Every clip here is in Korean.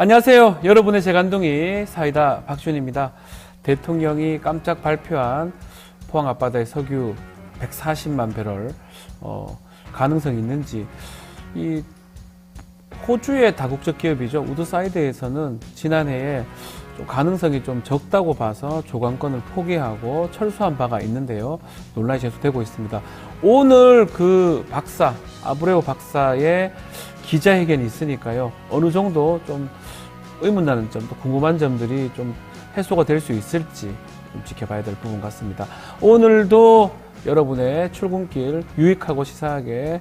안녕하세요. 여러분의 재간둥이 사이다 박준입니다. 대통령이 깜짝 발표한 포항 앞바다의 석유 140만 배럴 가능성이 있는지, 이 호주의 다국적 기업이죠. 우드사이드에서는 지난해에 좀 가능성이 좀 적다고 봐서 조강권을 포기하고 철수한 바가 있는데요. 논란이 계속되고 있습니다. 오늘 그 박사, 아브레우 박사의 기자회견이 있으니까요. 어느 정도 좀 의문나는 점, 또 궁금한 점들이 좀 해소가 될 수 있을지 좀 지켜봐야 될 부분 같습니다. 오늘도 여러분의 출근길 유익하고 시사하게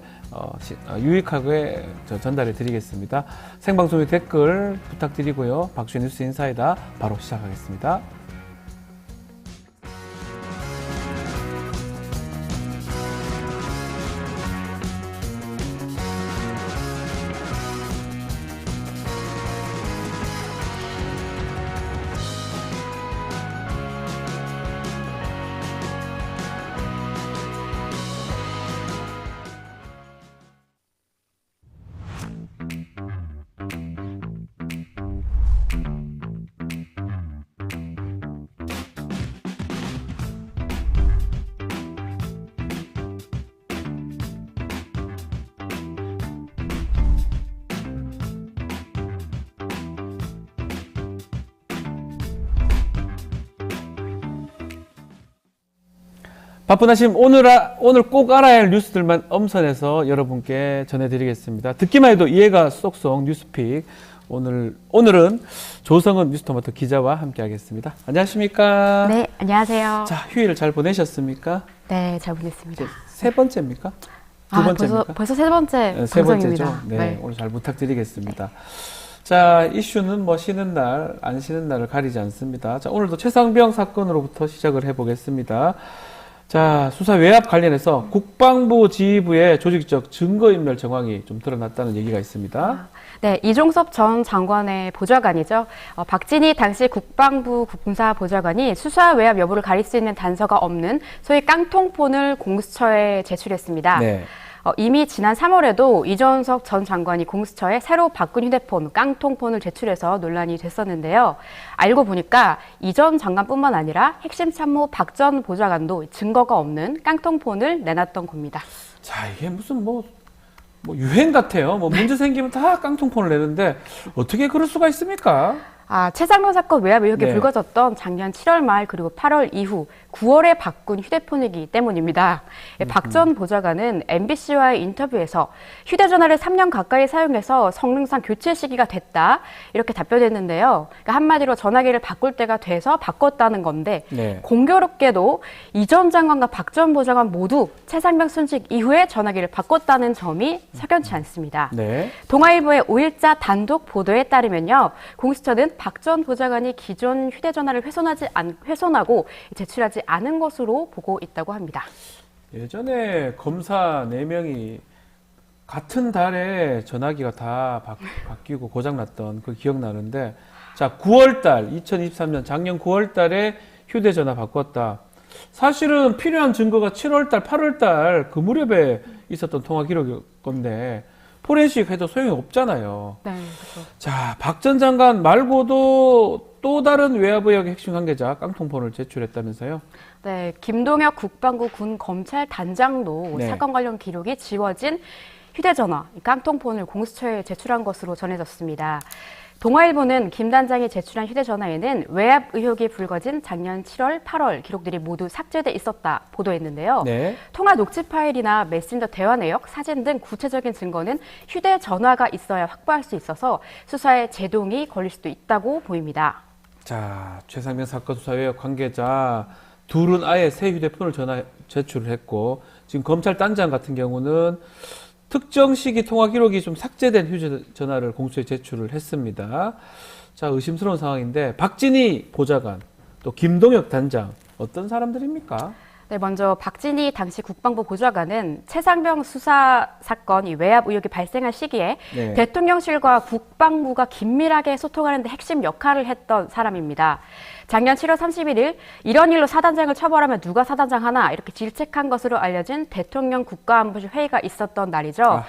유익하게 전달해 드리겠습니다. 생방송의 댓글 부탁드리고요. 박주의 뉴스 인사이다 바로 시작하겠습니다. 바쁜 아침 오늘 꼭 알아야 할 뉴스들만 엄선해서 여러분께 전해드리겠습니다. 듣기만 해도 이해가 쏙쏙 뉴스픽. 오늘은 조성은 뉴스토마토 기자와 함께하겠습니다. 안녕하십니까? 네, 안녕하세요. 자, 휴일 잘 보내셨습니까? 네, 잘 보냈습니다. 세 번째입니까? 두 번째입니까? 벌써 세 번째 네, 세 번째죠. 방송입니다. 네, 오늘 잘 부탁드리겠습니다. 자, 이슈는 뭐 쉬는 날, 안 쉬는 날을 가리지 않습니다. 자, 오늘도 최상병 사건으로부터 시작을 해보겠습니다. 자, 수사 외압 관련해서 국방부 지휘부의 조직적 증거인멸 정황이 좀 드러났다는 얘기가 있습니다. 네, 이종섭 전 장관의 보좌관이죠. 박진희 당시 국방부 군사 보좌관이 수사 외압 여부를 가릴 수 있는 단서가 없는 소위 깡통폰을 공수처에 제출했습니다. 네. 이미 지난 3월에도 이종섭 전 장관이 공수처에 새로 바꾼 휴대폰, 깡통폰을 제출해서 논란이 됐었는데요. 알고 보니까 이 전 장관뿐만 아니라 핵심 참모 박 전 보좌관도 증거가 없는 깡통폰을 내놨던 겁니다. 자, 이게 무슨 뭐 유행 같아요. 문제 생기면 다 깡통폰을 내는데 어떻게 그럴 수가 있습니까? 최상병 사건 외압 의혹이 네. 불거졌던 작년 7월 말 그리고 8월 이후 9월에 바꾼 휴대폰이기 때문입니다. 박 전 보좌관은 MBC와의 인터뷰에서 휴대전화를 3년 가까이 사용해서 성능상 교체 시기가 됐다 이렇게 답변했는데요. 그러니까 한마디로 전화기를 바꿀 때가 돼서 바꿨다는 건데 네. 공교롭게도 이 전 장관과 박 전 보좌관 모두 최상병 순직 이후에 전화기를 바꿨다는 점이 석연치 않습니다. 네. 동아일보의 5일자 단독 보도에 따르면요. 공수처는 박 전 보좌관이 기존 휴대전화를 훼손하고 제출하지 않은 것으로 보고 있다고 합니다. 예전에 검사 4명이 같은 달에 전화기가 다 바뀌고 고장났던 그 기억나는데, 자, 9월달 2023년 작년 9월달에 휴대전화 바꿨다. 사실은 필요한 증거가 7월달 8월달 그 무렵에 있었던 통화 기록일 건데 포렌식 해도 소용이 없잖아요. 네, 그렇죠. 자, 박 전 장관 말고도 또 다른 외압 의혹의 핵심 관계자 깡통폰을 제출했다면서요? 네, 김동혁 국방부 군 검찰 단장도 네. 사건 관련 기록이 지워진 휴대전화, 깡통폰을 공수처에 제출한 것으로 전해졌습니다. 동아일보는 김 단장이 제출한 휴대전화에는 외압 의혹이 불거진 작년 7월, 8월 기록들이 모두 삭제돼 있었다 보도했는데요. 네. 통화 녹취 파일이나 메신저 대화 내역, 사진 등 구체적인 증거는 휴대전화가 있어야 확보할 수 있어서 수사에 제동이 걸릴 수도 있다고 보입니다. 자, 최상병 사건 수사 외압 관계자 둘은 아예 새 휴대폰을 제출을 했고, 지금 검찰 단장 같은 경우는 특정 시기 통화 기록이 좀 삭제된 휴대전화를 공수처에 제출을 했습니다. 자, 의심스러운 상황인데 박진희 보좌관, 또 김동혁 단장 어떤 사람들입니까? 네, 먼저 박진희 당시 국방부 보좌관은 최상병 수사 사건 이 외압 의혹이 발생한 시기에 네. 대통령실과 국방부가 긴밀하게 소통하는 데 핵심 역할을 했던 사람입니다. 작년 7월 31일 이런 일로 사단장을 처벌하면 누가 사단장 하나 이렇게 질책한 것으로 알려진 대통령 국가안보실 회의가 있었던 날이죠. 아하.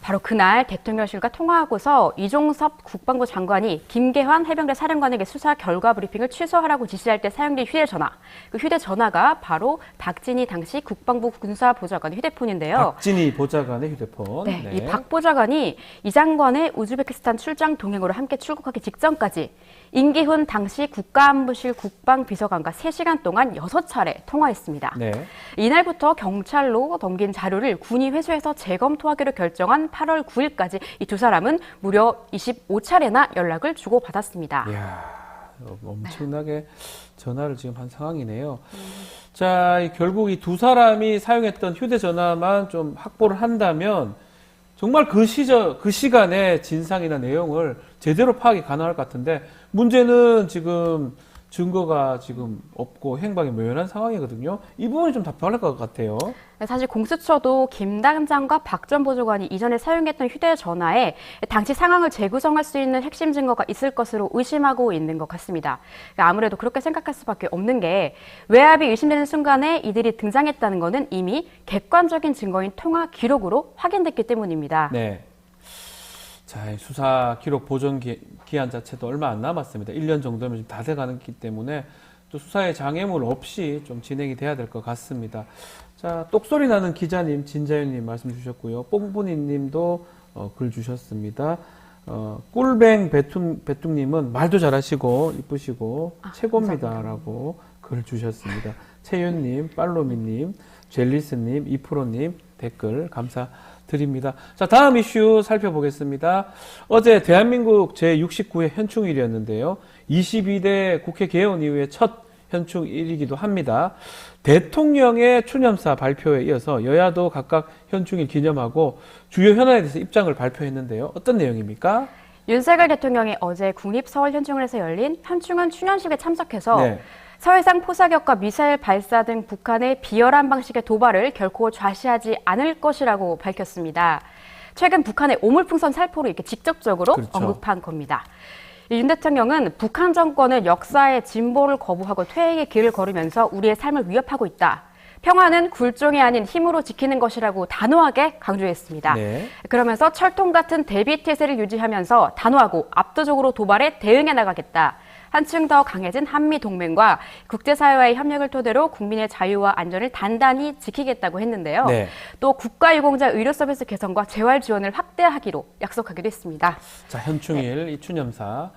바로 그날 대통령실과 통화하고서 이종섭 국방부 장관이 김계환 해병대 사령관에게 수사 결과 브리핑을 취소하라고 지시할 때 사용된 휴대전화. 그 휴대전화가 바로 박진희 당시 국방부 군사보좌관의 휴대폰인데요. 박진희 보좌관의 휴대폰. 네, 네. 이 박 보좌관이 이 장관의 우즈베키스탄 출장 동행으로 함께 출국하기 직전까지 임기훈 당시 국가안보실 국방비서관과 3시간 동안 6차례 통화했습니다. 네. 이날부터 경찰로 넘긴 자료를 군이 회수해서 재검토하기로 결정한 8월 9일까지 이 두 사람은 무려 25차례나 연락을 주고받았습니다. 이야, 엄청나게 전화를 지금 한 상황이네요. 자, 결국 이 두 사람이 사용했던 휴대전화만 좀 확보를 한다면 정말 그 시간에 진상이나 내용을 제대로 파악이 가능할 것 같은데 문제는 지금 증거가 지금 없고 행방이 묘연한 상황이거든요. 이 부분이 좀 답답할 것 같아요. 사실 공수처도 김 단장과 박 전 보좌관이 이전에 사용했던 휴대전화에 당시 상황을 재구성할 수 있는 핵심 증거가 있을 것으로 의심하고 있는 것 같습니다. 아무래도 그렇게 생각할 수밖에 없는 게 외압이 의심되는 순간에 이들이 등장했다는 것은 이미 객관적인 증거인 통화 기록으로 확인됐기 때문입니다. 네. 자, 이 수사 기록 보존 기한 자체도 얼마 안 남았습니다. 1년 정도면 좀 다 돼가기 때문에 또 수사에 장애물 없이 좀 진행이 돼야 될 것 같습니다. 자, 똑소리 나는 기자님, 진자윤님 말씀 주셨고요. 뽕분이님도 글 주셨습니다. 꿀뱅 배뚱님은 말도 잘하시고 이쁘시고 최고입니다라고 글 주셨습니다. 채윤님, 빨로미님, 젤리스님, 이프로님 댓글 감사드립니다. 자, 다음 이슈 살펴보겠습니다. 어제 대한민국 제69회 현충일이었는데요. 22대 국회 개원 이후에 첫 현충일이기도 합니다. 대통령의 추념사 발표에 이어서 여야도 각각 현충일 기념하고 주요 현안에 대해서 입장을 발표했는데요. 어떤 내용입니까? 윤석열 대통령이 어제 국립서울현충원에서 열린 현충원 추념식에 참석해서 네. 서해상 포사격과 미사일 발사 등 북한의 비열한 방식의 도발을 결코 좌시하지 않을 것이라고 밝혔습니다. 최근 북한의 오물풍선 살포로 이렇게 직접적으로 그렇죠. 언급한 겁니다. 윤 대통령은 북한 정권은 역사의 진보를 거부하고 퇴행의 길을 걸으면서 우리의 삶을 위협하고 있다. 평화는 굴종이 아닌 힘으로 지키는 것이라고 단호하게 강조했습니다. 네. 그러면서 철통 같은 대비 태세를 유지하면서 단호하고 압도적으로 도발에 대응해 나가겠다. 한층 더 강해진 한미 동맹과 국제사회와의 협력을 토대로 국민의 자유와 안전을 단단히 지키겠다고 했는데요. 네. 또 국가유공자 의료 서비스 개선과 재활 지원을 확대하기로 약속하기도 했습니다. 자, 현충일 이 추념사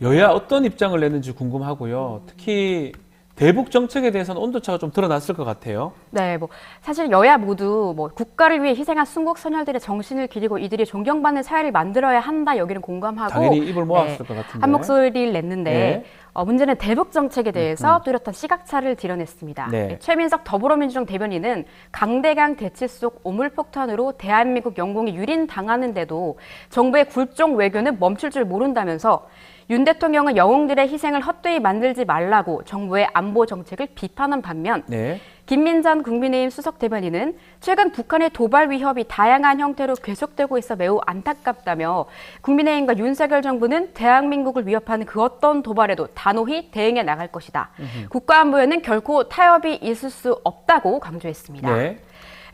여야 어떤 입장을 내는지 궁금하고요. 특히 대북 정책에 대해서는 온도차가 좀 드러났을 것 같아요. 네, 사실 여야 모두 국가를 위해 희생한 순국 선열들의 정신을 기리고 이들이 존경받는 사회를 만들어야 한다. 여기는 공감하고 당연히 입을 모았을 것 같은데. 한 목소리를 냈는데 네. 문제는 대북 정책에 대해서 뚜렷한 시각차를 드러냈습니다. 네. 최민석 더불어민주당 대변인은 강대강 대치 속 오물폭탄으로 대한민국 영공이 유린당하는데도 정부의 굴종 외교는 멈출 줄 모른다면서 윤 대통령은 영웅들의 희생을 헛되이 만들지 말라고 정부의 안보 정책을 비판한 반면 네. 김민전 국민의힘 수석 대변인은 최근 북한의 도발 위협이 다양한 형태로 계속되고 있어 매우 안타깝다며 국민의힘과 윤석열 정부는 대한민국을 위협하는 그 어떤 도발에도 단호히 대응해 나갈 것이다. 국가안보에는 결코 타협이 있을 수 없다고 강조했습니다. 네.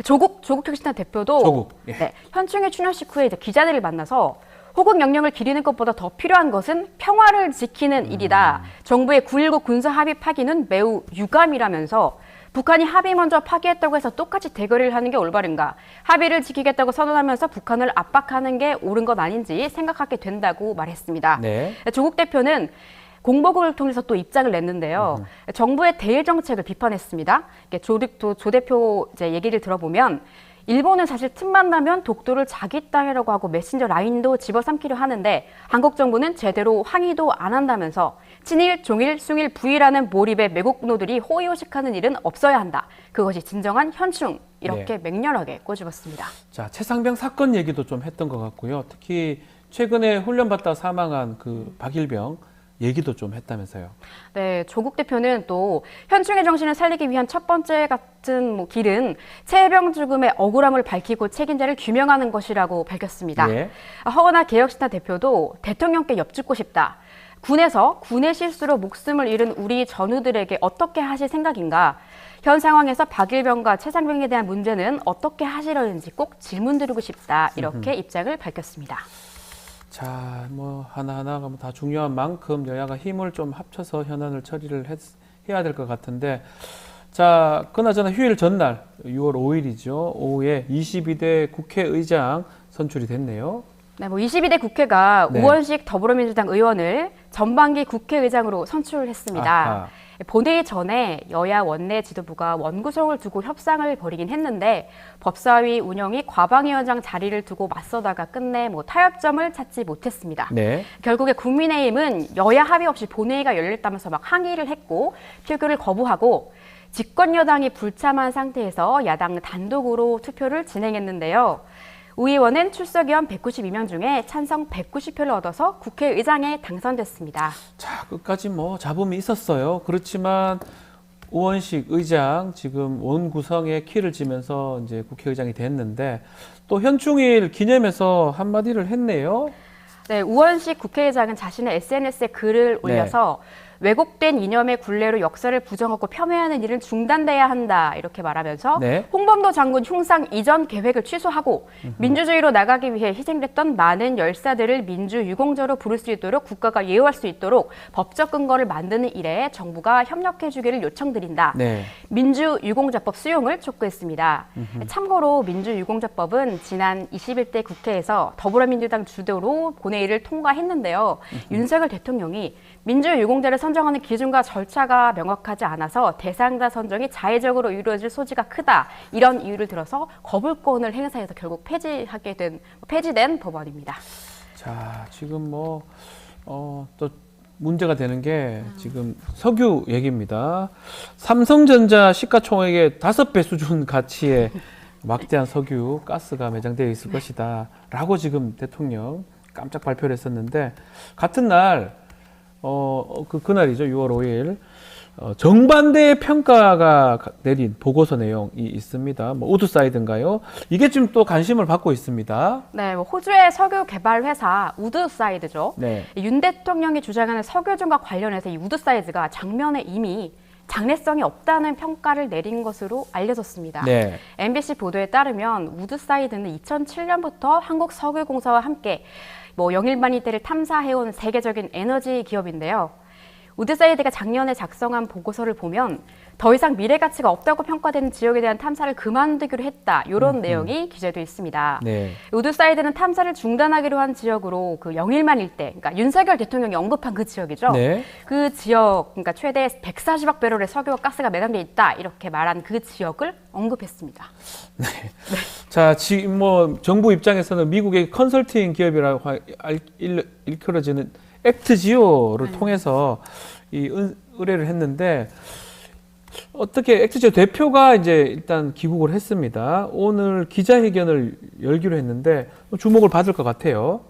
조국 혁신당 대표도 예. 네, 현충일 추념식 후에 이제 기자들을 만나서 호국 명령을 기리는 것보다 더 필요한 것은 평화를 지키는 일이다. 정부의 9.19 군사 합의 파기는 매우 유감이라면서 북한이 합의 먼저 파기했다고 해서 똑같이 대거리를 하는 게 올바른가? 합의를 지키겠다고 선언하면서 북한을 압박하는 게 옳은 것 아닌지 생각하게 된다고 말했습니다. 네. 조국 대표는 공보국을 통해서 또 입장을 냈는데요. 정부의 대일 정책을 비판했습니다. 조 대표 이제 얘기를 들어보면 일본은 사실 틈만 나면 독도를 자기 땅이라고 하고 메신저 라인도 집어삼키려 하는데 한국 정부는 제대로 항의도 안 한다면서 친일, 종일, 숭일, 부일하는 몰입에 매국 분노들이 호의호식하는 일은 없어야 한다. 그것이 진정한 현충. 이렇게 네. 맹렬하게 꼬집었습니다. 자, 최상병 사건 얘기도 좀 했던 것 같고요. 특히 최근에 훈련받다 사망한 그 박일병 얘기도 좀 했다면서요. 네, 조국 대표는 또 현충의 정신을 살리기 위한 첫 번째 같은 길은 최혜병 죽음의 억울함을 밝히고 책임자를 규명하는 것이라고 밝혔습니다. 네. 허은하 개혁신당 대표도 대통령께 엿듣고 싶다. 군에서 군의 실수로 목숨을 잃은 우리 전우들에게 어떻게 하실 생각인가? 현 상황에서 박일병과 최상병에 대한 문제는 어떻게 하시려는지 꼭 질문드리고 싶다. 이렇게 입장을 밝혔습니다. 자, 뭐 하나하나가 다 중요한 만큼 여야가 힘을 좀 합쳐서 현안을 처리를 해야 될 것 같은데, 자, 그나저나 휴일 전날 6월 5일이죠. 오후에 22대 국회의장 선출이 됐네요. 네, 뭐 22대 국회가 네. 우원식 더불어민주당 의원을 전반기 국회의장으로 선출했습니다. 아하. 본회의 전에 여야 원내 지도부가 원구성을 두고 협상을 벌이긴 했는데 법사위 운영이 과방위원장 자리를 두고 맞서다가 끝내 뭐 타협점을 찾지 못했습니다. 네. 결국에 국민의힘은 여야 합의 없이 본회의가 열렸다면서 막 항의를 했고 표결을 거부하고 집권 여당이 불참한 상태에서 야당 단독으로 투표를 진행했는데요. 우 의원은 출석위원 192명 중에 찬성 190표를 얻어서 국회의장에 당선됐습니다. 자, 끝까지 뭐 잡음이 있었어요. 그렇지만 우원식 의장 지금 원구성에 키를 쥐면서 이제 국회의장이 됐는데 또 현충일 기념해서 한마디를 했네요. 네, 우원식 국회의장은 자신의 SNS에 글을 올려서 왜곡된 이념의 굴레로 역사를 부정하고 폄훼하는 일은 중단돼야 한다 이렇게 말하면서 네. 홍범도 장군 흉상 이전 계획을 취소하고 민주주의로 나가기 위해 희생됐던 많은 열사들을 민주유공자로 부를 수 있도록 국가가 예우할 수 있도록 법적 근거를 만드는 일에 정부가 협력해 주기를 요청드린다. 네. 민주유공자법 수용을 촉구했습니다. 참고로 민주유공자법은 지난 21대 국회에서 더불어민주당 주도로 본회의를 통과했는데요. 윤석열 대통령이 민주유공자를 선정하는 기준과 절차가 명확하지 않아서 대상자 선정이 자의적으로 이루어질 소지가 크다. 이런 이유를 들어서 거부권을 행사해서 결국 폐지된 법안입니다. 자, 지금 뭐 또 문제가 되는 게 지금 석유 얘기입니다. 삼성전자 시가총액의 5배 수준 가치의 막대한 석유, 가스가 매장되어 있을 것이다. 라고 지금 대통령 깜짝 발표를 했었는데 같은 날 그날이죠. 6월 5일. 정반대의 평가가 내린 보고서 내용이 있습니다. 뭐 우드사이드인가요? 이게 지금 또 관심을 받고 있습니다. 네, 뭐 호주의 석유 개발 회사 우드사이드죠. 네. 윤 대통령이 주장하는 석유전과 관련해서 이 우드사이드가 장면에 이미 장래성이 없다는 평가를 내린 것으로 알려졌습니다. 네. MBC 보도에 따르면 우드사이드는 2007년부터 한국석유공사와 함께 뭐 영일반이대를 탐사해온 세계적인 에너지 기업인데요. 우드사이드가 작년에 작성한 보고서를 보면 더 이상 미래 가치가 없다고 평가되는 지역에 대한 탐사를 그만두기로 했다. 이런 내용이 기재되어 있습니다. 네. 우드사이드는 탐사를 중단하기로 한 지역으로 그 영일만 일대, 그러니까 윤석열 대통령이 언급한 그 지역이죠. 네. 그 지역, 그러니까 최대 140억 배럴의 석유와 가스가 매장돼 있다. 이렇게 말한 그 지역을 언급했습니다. 네. 자, 지금 뭐 정부 입장에서는 미국의 컨설팅 기업이라고 일컬어지는 액트지오를 통해서 이 의뢰를 했는데 어떻게 액트지오 대표가 이제 일단 귀국을 했습니다. 오늘 기자회견을 열기로 했는데 주목을 받을 것 같아요.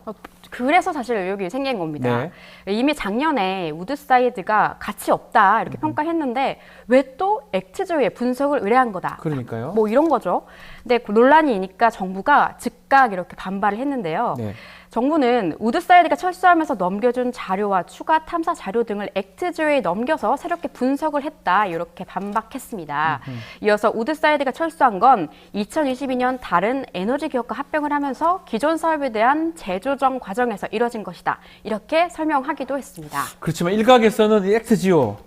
그래서 사실 의혹이 생긴 겁니다. 네. 이미 작년에 우드사이드가 가치 없다 이렇게 평가했는데 왜 또 액트지오의 분석을 의뢰한 거다. 그러니까요. 뭐 이런 거죠. 근데 논란이니까 정부가 즉각 이렇게 반발을 했는데요. 네. 정부는 우드사이드가 철수하면서 넘겨준 자료와 추가 탐사 자료 등을 액트지오에 넘겨서 새롭게 분석을 했다. 이렇게 반박했습니다. 이어서 우드사이드가 철수한 건 2022년 다른 에너지 기업과 합병을 하면서 기존 사업에 대한 재조정 과정에서 이뤄진 것이다. 이렇게 설명하기도 했습니다. 그렇지만 일각에서는 이 액트지오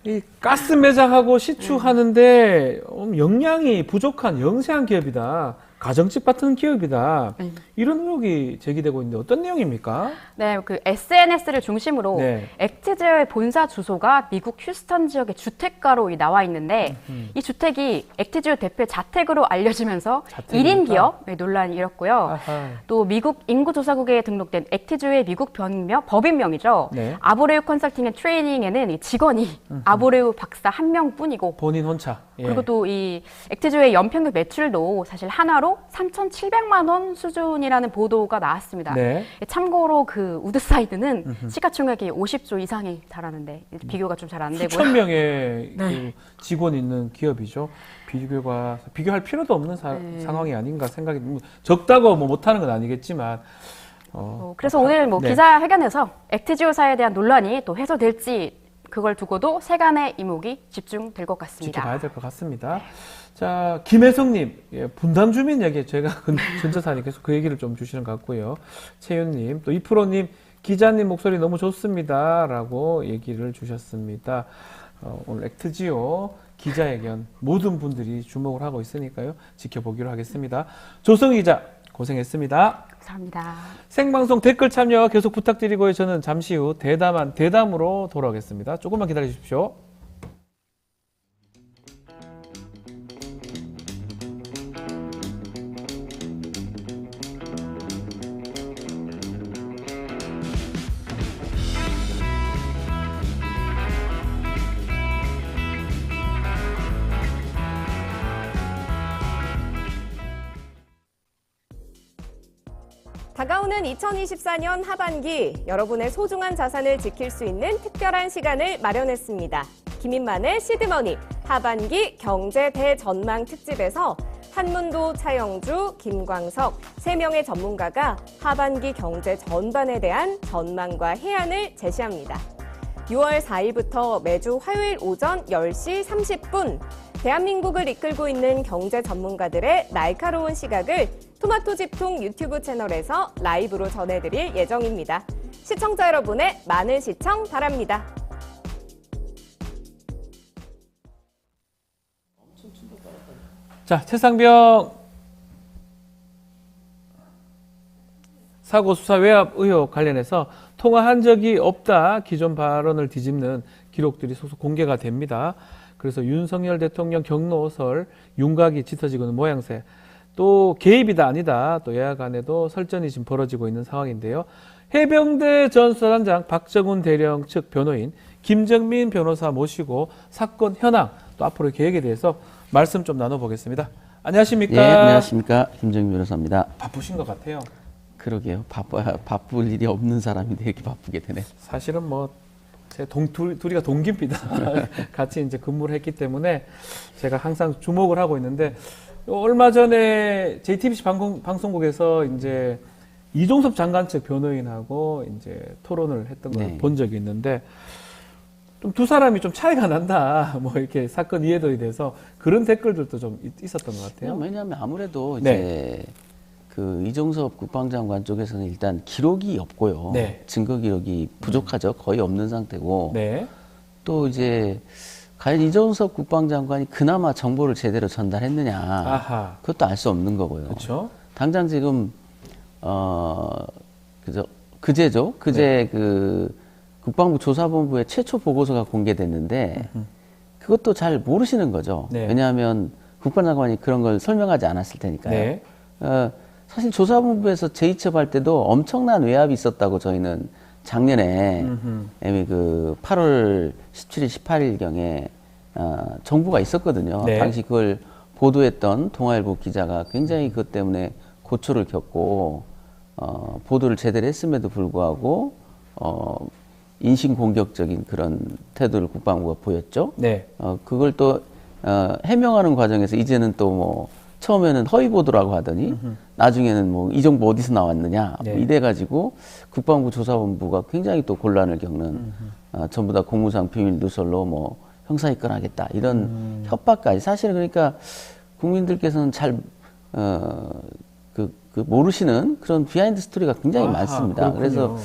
이 가스 매장하고 시추하는데 역량이 부족한 영세한 기업이다. 가정집 같은 기업이다. 이런 의혹이 제기되고 있는데 어떤 내용입니까? 네, 그 SNS를 중심으로 네. 액트지오의 본사 주소가 미국 휴스턴 지역의 주택가로 나와 있는데 이 주택이 액트지오 대표의 자택으로 알려지면서 자택입니까? 1인 기업 논란이 일었고요. 아하. 또 미국 인구조사국에 등록된 액트지오의 미국 법인명이죠. 네. 아브레우 컨설팅 앤 트레이닝에는 이 직원이 아브레우 박사 한 명뿐이고 본인 혼자. 예. 그리고 또 이 액트지오의 연평균 매출도 사실 하나로 3,700만 원 수준이라는 보도가 나왔습니다. 네. 참고로 그 우드사이드는 시가총액이 50조 이상이 달하는데 비교가 좀 잘 안 되고요. 수천 명의 그 직원이 있는 기업이죠. 비교할 필요도 없는 상황이 아닌가 생각이 적다고 뭐 못하는 건 아니겠지만 그래서 오늘 뭐 네. 기자회견에서 액트지오사에 대한 논란이 또 해소될지 그걸 두고도 세간의 이목이 집중될 것 같습니다. 지켜봐야 될 것 같습니다. 자, 김혜성님, 예, 분당 주민 얘기, 제가 근처 사니까 계속 그 얘기를 좀 주시는 것 같고요. 채윤님, 또 이프로님, 기자님 목소리 너무 좋습니다. 라고 얘기를 주셨습니다. 오늘 액트지오 기자회견 모든 분들이 주목을 하고 있으니까요. 지켜보기로 하겠습니다. 조성희 기자, 고생했습니다. 감사합니다. 생방송 댓글 참여 계속 부탁드리고요. 저는 잠시 후 대담으로 돌아오겠습니다. 조금만 기다려 주십시오. 다가오는 2024년 하반기 여러분의 소중한 자산을 지킬 수 있는 특별한 시간을 마련했습니다. 김인만의 시드머니 하반기 경제 대전망 특집에서 한문도, 차영주, 김광석 3명의 전문가가 하반기 경제 전반에 대한 전망과 해안을 제시합니다. 6월 4일부터 매주 화요일 오전 10시 30분 대한민국을 이끌고 있는 경제 전문가들의 날카로운 시각을 토마토 집통 유튜브 채널에서 라이브로 전해드릴 예정입니다. 시청자 여러분의 많은 시청 바랍니다. 자, 최상병 사고 수사 외압 의혹 관련해서 통화한 적이 없다 기존 발언을 뒤집는 기록들이 소속 공개가 됩니다. 그래서 윤석열 대통령 경로설 윤곽이 짙어지고는 모양새, 또 개입이다 아니다, 또 여야 간에도 설전이 지금 벌어지고 있는 상황인데요. 해병대 전 수사단장 박정훈 대령 측 변호인 김정민 변호사 모시고 사건 현황, 또 앞으로 계획에 대해서 말씀 좀 나눠보겠습니다. 안녕하십니까? 예, 안녕하십니까. 김정민 변호사입니다. 바쁘신 것 같아요. 그러게요. 바쁠 일이 없는 사람인데 이렇게 바쁘게 되네. 사실은 뭐, 둘이가 동기입니다. 같이 이제 근무를 했기 때문에 제가 항상 주목을 하고 있는데, 얼마 전에 JTBC 방송국에서 이제 이종섭 장관 측 변호인하고 이제 토론을 했던 걸 본 적이 있는데, 좀 두 사람이 좀 차이가 난다, 뭐 이렇게 사건 이해도에 대해서 그런 댓글들도 좀 있었던 것 같아요. 왜냐하면 아무래도 이제 그 이종섭 국방장관 쪽에서는 일단 기록이 없고요. 네. 증거 기록이 부족하죠. 거의 없는 상태고. 네. 또 이제 과연 이종섭 국방장관이 그나마 정보를 제대로 전달했느냐. 아하. 그것도 알 수 없는 거고요. 그렇죠. 당장 지금 그제죠. 그제 그 국방부 조사본부의 최초 보고서가 공개됐는데 그것도 잘 모르시는 거죠. 네. 왜냐하면 국방장관이 그런 걸 설명하지 않았을 테니까요. 네. 사실 조사본부에서 재입첩할 때도 엄청난 외압이 있었다고 저희는 작년에 이미 그 8월 17일, 18일경에 정보가 있었거든요. 네. 당시 그걸 보도했던 동아일보 기자가 굉장히 그것 때문에 고초를 겪고 보도를 제대로 했음에도 불구하고 인신공격적인 그런 태도를 국방부가 보였죠. 네. 그걸 또 해명하는 과정에서 이제는 또 뭐 처음에는 허위 보도라고 하더니 나중에는 뭐 이 정보 어디서 나왔느냐 네. 뭐 이래가지고 국방부 조사본부가 굉장히 또 곤란을 겪는 전부 다 공무상 비밀 누설로 뭐 형사 입건하겠다 이런 협박까지 사실은 그러니까 국민들께서는 잘 모르시는 그런 비하인드 스토리가 굉장히 아하, 많습니다. 그렇군요. 그래서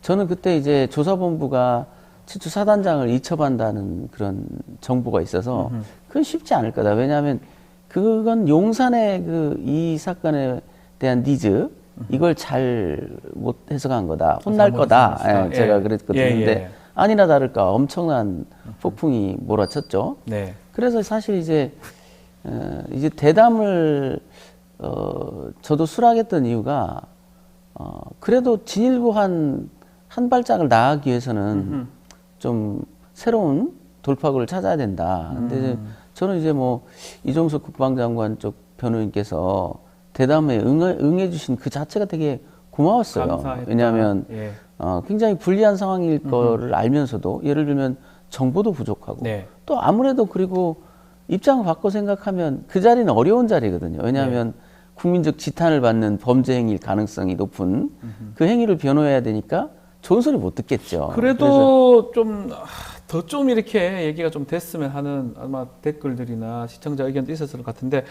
저는 그때 이제 조사본부가 최초 사단장을 이첩한다는 그런 정보가 있어서 그건 쉽지 않을 거다. 왜냐하면 그건 용산의 이 사건에 대한 니즈 이걸 잘 못 해석한 거다. 혼날 거다. 예, 제가 그랬거든요. 근데 아니나 다를까 엄청난 폭풍이 몰아쳤죠. 네. 그래서 사실 이제 대담을 저도 수락했던 이유가 그래도 진일보 한 발짝을 나가기 위해서는 좀 새로운 돌파구를 찾아야 된다. 근데 저는 이제 뭐 이종석 국방장관 쪽 변호인께서 대담에 응해 주신 그 자체가 되게 고마웠어요. 감사했다. 왜냐하면 예. 굉장히 불리한 상황일 거를 알면서도 예를 들면 정보도 부족하고 네. 또 아무래도 그리고 입장을 바꿔 생각하면 그 자리는 어려운 자리거든요. 왜냐하면 국민적 지탄을 받는 범죄 행위일 가능성이 높은 그 행위를 변호해야 되니까 좋은 소리 못 듣겠죠. 그래도 좀 더 좀 이렇게 얘기가 좀 됐으면 하는 아마 댓글들이나 시청자 의견도 있었을 것 같은데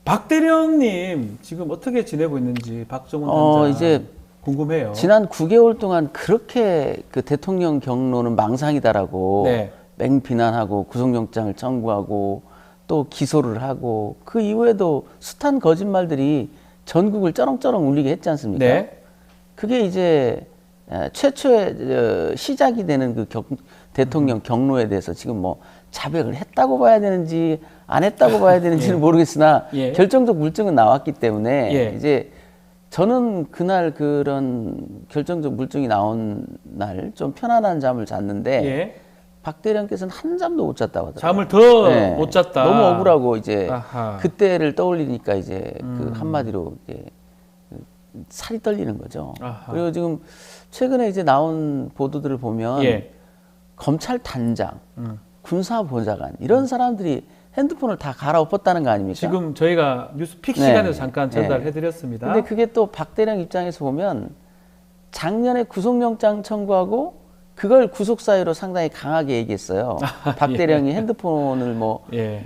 박대령님 지금 어떻게 지내고 있는지 박정훈 단장 이제 궁금해요. 지난 9개월 동안 그렇게 그 대통령 경로는 망상이다라고 네. 맹비난하고 구속영장을 청구하고 또 기소를 하고 그 이후에도 숱한 거짓말들이 전국을 쩌렁쩌렁 울리게 했지 않습니까? 네. 그게 이제 최초의 시작이 되는 그 대통령 경로에 대해서 지금 뭐 자백을 했다고 봐야 되는지 안 했다고 봐야 되는지는 예. 모르겠으나 예. 결정적 물증은 나왔기 때문에 예. 이제 저는 그날 그런 결정적 물증이 나온 날 좀 편안한 잠을 잤는데 예. 박 대령께서는 한 잠도 못 잤다고 하더라고요. 잠을 더 네. 못 잤다. 너무 억울하고 이제 아하. 그때를 떠올리니까 이제 그 한마디로 이제 살이 떨리는 거죠. 아하. 그리고 지금 최근에 이제 나온 보도들을 보면 예. 검찰 단장, 군사보좌관 이런 사람들이 핸드폰을 다 갈아엎었다는 거 아닙니까? 지금 저희가 뉴스픽 네. 시간에서 잠깐 네. 전달해드렸습니다. 근데 그게 또 박 대령 입장에서 보면 작년에 구속영장 청구하고 그걸 구속 사유로 상당히 강하게 얘기했어요. 박 예. 대령이 핸드폰을 예.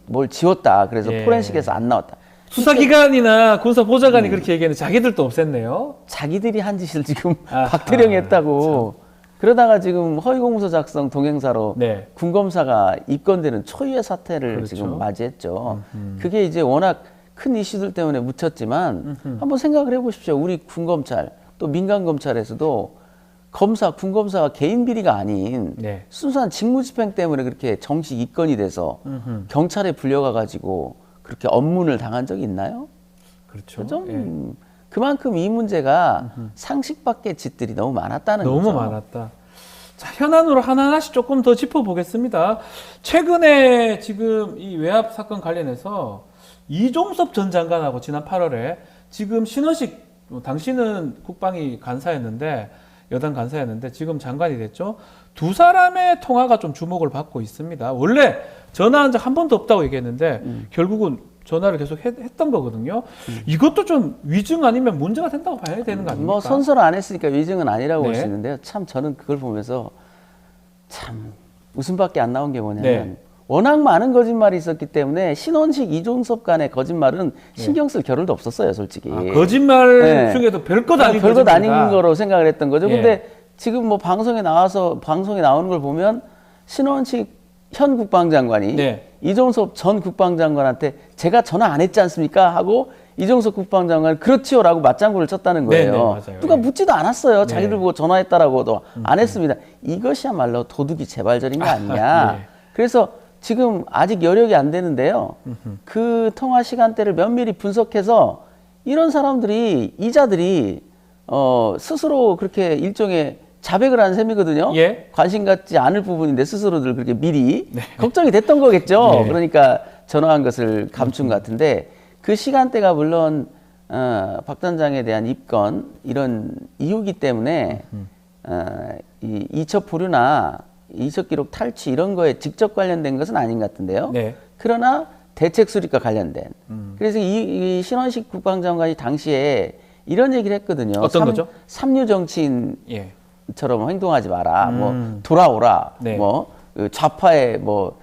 뭘 지웠다. 그래서 예. 포렌식에서 안 나왔다. 수사기관이나 군사보좌관이 그렇게 얘기했는데 자기들도 없앴네요. 자기들이 한 짓을 지금 아하, 박 대령이 했다고. 그러다가 지금 허위공문서 작성 동행사로 네. 군검사가 입건되는 초유의 사태를 그렇죠. 지금 맞이했죠. 그게 이제 워낙 큰 이슈들 때문에 묻혔지만 한번 생각을 해보십시오. 우리 군검찰 또 민간검찰에서도 군검사가 개인 비리가 아닌 네. 순수한 직무집행 때문에 그렇게 정식 입건이 돼서 경찰에 불려가가지고 그렇게 업문을 당한 적이 있나요? 그렇죠. 좀 예. 그만큼 이 문제가 상식 밖의 짓들이 너무 많았다는 너무 거죠. 많았다. 자, 현안으로 하나하나씩 조금 더 짚어보겠습니다. 최근에 지금 이 외압 사건 관련해서 이종섭 전 장관하고 지난 8월에 지금 신원식, 당신은 국방위 간사였는데, 여당 간사였는데 지금 장관이 됐죠. 두 사람의 통화가 좀 주목을 받고 있습니다. 원래 전화한 적 한 번도 없다고 얘기했는데 결국은 전화를 계속 했던 거거든요. 이것도 좀 위증 아니면 문제가 된다고 봐야 되는 거 아닙니까? 뭐 선서를 안 했으니까 위증은 아니라고 네. 볼 수 있는데요. 참 저는 그걸 보면서 참 웃음밖에 안 나온 게 뭐냐면 네. 워낙 많은 거짓말이 있었기 때문에 신원식, 이종섭 간의 거짓말은 신경 쓸 겨를도 없었어요, 솔직히. 아, 거짓말 네. 중에도 별것 아닌 별것 아닌 거짓말이다. 거로 생각을 했던 거죠. 예. 근데 지금 뭐 방송에 나오는 걸 보면 신원식 현 국방장관이 네. 이종섭 전 국방장관한테 제가 전화 안 했지 않습니까? 하고 이종섭 국방장관 그렇지요라고 맞장구를 쳤다는 거예요. 네, 네, 맞아요. 누가 예. 묻지도 않았어요. 네. 자기들 보고 전화했다라고도 안 했습니다. 이것이야말로 도둑이 재발절인 거 아니냐. 예. 그래서 지금 아직 여력이 안 되는데요. 그 통화 시간대를 면밀히 분석해서 이런 사람들이 이자들이 스스로 그렇게 일종의 자백을 한 셈이거든요. 예. 관심 갖지 않을 부분인데 스스로들 그렇게 미리 걱정이 됐던 거겠죠. 네. 그러니까 전화한 것을 감춘 것 같은데 그 시간대가 물론 박 단장에 대한 입건 이런 이유기 때문에 이 이첩 보류나 이첩 기록 탈취 이런 거에 직접 관련된 것은 아닌 것 같은데요. 네. 그러나 대책 수립과 관련된. 그래서 이 신원식 국방장관이 당시에 이런 얘기를 했거든요. 어떤 거죠? 삼류 정치인 예. 처럼 행동하지 마라. 뭐 돌아오라. 네. 뭐 좌파에 뭐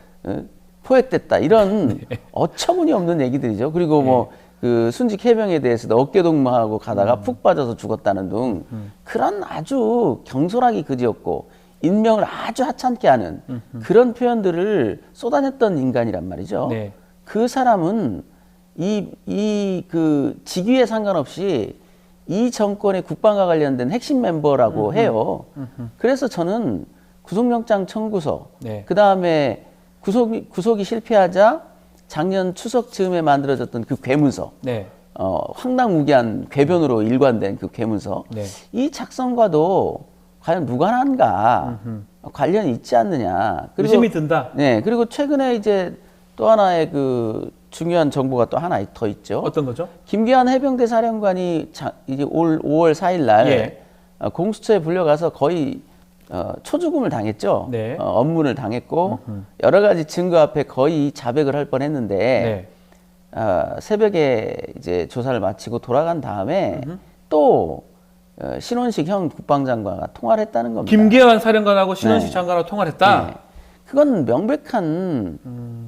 포획됐다. 이런 어처구니 없는 얘기들이죠. 그리고 뭐 그 순직 해병에 대해서도 어깨동무하고 가다가 푹 빠져서 죽었다는 등 그런 아주 경솔하기 그지없고 인명을 아주 하찮게 하는 그런 표현들을 쏟아냈던 인간이란 말이죠. 네. 그 사람은 그 직위에 상관없이 이 정권의 국방과 관련된 핵심 멤버라고 해요. 그래서 저는 구속영장 청구서, 네. 그 다음에 구속이 실패하자 작년 추석 즈음에 만들어졌던 그 괴문서, 네. 황당무계한 궤변으로 일관된 그 괴문서, 네. 이 작성과도 과연 무관한가 관련이 있지 않느냐. 그리고, 의심이 든다. 네, 그리고 최근에 이제 또 하나의 그 중요한 정보가 또 하나 더 있죠. 어떤 거죠? 김기환 해병대 사령관이 이제 올 5월 4일 날 예. 공수처에 불려가서 거의 초주금을 당했죠. 네. 업무를 당했고 여러 가지 증거 앞에 거의 자백을 할 뻔했는데 새벽에 이제 조사를 마치고 돌아간 다음에 또 신원식 현 국방장관과 통화를 했다는 겁니다. 김계환 사령관하고 신원식 네. 장관하고 통화를 했다. 네. 그건 명백한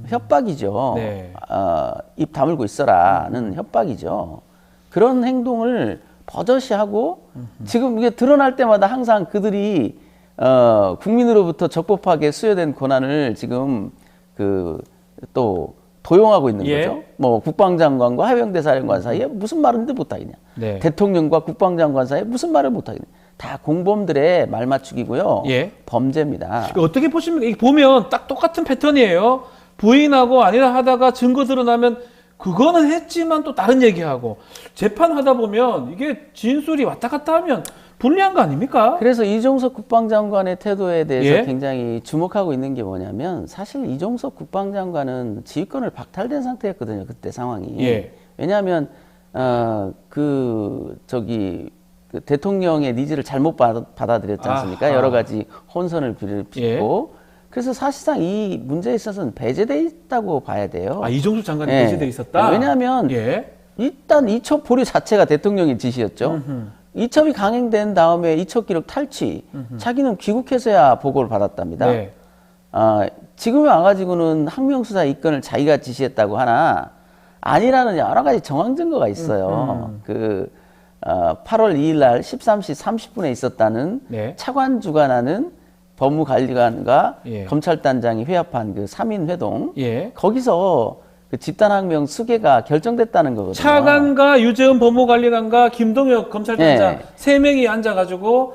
협박이죠. 네. 입 다물고 있어라는 협박이죠. 그런 행동을 버젓이 하고 지금 이게 드러날 때마다 항상 그들이 국민으로부터 적법하게 수여된 권한을 지금 또 도용하고 있는 예. 거죠. 뭐 국방장관과 해병대 사령관 사이에 무슨 말인데 못하겠냐. 네. 대통령과 국방장관 사이에 무슨 말을 못하겠냐. 다 공범들의 말 맞추기고요. 예. 범죄입니다. 어떻게 보십니까? 이게 보면 딱 똑같은 패턴이에요. 부인하고 아니라 하다가 증거 드러나면 그거는 했지만 또 다른 얘기하고 재판하다 보면 이게 진술이 왔다 갔다 하면 불리한 거 아닙니까? 그래서 이종석 국방장관의 태도에 대해서 예? 굉장히 주목하고 있는 게 뭐냐면 사실 이종석 국방장관은 지휘권을 박탈된 상태였거든요. 그때 상황이. 예. 왜냐하면 그 대통령의 니즈를 잘못 받아들였지 않습니까? 아하. 여러 가지 혼선을 빚고 그래서 사실상 이 문제에 있어서는 배제돼 있다고 봐야 돼요. 아, 이종수 장관이 예. 배제돼 있었다? 왜냐하면 예. 일단 이첩 보류 자체가 대통령의 지시였죠. 이첩이 강행된 다음에 이첩 기록 탈취, 자기는 귀국해서야 보고를 받았답니다. 네. 지금에 와가지고는 항명수사 이건을 자기가 지시했다고 하나 아니라는 여러 가지 정황 증거가 있어요. 8월 2일 날 13시 30분에 있었다는 네. 차관 주관하는 법무관리관과 예. 검찰단장이 회합한 그 3인 회동 예. 거기서 그 집단항명 수개가 결정됐다는 거거든요. 차관과 유재훈 법무관리관과 김동혁 검찰단장 네. 세 명이 앉아가지고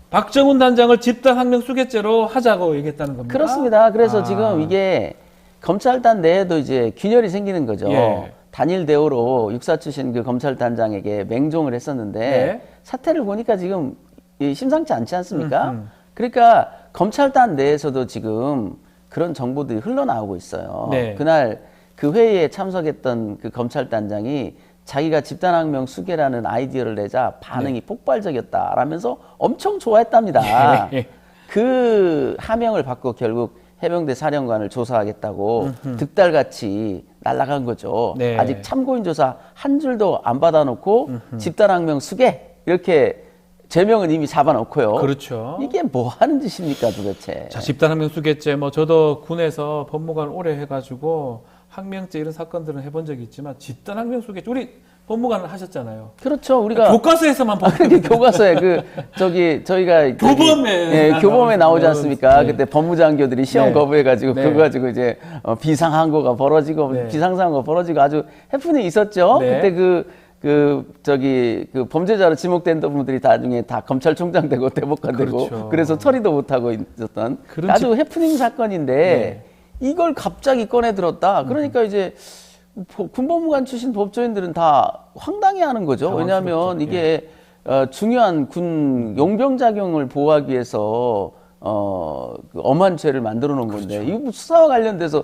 박정훈 단장을 집단 항명 수개죄로 하자고 얘기했다는 겁니다. 그렇습니다. 그래서 지금 이게 검찰단 내에도 이제 균열이 생기는 거죠. 예. 단일 대우로 육사 출신 그 검찰단장에게 맹종을 했었는데 네. 사태를 보니까 지금 심상치 않지 않습니까? 그러니까 검찰단 내에서도 지금 그런 정보들이 흘러나오고 있어요. 네. 그날 그 회의에 참석했던 그 검찰단장이 자기가 집단항명 수개라는 아이디어를 내자 반응이 폭발적이었다라면서 엄청 좋아했답니다. 네. 그 하명을 받고 결국 해병대 사령관을 조사하겠다고 득달같이 날아간 거죠. 네. 아직 참고인 조사 한 줄도 안 받아놓고 집단항명 수개 이렇게 제명은 이미 잡아놓고요. 그렇죠. 이게 뭐 하는 짓입니까 도대체. 자, 집단 항명 수개죄 뭐 저도 군에서 법무관 오래 해가지고 항명죄 이런 사건들은 해본 적이 있지만 집단 항명 수개죄 우리 법무관을 하셨잖아요. 그렇죠. 우리가 교과서에서만 보면 그렇게 교과서에 저희가 교범에 교범에 나오지 않습니까? 네. 그때 법무장교들이 시험 네. 거부해가지고 네. 그거 가지고 이제 비상항고가 벌어지고 네. 비상사고가 벌어지고 아주 해프닝이 있었죠. 네. 그때 그 범죄자로 지목된 분들이 나중에 다 검찰총장 되고 대법관 되고 그렇죠. 그래서 처리도 못 하고 있었던 그런 아주 해프닝 사건인데 네. 이걸 갑자기 꺼내 들었다. 그러니까 이제 군법무관 출신 법조인들은 다 황당해하는 거죠. 왜냐하면 당황스럽죠. 이게 중요한 군 용병작용을 보호하기 위해서 그 엄한 죄를 만들어 놓은 건데 그렇죠. 이거 수사와 관련돼서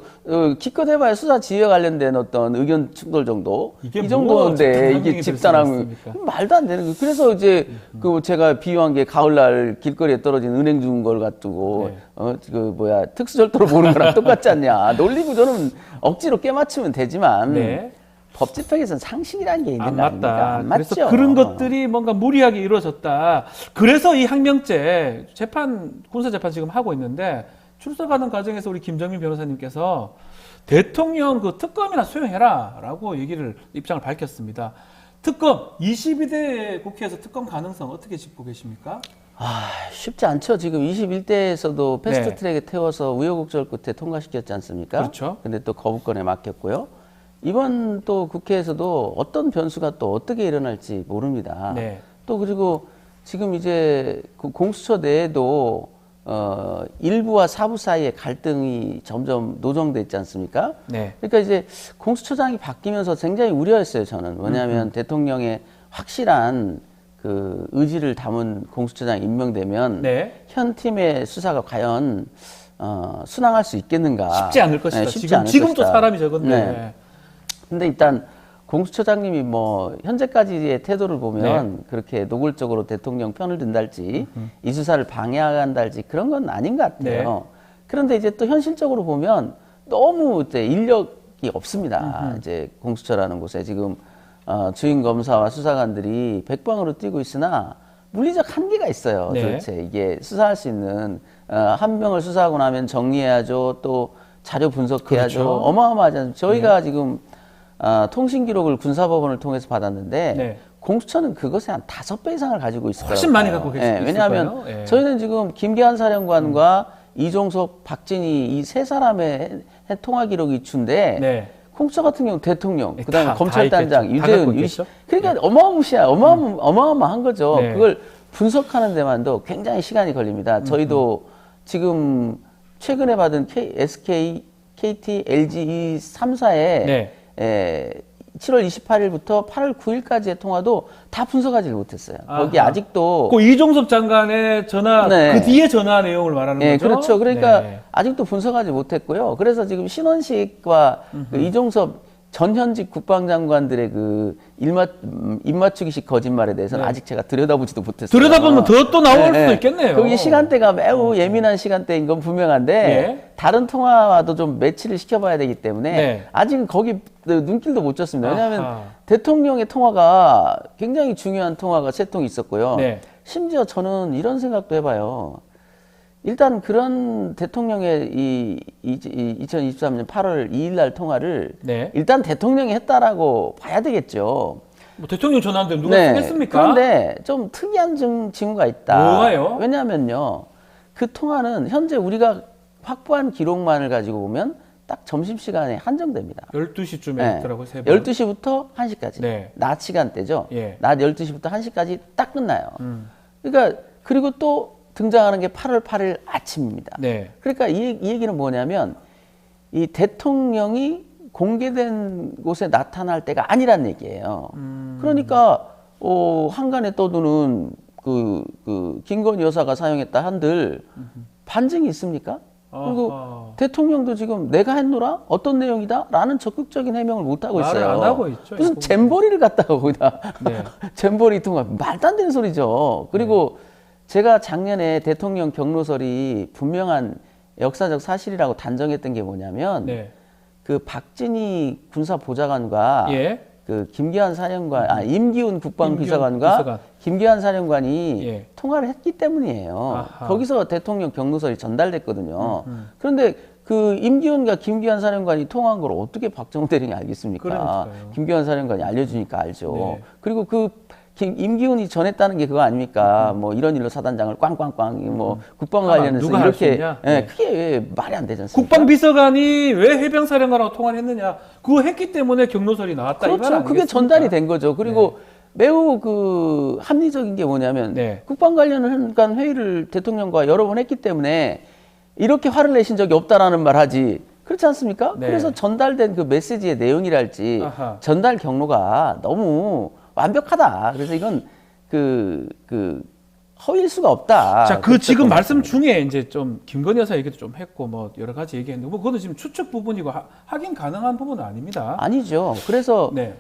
기껏 해봐야 수사 지휘와 관련된 어떤 의견 충돌 정도 이게 이 뭐 정도인데 집단항명이 이게 될 수가 집단항명 있습니까? 말도 안 되는 거예요. 그래서 이제 그 제가 비유한 게 가을날 길거리에 떨어진 은행 주운 걸 갖두고 네. 특수절도로 보는 거랑 똑같지 않냐. 논리 구조는 억지로 깨맞추면 되지만 네. 법 집행에서는 상식이라는 게 있는 안 거 아닙니까? 맞다. 안 맞죠. 그래서 그런 것들이 뭔가 무리하게 이루어졌다. 그래서 이 항명죄 군사 재판 지금 하고 있는데 출석하는 과정에서 우리 김정민 변호사님께서 대통령 그 특검이나 수용해라라고 입장을 밝혔습니다. 특검 22대 국회에서 특검 가능성 어떻게 짚고 계십니까? 쉽지 않죠. 지금 21대에서도 네. 패스트트랙에 태워서 우여곡절 끝에 통과시켰지 않습니까? 그렇죠. 근데 또 거부권에 맡겼고요. 이번 또 국회에서도 어떤 변수가 또 어떻게 일어날지 모릅니다. 네. 또 그리고 지금 이제 그 공수처 내에도 일부와 사부 사이에 갈등이 점점 노정돼 있지 않습니까? 네. 그러니까 이제 공수처장이 바뀌면서 굉장히 우려했어요, 저는. 왜냐하면 대통령의 확실한 그 의지를 담은 공수처장이 임명되면 네. 현 팀의 수사가 과연 순항할 수 있겠는가? 쉽지 않을 것이다. 네, 쉽지 않을 지금도 것이다. 사람이 적은데. 네. 근데 일단 공수처장님이 뭐 현재까지의 태도를 보면 그렇게 노골적으로 대통령 편을 든달지 이 수사를 방해한달지 그런 건 아닌 것 같아요. 네. 그런데 이제 또 현실적으로 보면 너무 이제 인력 없습니다. 이제 공수처라는 곳에 지금 주임 검사와 수사관들이 백방으로 뛰고 있으나 물리적 한계가 있어요. 네. 도대체 이게 수사할 수 있는 한 명을 수사하고 나면 정리해야죠. 또 자료 분석해야죠. 그렇죠. 어마어마하지 않습니까? 저희가 지금 통신 기록을 군사법원을 통해서 받았는데 네. 공수처는 그것의 한 5배 이상을 가지고 있을 거예요. 훨씬 많이 갖고 계실 있을 왜냐하면 거예요. 예. 저희는 지금 김기한 사령관과 이종석, 박진희 이 세 사람의 통화 기록이 준데 네. 공수처 같은 경우 대통령, 네, 그다음에 다 검찰단장, 있겠죠. 다 갖고 유대은, 있겠죠. 그러니까 어마어마한 거죠. 네. 그걸 분석하는 데만도 굉장히 시간이 걸립니다. 저희도 지금 최근에 받은 SK, KT, LG 이 3사의 네. 7월 28일부터 8월 9일까지의 통화도 다 분석하지 못했어요. 거기 아하. 아직도 그 이종섭 장관의 전화 네. 그 뒤에 전화 내용을 말하는 예, 거죠. 그렇죠. 그러니까 네. 아직도 분석하지 못했고요. 그래서 지금 신원식과 그 이종섭 전현직 국방장관들의 그 입맞추기식 거짓말에 대해서는 네. 아직 제가 들여다보지도 못했어요. 들여다보면 더 또 나올 수도 있겠네요. 거기 시간대가 매우 예민한 시간대인 건 분명한데 예. 다른 통화와도 좀 매치를 시켜봐야 되기 때문에 네. 아직은 거기 눈길도 못 줬습니다. 왜냐하면 아하. 대통령의 통화가 굉장히 중요한 통화가 3통이 있었고요. 네. 심지어 저는 이런 생각도 해봐요. 일단 그런 대통령의 이 2023년 8월 2일 날 통화를 네. 일단 대통령이 했다라고 봐야 되겠죠. 뭐 대통령 전화인데 누가 네. 쓰겠습니까? 그런데 좀 특이한 징후가 있다. 뭐가요? 왜냐하면요. 그 통화는 현재 우리가 확보한 기록만을 가지고 보면 딱 점심시간에 한정됩니다. 12시쯤에 네. 있더라고요. 세 번. 12시부터 1시까지. 네. 낮 시간대죠. 예. 낮 12시부터 1시까지 딱 끝나요. 그러니까 그리고 또 등장하는 게 8월 8일 아침입니다. 네. 그러니까 이 얘기는 뭐냐면 이 대통령이 공개된 곳에 나타날 때가 아니란 얘기예요. 그러니까 한간에 떠도는 그 김건희 여사가 사용했다 한들 반증이 있습니까? 그리고 아하. 대통령도 지금 내가 했노라? 어떤 내용이다? 라는 적극적인 해명을 못 하고 말을 있어요. 안 하고 있죠, 무슨 이거. 잼버리를 갖다가 거기다 네. 잼버리 통화 말도 안 되는 소리죠. 그리고 제가 작년에 대통령 경로설이 분명한 역사적 사실이라고 단정했던 게 뭐냐면 네. 그 박진희 군사보좌관과 예. 그 김기환 사령관, 임기훈 국방비서관과 비서관. 김기환 사령관이 예. 통화를 했기 때문이에요. 아하. 거기서 대통령 경로설이 전달됐거든요. 그런데 그 임기훈과 김기환 사령관이 통화한 걸 어떻게 박정호 대령이 알겠습니까? 그러니까요. 김기환 사령관이 알려주니까 알죠. 네. 그리고 그 임기훈이 전했다는 게 그거 아닙니까? 뭐 이런 일로 사단장을 꽝꽝꽝 뭐 국방 관련해서 누가 할수 이렇게 있냐? 예, 네. 크게 말이 안 되지 않습니까? 국방비서관이 왜 해병사령관하고 통화를 했느냐? 그거 했기 때문에 경로설이 나왔다. 이 말 그렇죠. 그게 아니겠습니까? 전달이 된 거죠. 그리고 매우 그 합리적인 게 뭐냐면 네. 국방 관련 회의를 대통령과 여러 번 했기 때문에 이렇게 화를 내신 적이 없다라는 말 하지. 그렇지 않습니까? 네. 그래서 전달된 그 메시지의 내용이랄지 아하. 전달 경로가 너무 완벽하다. 그래서 이건 그 허위일 수가 없다. 자, 그 지금 말씀 중에 이제 좀 김건희 여사 얘기도 좀 했고 뭐 여러 가지 얘기했는데 뭐 그것도 지금 추측 부분이고 확인 가능한 부분은 아닙니다. 아니죠. 그래서 네.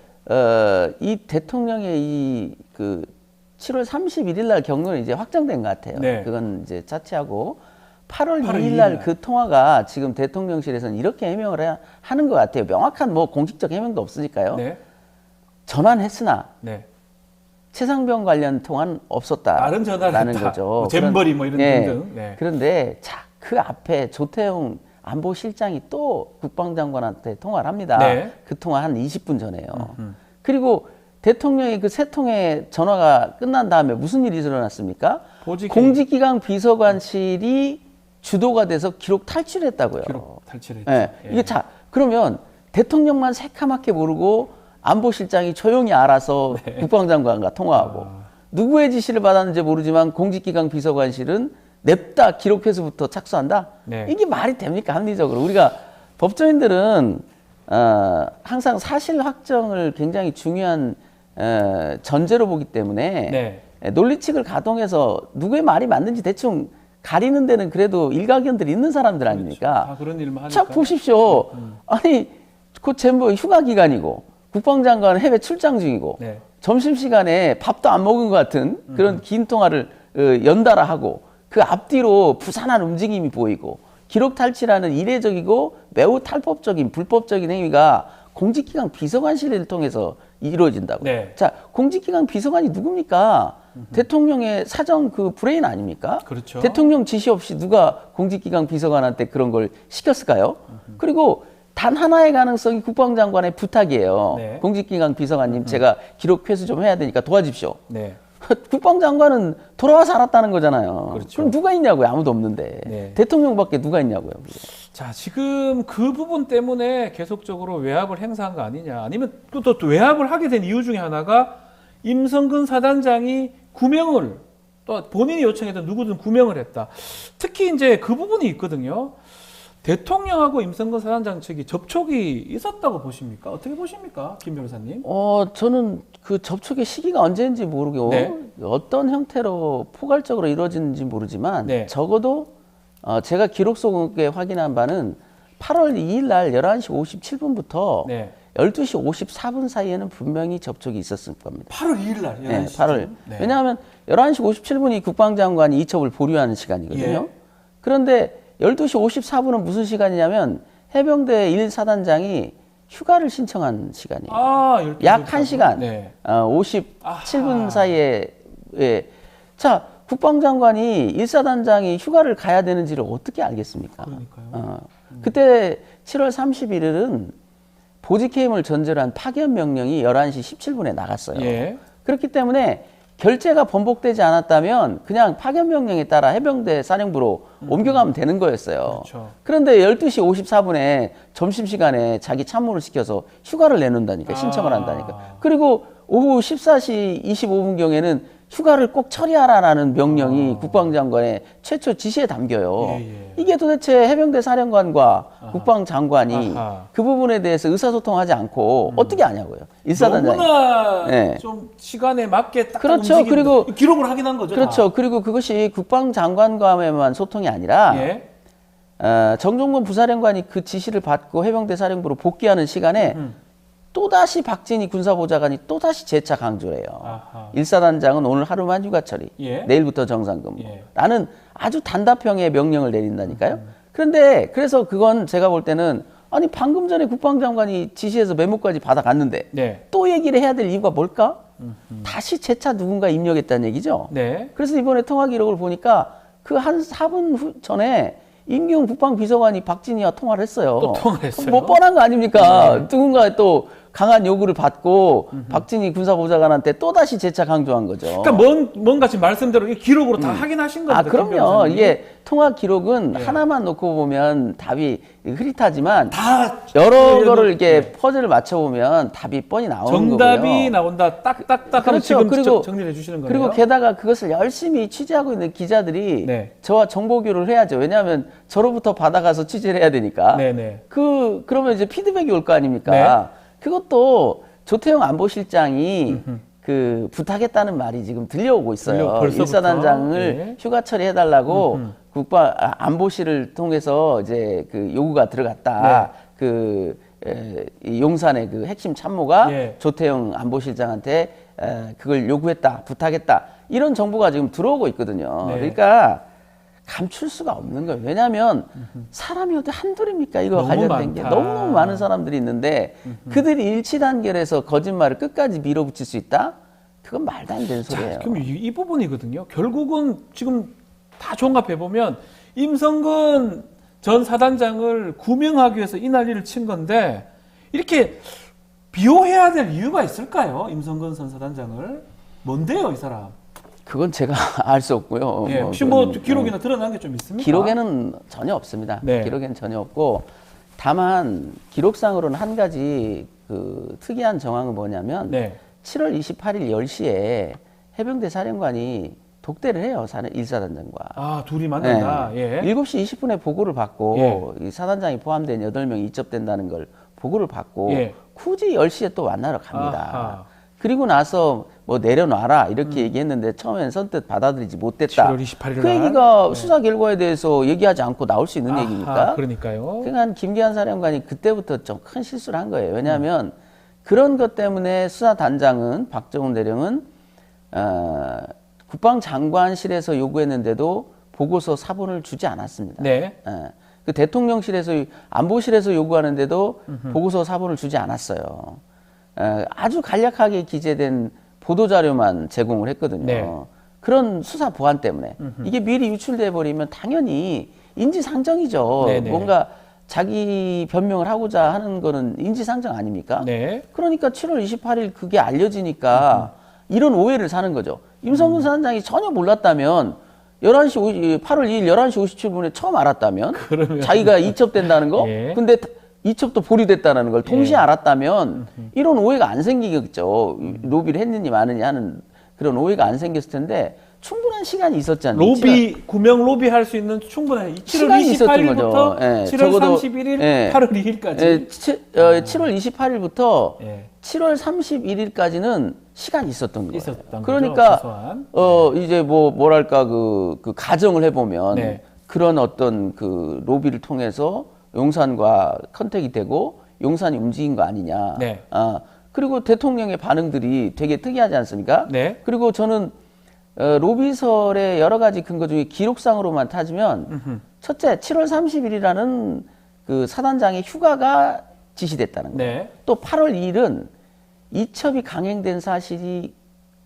이 대통령의 이 그 7월 31일 날 경로는 이제 확정된 것 같아요. 네. 그건 이제 차치하고 8월 8월 2일 날 그 통화가 지금 대통령실에서는 이렇게 해명을 하는 것 같아요. 명확한 뭐 공식적 해명도 없으니까요. 네. 전환했으나 네. 최상병 관련 통화는 없었다. 다른 전화를 라는 했다. 거죠. 뭐 잼버리 뭐 이런 등등. 네. 그런데 자, 그 앞에 조태용 안보실장이 또 국방장관한테 통화를 합니다. 네. 그 통화 한 20분 전에요. 그리고 대통령이 그 세 통의 전화가 끝난 다음에 무슨 일이 일어났습니까? 공직기강 비서관실이 주도가 돼서 기록 탈출했다고요. 기록 탈출했죠. 예. 예. 이게 자, 그러면 대통령만 새카맣게 모르고 안보실장이 조용히 알아서 국방장관과 통화하고 누구의 지시를 받았는지 모르지만 공직기강 비서관실은 냅다 기록해서부터 착수한다? 네. 이게 말이 됩니까? 합리적으로. 우리가 법조인들은 항상 사실 확정을 굉장히 중요한 전제로 보기 때문에 네. 논리칙을 가동해서 누구의 말이 맞는지 대충 가리는 데는 그래도 일가견들이 있는 사람들 아닙니까? 다 그런 일만 하니까. 자 보십시오. 아니 그 젠보 휴가 기간이고 국방장관은 해외 출장 중이고 네. 점심시간에 밥도 안 먹은 것 같은 그런 긴 통화를 연달아 하고 그 앞뒤로 부산한 움직임이 보이고 기록 탈취라는 이례적이고 매우 탈법적인 불법적인 행위가 공직기강 비서관실을 통해서 이루어진다고. 네. 자, 공직기강 비서관이 누굽니까? 대통령의 사정 그 브레인 아닙니까? 그렇죠. 대통령 지시 없이 누가 공직기강 비서관한테 그런 걸 시켰을까요? 그리고 단 하나의 가능성이 국방장관의 부탁이에요. 네. 공직기강 비서관님, 제가 기록 회수 좀 해야 되니까 도와주십시오. 네. 국방장관은 돌아와서 알았다는 거잖아요. 그렇죠. 그럼 누가 있냐고요? 아무도 없는데. 네. 대통령밖에 누가 있냐고요. 그게. 자, 지금 그 부분 때문에 계속적으로 외압을 행사한 거 아니냐. 아니면 또 외압을 하게 된 이유 중에 하나가 임성근 사단장이 구명을 또 본인이 요청했던 누구든 구명을 했다. 특히 이제 그 부분이 있거든요. 대통령하고 임성근 사단장 측이 접촉이 있었다고 보십니까? 어떻게 보십니까? 김 변호사님? 저는 그 접촉의 시기가 언제인지 모르고 네. 어떤 형태로 포괄적으로 이루어지는지 모르지만 네. 적어도 제가 기록 속에 확인한 바는 8월 2일 날 11시 57분부터 네. 12시 54분 사이에는 분명히 접촉이 있었을 겁니다. 8월 2일 날 11시. 네, 8월. 네. 왜냐하면 11시 57분이 국방장관이 이첩을 보류하는 시간이거든요. 예. 그런데 12시 54분은 무슨 시간이냐면 해병대 1사단장이 휴가를 신청한 시간이에요. 아, 12시 약 1시간, 네. 57분 아하. 사이에. 예. 자, 국방장관이 1사단장이 휴가를 가야 되는지를 어떻게 알겠습니까? 그러니까요. 그때 7월 31일은 보직해임을 전제로 한 파견 명령이 11시 17분에 나갔어요. 예. 그렇기 때문에 결재가 번복되지 않았다면 그냥 파견 명령에 따라 해병대 사령부로 옮겨가면 되는 거였어요. 그렇죠. 그런데 12시 54분에 점심시간에 자기 참모를 시켜서 휴가를 내놓는다니까, 신청을 한다니까. 그리고 오후 14시 25분경에는 휴가를 꼭 처리하라라는 명령이 국방장관의 최초 지시에 담겨요. 예, 예. 이게 도대체 해병대 사령관과 국방장관이 아하. 그 부분에 대해서 의사소통하지 않고 어떻게 아냐고요. 일사단장이. 너무나 네. 좀 시간에 맞게 딱 그렇죠. 움직이는 그리고 기록을 하긴 한 거죠. 그렇죠. 그리고 그것이 국방장관과만 소통이 아니라 다. 예. 정종건 부사령관이 그 지시를 받고 해병대 사령부로 복귀하는 시간에 또다시 박진희 군사보좌관이 또다시 재차 강조를 해요. 아하. 1사단장은 오늘 하루만 휴가 처리, 예. 내일부터 정상근무. 예. 나는 아주 단답형의 명령을 내린다니까요. 그런데 그래서 그건 제가 볼 때는 아니 방금 전에 국방장관이 지시해서 메모까지 받아갔는데 네. 또 얘기를 해야 될 이유가 뭘까? 다시 재차 누군가 입력했다는 얘기죠. 네. 그래서 이번에 통화 기록을 보니까 그 한 4분 전에 임기훈 국방비서관이 박진희와 통화를 했어요. 또 통화를 했어요? 뭐 뻔한 거 아닙니까? 누군가 또 강한 요구를 받고 박진희 군사보좌관한테 또다시 재차 강조한 거죠. 그러니까 뭔가 지금 말씀대로 이 기록으로 다 확인하신 겁니다. 김 그럼요. 변호사님. 이게 통화 기록은 네. 하나만 놓고 보면 답이 흐릿하지만 다 여러 거를 이렇게 퍼즐을 맞춰보면 답이 뻔히 나오는 정답이 거고요. 나온다. 딱딱딱 하면 그렇죠. 지금 그리고- 정리해 주시는 거예요. 그리고 게다가 그것을 열심히 취재하고 있는 기자들이 네. 저와 정보 교류를 해야죠. 왜냐하면 저로부터 받아가서 취재를 해야 되니까. 네네. 그러면 이제 피드백이 올 거 아닙니까? 네. 그것도 조태용 안보실장이 그 부탁했다는 말이 지금 들려오고 있어요. 벌써부터? 일사단장을 네. 휴가 처리해달라고 안보실을 통해서 이제 그 요구가 들어갔다. 이 용산의 그 핵심 참모가 예. 조태용 안보실장한테 그걸 요구했다, 부탁했다. 이런 정보가 지금 들어오고 있거든요. 네. 그러니까 감출 수가 없는 거예요. 왜냐하면 사람이 어디 한둘입니까? 이거 너무 관련된 게 많다. 너무너무 많은 사람들이 있는데 그들이 일치단결해서 거짓말을 끝까지 밀어붙일 수 있다? 그건 말도 안 되는 소리예요. 그럼 이 부분이거든요. 결국은 지금 다 종합해 보면 임성근 전 사단장을 구명하기 위해서 이 난리를 친 건데 이렇게 비호해야 될 이유가 있을까요? 임성근 전 사단장을 뭔데요, 이 사람? 그건 제가 알 수 없고요. 예, 혹시 뭐 기록이나 드러난 게 좀 있습니까? 기록에는 전혀 없습니다. 네. 기록에는 전혀 없고 다만 기록상으로는 한 가지 그 특이한 정황은 뭐냐면 네. 7월 28일 10시에 해병대 사령관이 독대를 해요. 일사단장과. 아, 둘이 만난다. 예. 7시 20분에 보고를 받고 이 사단장이 포함된 8명이 이첩된다는 걸 보고를 받고 예. 굳이 10시에 또 만나러 갑니다. 아하. 그리고 나서 뭐 내려놔라 이렇게 얘기했는데 처음엔 선뜻 받아들이지 못했다. 7월 28일 그 날. 얘기가 네. 수사 결과에 대해서 얘기하지 않고 나올 수 있는 아하, 얘기니까. 그러니까요. 그러니까 김기한 사령관이 그때부터 좀 큰 실수를 한 거예요. 왜냐하면 그런 것 때문에 수사단장은 박정훈 대령은 국방장관실에서 요구했는데도 보고서 사본을 주지 않았습니다. 네. 예. 그 대통령실에서 안보실에서 요구하는데도 보고서 사본을 주지 않았어요. 아주 간략하게 기재된 보도자료만 제공을 했거든요. 네. 그런 수사 보안 때문에 이게 미리 유출돼 버리면 당연히 인지상정이죠. 네네. 뭔가 자기 변명을 하고자 하는 거는 인지상정 아닙니까? 네. 그러니까 7월 28일 그게 알려지니까 이런 오해를 사는 거죠. 임성근 사단장이 전혀 몰랐다면 8월 2일 11시 57분에 처음 알았다면 그러면 자기가 이첩된다는 거 예. 근데 이첩도 보류됐다는 걸 동시에 예. 알았다면 이런 오해가 안 생기겠죠. 로비를 했느니 마느니 하는 그런 오해가 안 생겼을 텐데 충분한 시간이 있었지 않습니까? 로비 구명 로비 할 수 있는 충분한 7월 시간이 있었던 28일부터 거죠. 예, 7월 적어도, 31일, 예. 8월 2일까지. 7월 28일부터 예. 7월 31일까지는 시간이 있었던 거예요. 있었던 그러니까 거죠, 최소한. 이제 뭐랄까 그 가정을 해보면 네. 그런 어떤 그 로비를 통해서 용산과 컨택이 되고 용산이 움직인 거 아니냐. 네. 그리고 대통령의 반응들이 되게 특이하지 않습니까? 네. 그리고 저는 로비설의 여러 가지 근거 중에 기록상으로만 따지면 첫째 7월 30일이라는 그 사단장의 휴가가 지시됐다는 거예요. 네. 또 8월 2일은 이첩이 강행된 사실이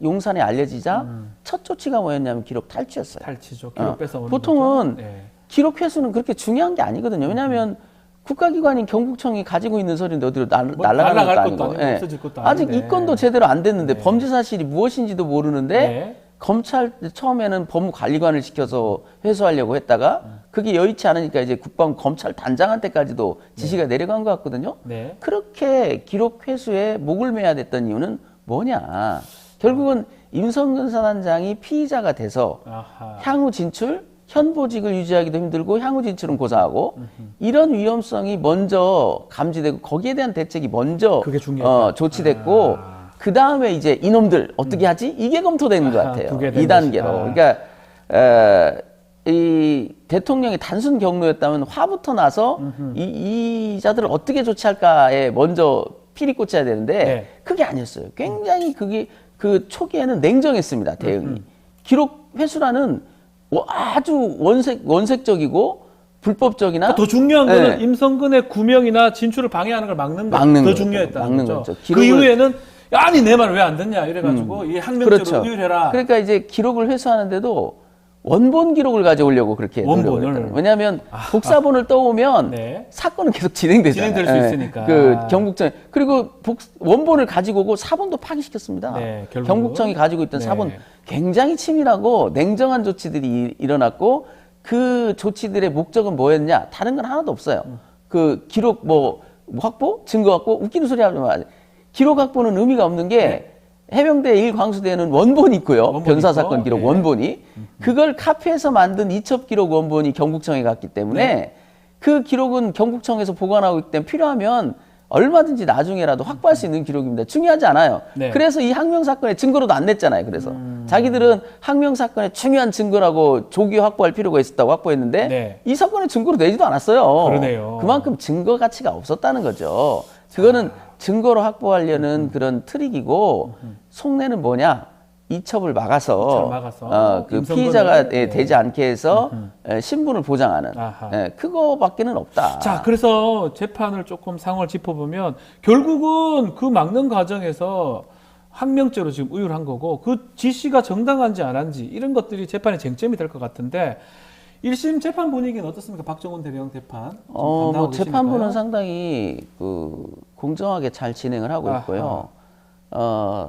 용산에 알려지자 첫 조치가 뭐였냐면 기록 탈취였어요. 탈취죠. 기록 뺏어오는 보통은 거죠. 네. 기록 회수는 그렇게 중요한 게 아니거든요. 왜냐하면 국가기관인 경국청이 가지고 있는 서류인데 어디로 날아가는 날아갈 것도 것도 아니고, 아니고 없어질 것도 아직 아닌데. 입건도 제대로 안 됐는데 네. 범죄 사실이 무엇인지도 모르는데 네. 검찰 처음에는 법무관리관을 시켜서 회수하려고 했다가 그게 여의치 않으니까 이제 검찰 단장한테까지도 지시가 내려간 것 같거든요. 네. 그렇게 기록 회수에 목을 매야 됐던 이유는 뭐냐? 결국은 임성근 사단장이 피의자가 돼서 아하. 향후 진출, 현보직을 유지하기도 힘들고 향후 진출은 고사하고 이런 위험성이 먼저 감지되고 거기에 대한 대책이 먼저 그게 중요하다. 조치됐고 그 다음에 이제 이놈들 어떻게 하지? 이게 검토되는 것 같아요. 두게 된 2단계로. 것이다. 그러니까 이 대통령이 단순 경로였다면 화부터 나서 이 자들을 어떻게 조치할까에 먼저 피리 꽂혀야 되는데 네. 그게 아니었어요. 굉장히 그게 그 초기에는 냉정했습니다. 대응이. 기록 회수라는 아주 원색적이고 불법적이나 더 중요한 네. 거는 임성근의 구명이나 진출을 방해하는 걸 막는 거. 막는 더 거죠. 중요했다는 막는 거죠. 거죠. 그 기록을- 이후에는 아니 내 말 왜 안 듣냐 이래가지고 이 학명적으로 그렇죠. 의율해라. 그러니까 이제 기록을 회수하는데도 원본 기록을 가져오려고 그렇게 노력을 원본을. 했다는 거예요. 왜냐하면 복사본을 떠오면 네. 사건은 계속 진행되잖아요. 진행될 수 예. 있으니까. 그 경북청 그리고 원본을 가지고 오고 사본도 파기시켰습니다. 네, 결국은. 경북청이 가지고 있던 네. 사본 굉장히 치밀하고 냉정한 조치들이 일어났고 그 조치들의 목적은 뭐였냐? 다른 건 하나도 없어요. 그 기록 뭐 확보, 증거 확보, 웃기는 소리 하지 마. 기록 확보는 의미가 없는 게 해병대 1광수대에는 원본이 있고요. 원본이 변사사건 있고, 기록 네. 원본이. 그걸 카피해서 만든 이첩 기록 원본이 경북청에 갔기 때문에 네. 그 기록은 경북청에서 보관하고 있기 때문에 필요하면 얼마든지 나중에라도 확보할 수 있는 기록입니다. 중요하지 않아요. 네. 그래서 이 항명 사건의 증거로도 안 냈잖아요. 그래서 자기들은 항명 사건의 중요한 증거라고 조기 확보할 필요가 있었다고 확보했는데 네. 이 사건의 증거로 내지도 않았어요. 그러네요. 그만큼 증거 가치가 없었다는 거죠. 그거는 증거로 확보하려는 그런 트릭이고 속내는 뭐냐? 이첩을 막아서, 그 임성근을, 피의자가 네. 되지 않게 해서 신분을 보장하는 아하. 그거밖에는 없다. 자, 그래서 재판을 조금 상황을 짚어보면 결국은 그 막는 과정에서 항명죄로 지금 의율한 거고 그 지시가 정당한지 안 한지 이런 것들이 재판의 쟁점이 될 것 같은데 1심 재판 분위기는 어떻습니까? 박정훈 대령 재판. 지금 뭐 담당하고 재판부는 계시니까요? 상당히 공정하게 잘 진행을 하고 아하. 있고요.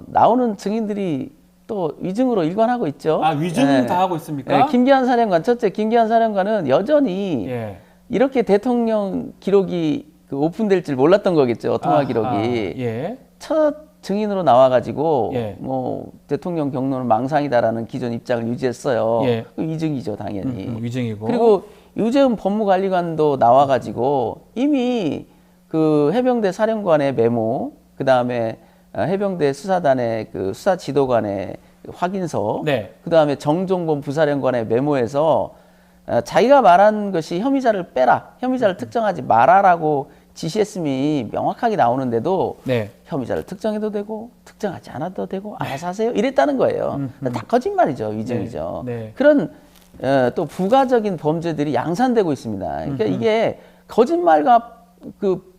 나오는 증인들이 또 위증으로 일관하고 있죠. 위증은 예. 다 하고 있습니까? 예, 김기한 사령관, 첫째 김기한 사령관은 여전히 예. 이렇게 대통령 기록이 오픈될 줄 몰랐던 거겠죠. 통화 아하. 기록이. 예. 첫 증인으로 나와가지고 예. 뭐 대통령 경로는 망상이다라는 기존 입장을 유지했어요. 예. 그 위증이죠, 당연히. 위증이고. 그리고 유재훈 법무관리관도 나와가지고 이미 그 해병대 사령관의 메모, 그 다음에 해병대 수사단의 그 수사 지도관의 확인서, 네. 그 다음에 정종범 부사령관의 메모에서 자기가 말한 것이 혐의자를 빼라, 혐의자를 특정하지 마라라고 지시했음이 명확하게 나오는데도 네. 혐의자를 특정해도 되고 특정하지 않아도 되고 알아서 하세요 이랬다는 거예요. 다 거짓말이죠, 위증이죠. 네. 네. 그런 또 부가적인 범죄들이 양산되고 있습니다. 그러니까 이게 거짓말과 그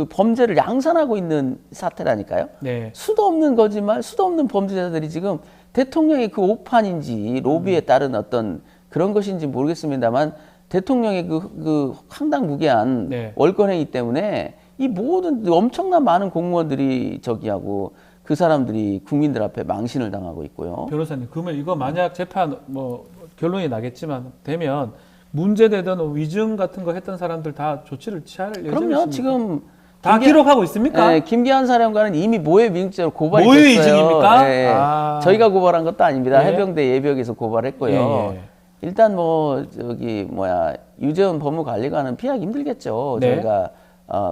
범죄를 양산하고 있는 사태라니까요. 네. 수도 없는 거짓말, 수도 없는 범죄자들이 지금 대통령의 그 오판인지 로비에 따른 어떤 그런 것인지 모르겠습니다만 대통령의 그 황당무계한 네. 월권행위 때문에 이 모든 엄청난 많은 공무원들이 저기하고 그 사람들이 국민들 앞에 망신을 당하고 있고요. 변호사님, 그러면 이거 만약 재판 뭐 결론이 나겠지만 되면 문제되던 위증 같은 거 했던 사람들 다 조치를 취할 예정이십니까? 그럼요. 지금 다 기록하고 있습니까? 네, 김기한 사령관은 이미 모해 위증죄로 고발이 모해 됐어요. 위증입니까? 네. 아. 저희가 고발한 것도 아닙니다. 예. 해병대 예비역에서 고발했고요. 예, 예. 일단 뭐 저기 유재원 법무관리관은 피하기 힘들겠죠. 네. 저희가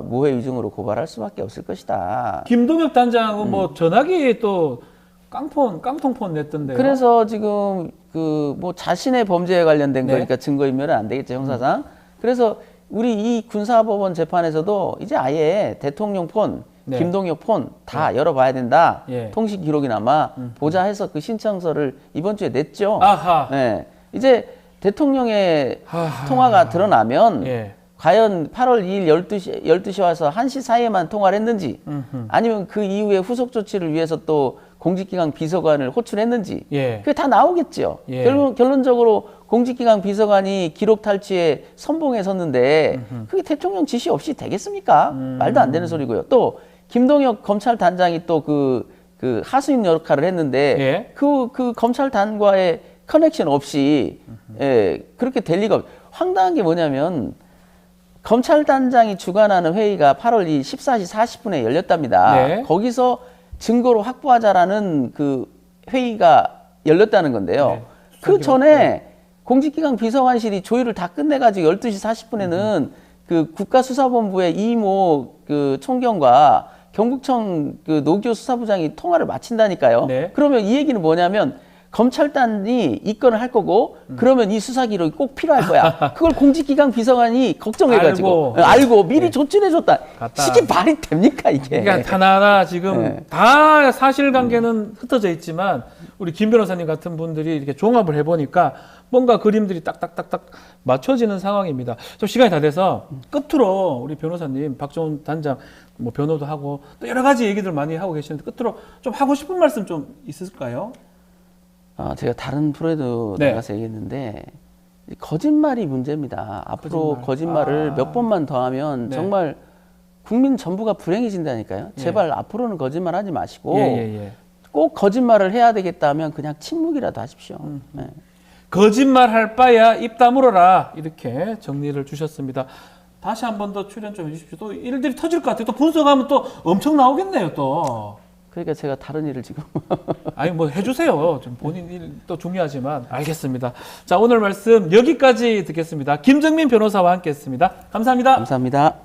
모해 위증으로 고발할 수밖에 없을 것이다. 김동엽 단장은 뭐 전화기 또 깡통폰 냈던데요. 그래서 지금 뭐 자신의 범죄에 관련된 네. 거니까 증거인멸은 안 되겠죠, 형사상. 그래서 우리 이 군사법원 재판에서도 이제 아예 대통령 폰, 네. 김동엽 폰 다 열어봐야 된다. 예. 통신 기록이나마 보자 해서 그 신청서를 이번 주에 냈죠. 아하. 네. 이제 대통령의 하하. 통화가 드러나면 예. 과연 8월 2일 12시 와서 1시 사이에만 통화를 했는지 아니면 그 이후에 후속 조치를 위해서 또 공직기강 비서관을 호출했는지 예. 그게 다 나오겠죠. 예. 결론적으로 공직기강 비서관이 기록 탈취에 선봉에 섰는데 그게 대통령 지시 없이 되겠습니까? 말도 안 되는 소리고요. 또 김동혁 검찰단장이 또 그 하수인 역할을 했는데 예. 그 검찰단과의 커넥션 없이 그렇게 될 리가 황당한 게 뭐냐면 검찰단장이 주관하는 회의가 8월 14시 40분에 열렸답니다. 네. 거기서 증거로 확보하자라는 그 회의가 열렸다는 건데요. 네. 그 전에 공직기강 비서관실이 조율을 다 끝내가지고 12시 40분에는 그 국가수사본부의 이모 그 총경과 경북청 그 노기호 수사부장이 통화를 마친다니까요. 네. 그러면 이 얘기는 뭐냐면 검찰단이 입건을 할 거고 그러면 이 수사 기록이 꼭 필요할 거야. 그걸 공직기강 비서관이 걱정해가지고 알고 미리 조치를 해줬다. 갔다. 이게 말이 됩니까 이게? 그러니까 하나하나 지금 네. 다 사실관계는 흩어져 있지만 우리 김 변호사님 같은 분들이 이렇게 종합을 해보니까 뭔가 그림들이 딱딱딱딱 맞춰지는 상황입니다. 좀 시간이 다 돼서 끝으로 우리 변호사님, 박종훈 단장 뭐 변호도 하고 또 여러 가지 얘기들 많이 하고 계시는데 끝으로 좀 하고 싶은 말씀 좀 있을까요? 제가 다른 프로에도 네. 나가서 얘기했는데 거짓말이 문제입니다. 앞으로 거짓말. 거짓말을 몇 번만 더 하면 네. 정말 국민 전부가 불행해진다니까요. 예. 제발 앞으로는 거짓말 하지 마시고 예. 꼭 거짓말을 해야 되겠다면 그냥 침묵이라도 하십시오. 네. 거짓말 할 바야 입 다물어라 이렇게 정리를 주셨습니다. 다시 한 번 더 출연 좀 해주십시오. 또 일들이 터질 것 같아요. 또 분석하면 또 엄청 나오겠네요. 또. 그러니까 제가 다른 일을 지금 아니 뭐 해주세요. 좀 본인 일도 중요하지만 알겠습니다. 자, 오늘 말씀 여기까지 듣겠습니다. 김정민 변호사와 함께했습니다. 감사합니다. 감사합니다.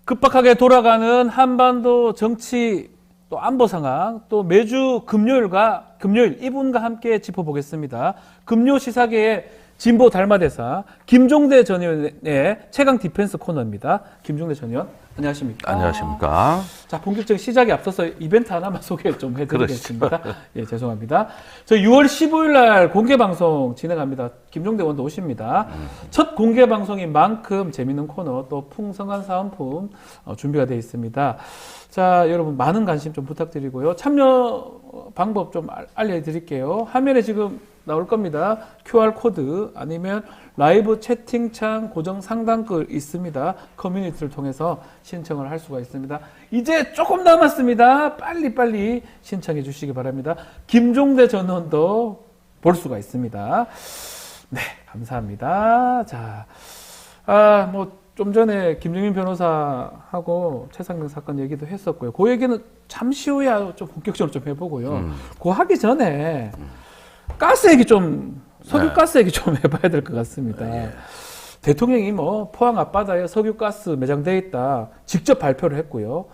급박하게 돌아가는 한반도 정치 또 안보 상황, 또 매주 금요일 이분과 함께 짚어보겠습니다. 금요 시사계의 진보 달마대사 김종대 전 의원의 최강 디펜스 코너입니다. 김종대 전 의원, 안녕하십니까? 안녕하십니까? 자, 본격적인 시작에 앞서서 이벤트 하나만 소개 좀 해드리겠습니다. 예, 죄송합니다. 저희 6월 15일 날 공개 방송 진행합니다. 김종대 의원도 오십니다. 첫 공개 방송인 만큼 재밌는 코너 또 풍성한 사은품 준비가 되어 있습니다. 자, 여러분 많은 관심 좀 부탁드리고요. 참여 방법 좀 알려드릴게요. 화면에 지금 나올 겁니다. QR코드 아니면 라이브 채팅창 고정 상단글 있습니다. 커뮤니티를 통해서 신청을 할 수가 있습니다. 이제 조금 남았습니다. 빨리빨리 신청해 주시기 바랍니다. 김종대 전 의원도 볼 수가 있습니다. 네, 감사합니다. 자, 좀 전에 김정민 변호사하고 최상병 사건 얘기도 했었고요. 그 얘기는 잠시 후에 좀 본격적으로 좀 해보고요. 그거 하기 전에 가스 얘기 좀, 석유가스 얘기 좀 해봐야 될 것 같습니다. 대통령이 포항 앞바다에 석유가스 매장돼 있다 직접 발표를 했고요.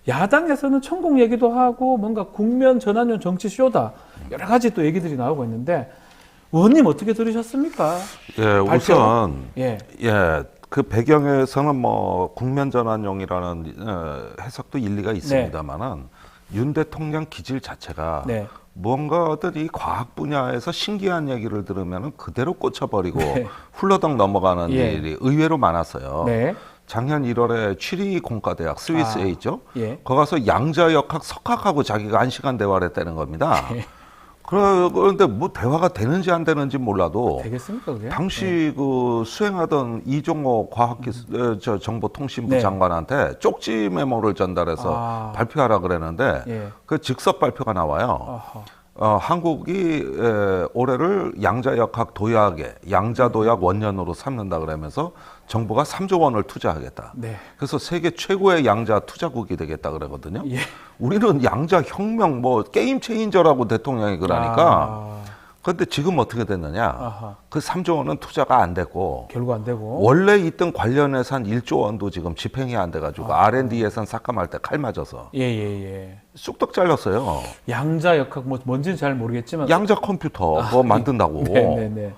야당에서는 천공 얘기도 하고 뭔가 국면 전환용 정치 쇼다 여러 가지 또 얘기들이 나오고 있는데 의원님 어떻게 들으셨습니까? 예, 발표. 우선 예. 그 배경에서는 국면 전환용이라는 해석도 일리가 있습니다만은 윤 대통령 기질 자체가 네. 뭔가 어떤 이 과학 분야에서 신기한 얘기를 들으면 그대로 꽂혀버리고 네. 훌러덩 넘어가는 예. 일이 의외로 많았어요. 네. 작년 1월에 취리 공과대학 스위스에 있죠. 예. 거기 가서 양자역학 석학하고 자기가 1시간 대화를 했다는 겁니다. 예. 그런데 뭐 대화가 되는지 안 되는지 몰라도 되겠습니까, 그게? 당시 그 수행하던 이종호 정보통신부 네. 장관한테 쪽지 메모를 전달해서 발표하라 그랬는데 예. 그 즉석 발표가 나와요. 아하. 한국이 올해를 양자역학 도약에 양자도약 원년으로 삼는다 그러면서 정부가 3조 원을 투자하겠다. 네. 그래서 세계 최고의 양자 투자국이 되겠다 그러거든요. 예. 우리는 양자 혁명 게임 체인저라고 대통령이 그러니까. 그런데 지금 어떻게 됐느냐? 아하. 그 3조 원은 투자가 안 됐고 결국 안 되고. 원래 있던 관련 예산 1조 원도 지금 집행이 안 돼가지고 R&D 예산 삭감할 때 칼 맞아서 예. 쑥떡 잘렸어요. 양자역학 뭔지는 잘 모르겠지만. 양자 컴퓨터 만든다고. 네네네.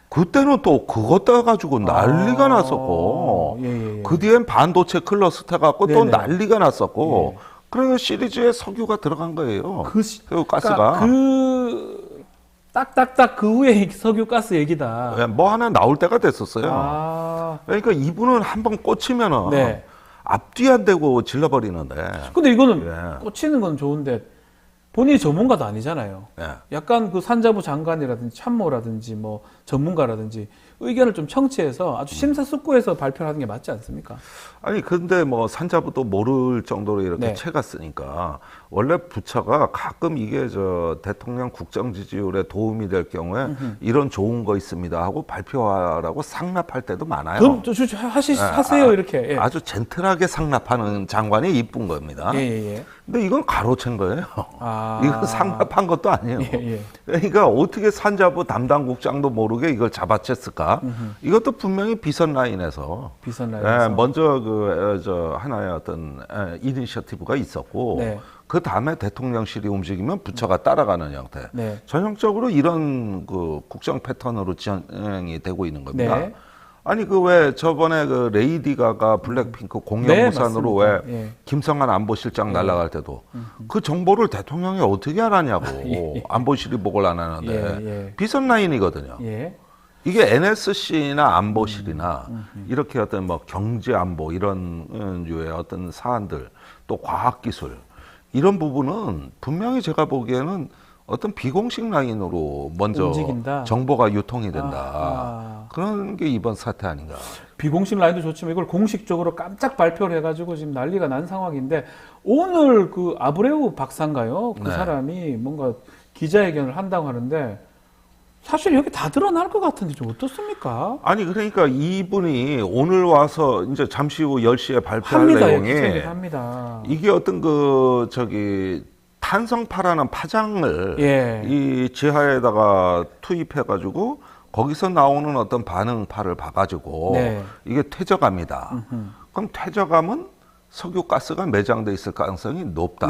그때는 또 그것 따가지고 난리가 났었고 예. 그 뒤엔 반도체 클러스터 갖고 또 네네. 난리가 났었고 예. 그래서 시리즈에 석유가 들어간 거예요. 그 가스가. 그러니까 딱딱딱 그 후에 석유 가스 얘기다. 뭐 하나 나올 때가 됐었어요. 그러니까 이분은 한번 꽂히면은 네. 앞뒤 안 되고 질러버리는데. 근데 이거는 예. 꽂히는 건 좋은데 본인이 전문가도 아니잖아요. 예. 약간 그 산자부 장관이라든지 참모라든지 전문가라든지 의견을 좀 청취해서 아주 심사숙고해서 발표를 하는 게 맞지 않습니까? 아니 근데 산자부도 모를 정도로 이렇게 네. 채가 쓰니까 원래 부처가 가끔 이게 대통령 국정 지지율에 도움이 될 경우에 이런 좋은 거 있습니다 하고 발표하라고 상납할 때도 많아요. 그럼 하세요 이렇게. 예. 아주 젠틀하게 상납하는 장관이 이쁜 겁니다. 예. 근데 이건 가로챈 거예요. 아. 이건 상납한 것도 아니에요. 예. 그러니까 어떻게 산자부 담당 국장도 모르게 이걸 잡아챘을까? 이것도 분명히 비선 라인에서 먼저 하나의 어떤 이니셔티브가 있었고 네. 그 다음에 대통령실이 움직이면 부처가 따라가는 형태. 네. 전형적으로 이런 그 국정 패턴으로 진행이 되고 있는 겁니다. 네. 아니 왜 저번에 레이디 가가 블랙핑크 공연무산으로 왜 예. 김성한 안보실장 날아갈 때도 그 정보를 대통령이 어떻게 알았냐고 안보실이 보고를 안 하는데 비선 라인이거든요. 예. 이게 NSC나 안보실이나 이렇게 어떤 경제 안보 이런 류의 어떤 사안들 또 과학기술 이런 부분은 분명히 제가 보기에는 어떤 비공식 라인으로 먼저 움직인다. 정보가 유통이 된다. 그런 게 이번 사태 아닌가. 비공식 라인도 좋지만 이걸 공식적으로 깜짝 발표를 해가지고 지금 난리가 난 상황인데 오늘 그 아브레우 박사인가요? 그 네. 사람이 뭔가 기자회견을 한다고 하는데 사실 여기 다 드러날 것 같은데 좀 어떻습니까? 아니 그러니까 이분이 오늘 와서 이제 잠시 후 10시에 발표할 내용이 합니다. 이게 어떤 탄성파라는 파장을 이 지하에다가 투입해가지고 거기서 나오는 어떤 반응파를 봐가지고 이게 퇴적합니다. 그럼 퇴적하면 석유가스가 매장돼 있을 가능성이 높다.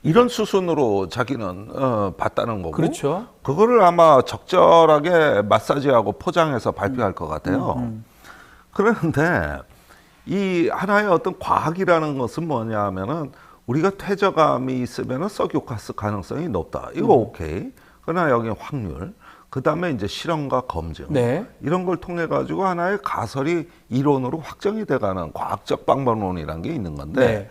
이런 수순으로 자기는 봤다는 거고 그렇죠. 그거를 아마 적절하게 마사지하고 포장해서 발표할 것 같아요. 그런데 이 하나의 어떤 과학이라는 것은 뭐냐 하면은 우리가 퇴적암이 있으면은 석유가스 가능성이 높다. 이거 오케이. 그러나 여기 확률, 그 다음에 이제 실험과 검증 네. 이런 걸 통해 가지고 하나의 가설이 이론으로 확정이 돼가는 과학적 방법론이라는 게 있는 건데 네.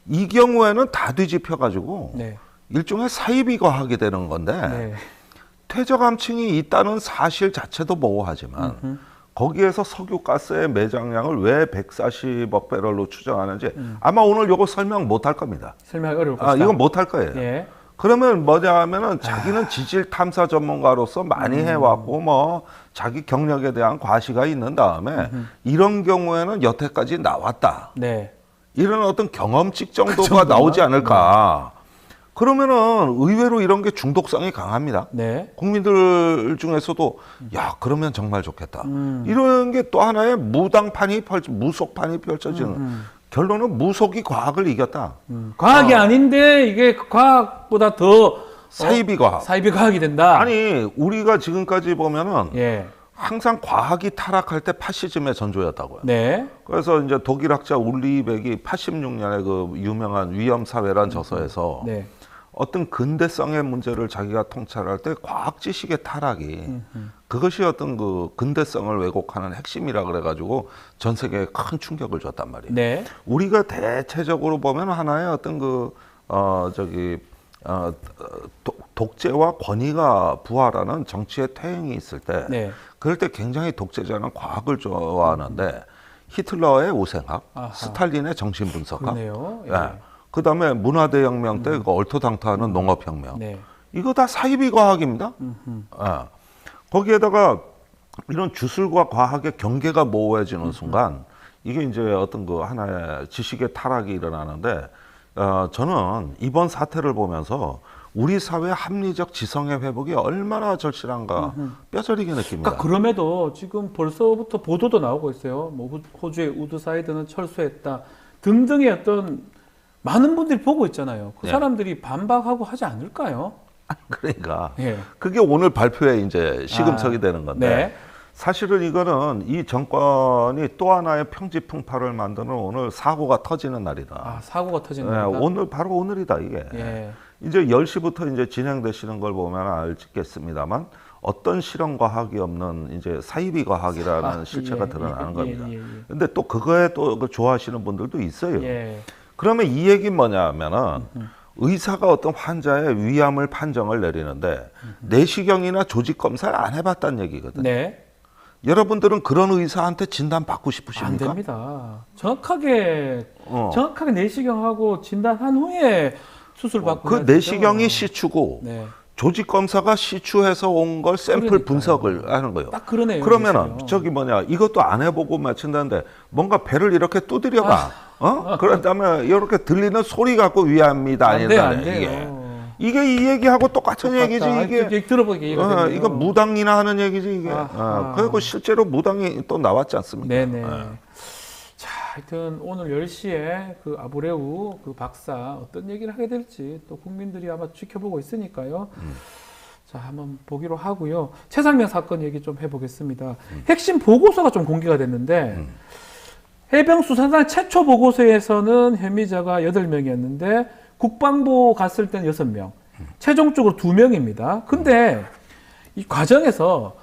이 경우에는 다 뒤집혀 가지고 네. 일종의 사이비 과학이 되는 건데 네. 퇴적암층이 있다는 사실 자체도 모호하지만 거기에서 석유가스의 매장량을 왜 140억 배럴로 추정하는지 아마 오늘 요거 설명 못 할 겁니다. 설명하기 어려울 것이다. 이건 못 할 거예요. 예. 그러면 뭐냐 하면은 자기는 지질 탐사 전문가로서 많이 해왔고 뭐 자기 경력에 대한 과시가 있는 다음에 이런 경우에는 여태까지 나왔다. 네. 이런 어떤 경험칙 정도가 정도나? 나오지 않을까. 그러면은 의외로 이런 게 중독성이 강합니다. 네. 국민들 중에서도 야 그러면 정말 좋겠다. 이런 게 또 하나의 무속판이 펼쳐지는 결론은 무속이 과학을 이겼다. 과학이 아닌데 이게 과학보다 더 사이비 과학. 사이비 과학이 된다. 아니 우리가 지금까지 보면은 예. 항상 과학이 타락할 때 파시즘의 전조였다고요. 네. 그래서 이제 독일 학자 울리백이 86년에 그 유명한 위험 사회란 저서에서 네. 어떤 근대성의 문제를 자기가 통찰할 때 과학 지식의 타락이 그것이 어떤 그 근대성을 왜곡하는 핵심이라 그래가지고 전 세계에 큰 충격을 줬단 말이에요. 네. 우리가 대체적으로 보면 하나의 어떤 독재와 권위가 부활하는 정치의 퇴행이 있을 때 네. 그럴 때 굉장히 독재자는 과학을 좋아하는데 히틀러의 우생학, 아하. 스탈린의 정신분석학, 그러네요. 예. 그다음에 문화대혁명 때 그 얼토당토하는 농업혁명, 네. 이거 다 사이비 과학입니다. 예. 거기에다가 이런 주술과 과학의 경계가 모호해지는 순간 이게 이제 어떤 그 하나의 지식의 타락이 일어나는데 저는 이번 사태를 보면서 우리 사회 합리적 지성의 회복이 얼마나 절실한가 뼈저리게 느낍니다. 그러니까 그럼에도 지금 벌써부터 보도도 나오고 있어요. 뭐 호주의 우드사이드는 철수했다 등등의 어떤 많은 분들이 보고 있잖아요. 그 네. 사람들이 반박하고 하지 않을까요? 그러니까 예. 그게 오늘 발표에 이제 시금석이 되는 건데 네. 사실은 이거는 이 정권이 또 하나의 평지풍파를 만드는 오늘 사고가 터지는 날이다. 사고가 터지는 네, 겁니다. 오늘 바로 오늘이다 이게. 예. 이제 10시부터 이제 진행되시는 걸 보면 알겠습니다만 어떤 실험 과학이 없는 이제 사이비 과학이라는 실체가 드러나는 겁니다. 근데 또 그거에 또 그 좋아하시는 분들도 있어요. 예. 그러면 이 얘기는 뭐냐면은 의사가 어떤 환자의 위암을 판정을 내리는데 내시경이나 조직 검사를 안 해봤다는 얘기거든요. 네. 여러분들은 그런 의사한테 진단 받고 안 싶으십니까? 됩니다. 정확하게 내시경하고 진단한 후에 수술 받고 그 해야 되죠. 내시경이 시추고 네. 조직 검사가 시추해서 온 걸 샘플 그러니까요. 분석을 하는 거예요. 딱 그러네요. 그러면은 내시경. 이것도 안 해보고 맞춘다는데 뭔가 배를 이렇게 두드려봐. 그런 다음에 이렇게 들리는 소리 갖고 위암이다 안 돼요, 아니다. 안 돼요. 이게 이 얘기하고 똑같은 얘기지 이게. 들어보기 얘기가 되네요. 이거 무당이나 하는 얘기지 이게. 아하. 그리고 실제로 무당이 또 나왔지 않습니까? 네네. 예. 자, 하여튼 오늘 10시에 그 아브레우 그 박사 어떤 얘기를 하게 될지 또 국민들이 아마 지켜보고 있으니까요. 자, 한번 보기로 하고요. 최상명 사건 얘기 좀 해보겠습니다. 핵심 보고서가 좀 공개가 됐는데 해병수사단 최초 보고서에서는 혐의자가 8명이었는데 국방부 갔을 때는 6명, 최종적으로 2명입니다. 근데 이 과정에서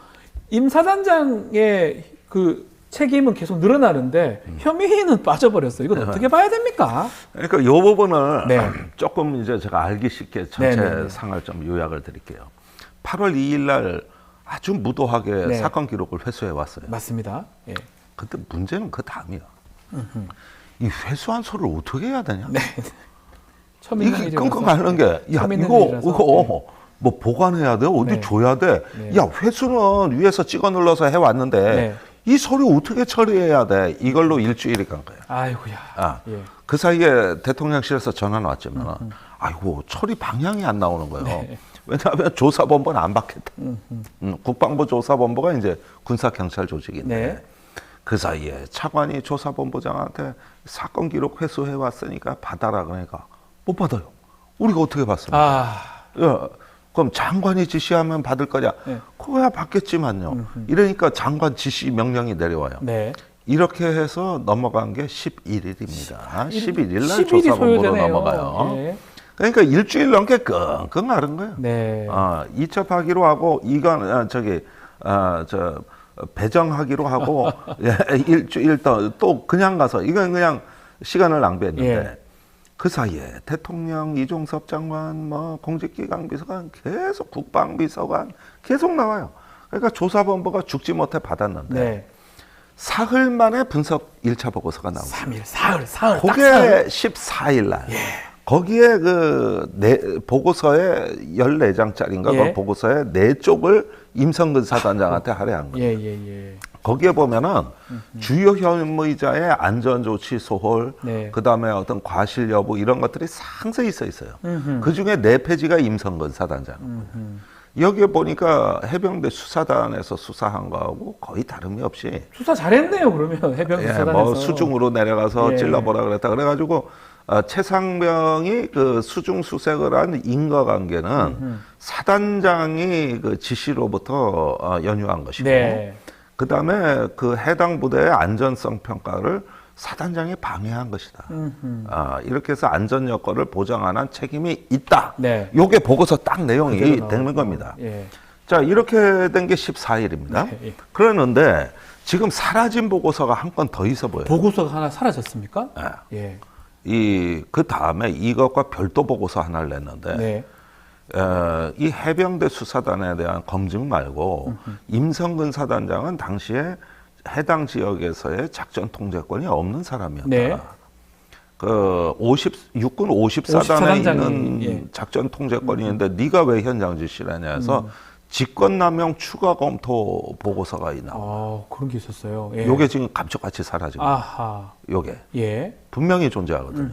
임 사단장의 그 책임은 계속 늘어나는데 혐의는 빠져버렸어요. 이건 어떻게 봐야 됩니까? 그러니까 이 부분을 네. 조금 이제 제가 알기 쉽게 전체 네네네. 상을 좀 요약을 드릴게요. 8월 2일 날 아주 무도하게 네. 사건 기록을 회수해 왔어요. 맞습니다. 예. 근데 문제는 그 다음이야. 이 회수한 소를 어떻게 해야 되냐? 네. 처음 있는 이게 일이라서. 끙끙 앓는 게, 야, 처음 있는 이거 일이라서. 뭐 보관해야 돼? 어디 네. 줘야 돼? 네. 야, 회수는 위에서 찍어 눌러서 해왔는데, 네. 이 서류 어떻게 처리해야 돼? 이걸로 일주일이 간 거야. 아이고야. 예. 그 사이에 대통령실에서 전화 왔지만, 아이고, 처리 방향이 안 나오는 거예요. 네. 왜냐하면 조사본부는 안 받겠다. 국방부 조사본부가 이제 군사경찰 조직인데, 네. 그 사이에 차관이 조사본부장한테 사건 기록 회수해 왔으니까 받아라 그러니까 못 받아요. 우리가 어떻게 봤습니까? 아, 그럼 장관이 지시하면 받을 거냐? 네. 그거야 받겠지만요. 이러니까 장관 지시 명령이 내려와요. 네. 이렇게 해서 넘어간 게 11일입니다. 11일 날 10일이 조사본부로 소요되네요. 넘어가요. 예. 그러니까 일주일 넘게 끙끙 앓은 거예요. 네. 이첩하기로 하고 이건 배정하기로 하고 일주일 또 그냥 가서 이건 그냥 시간을 낭비했는데 예. 그 사이에 대통령, 이종섭 장관, 뭐 공직기강 비서관 계속 국방비서관 계속 나와요. 그러니까 조사본부가 죽지 못해 받았는데 네. 사흘 만에 분석 1차 보고서가 나옵니다. 3일, 사흘, 딱 그게 사흘. 14일 날. 거기에 보고서에 14장짜리인가 예. 그 보고서에 4쪽을 임성근 사단장한테 할애한 거예요. 예. 거기에 보면은 주요 혐의자의 안전조치 소홀, 네. 그 다음에 어떤 과실 여부 이런 것들이 상세히 써 있어요. 그 중에 4페이지가 임성근 사단장. 여기에 보니까 해병대 수사단에서 수사한 거하고 거의 다름이 없이 수사 잘했네요. 그러면 해병 수사단에서. 뭐 수중으로 내려가서 예. 찔러보라 그랬다. 그래가지고 최상병이 그 수중 수색을 한 인과관계는 사단장이 그 지시로부터 연유한 것이고, 네. 그 다음에 그 해당 부대의 안전성 평가를 사단장이 방해한 것이다. 이렇게 해서 안전 여건을 보장 안 한 책임이 있다. 네. 요게 보고서 딱 내용이 그대로 되는 나오고. 겁니다. 예. 자, 이렇게 된 게 14일입니다. 네, 예. 그러는데 지금 사라진 보고서가 한 건 더 있어 보여요. 보고서가 하나 사라졌습니까? 예. 그 다음에 이것과 별도 보고서 하나를 냈는데, 네. 이 해병대 수사단에 대한 검증 말고 임성근 사단장은 당시에 해당 지역에서의 작전 통제권이 없는 사람이었다. 네. 육군 54단에 54단장이, 있는 예. 작전 통제권이 있는데 네가 왜 현장 지시를 하냐 해서 직권남용 추가 검토 보고서가 있나. 그런 게 있었어요. 예. 요게 지금 감쪽같이 사라지고 아하. 요게 예. 분명히 존재하거든요.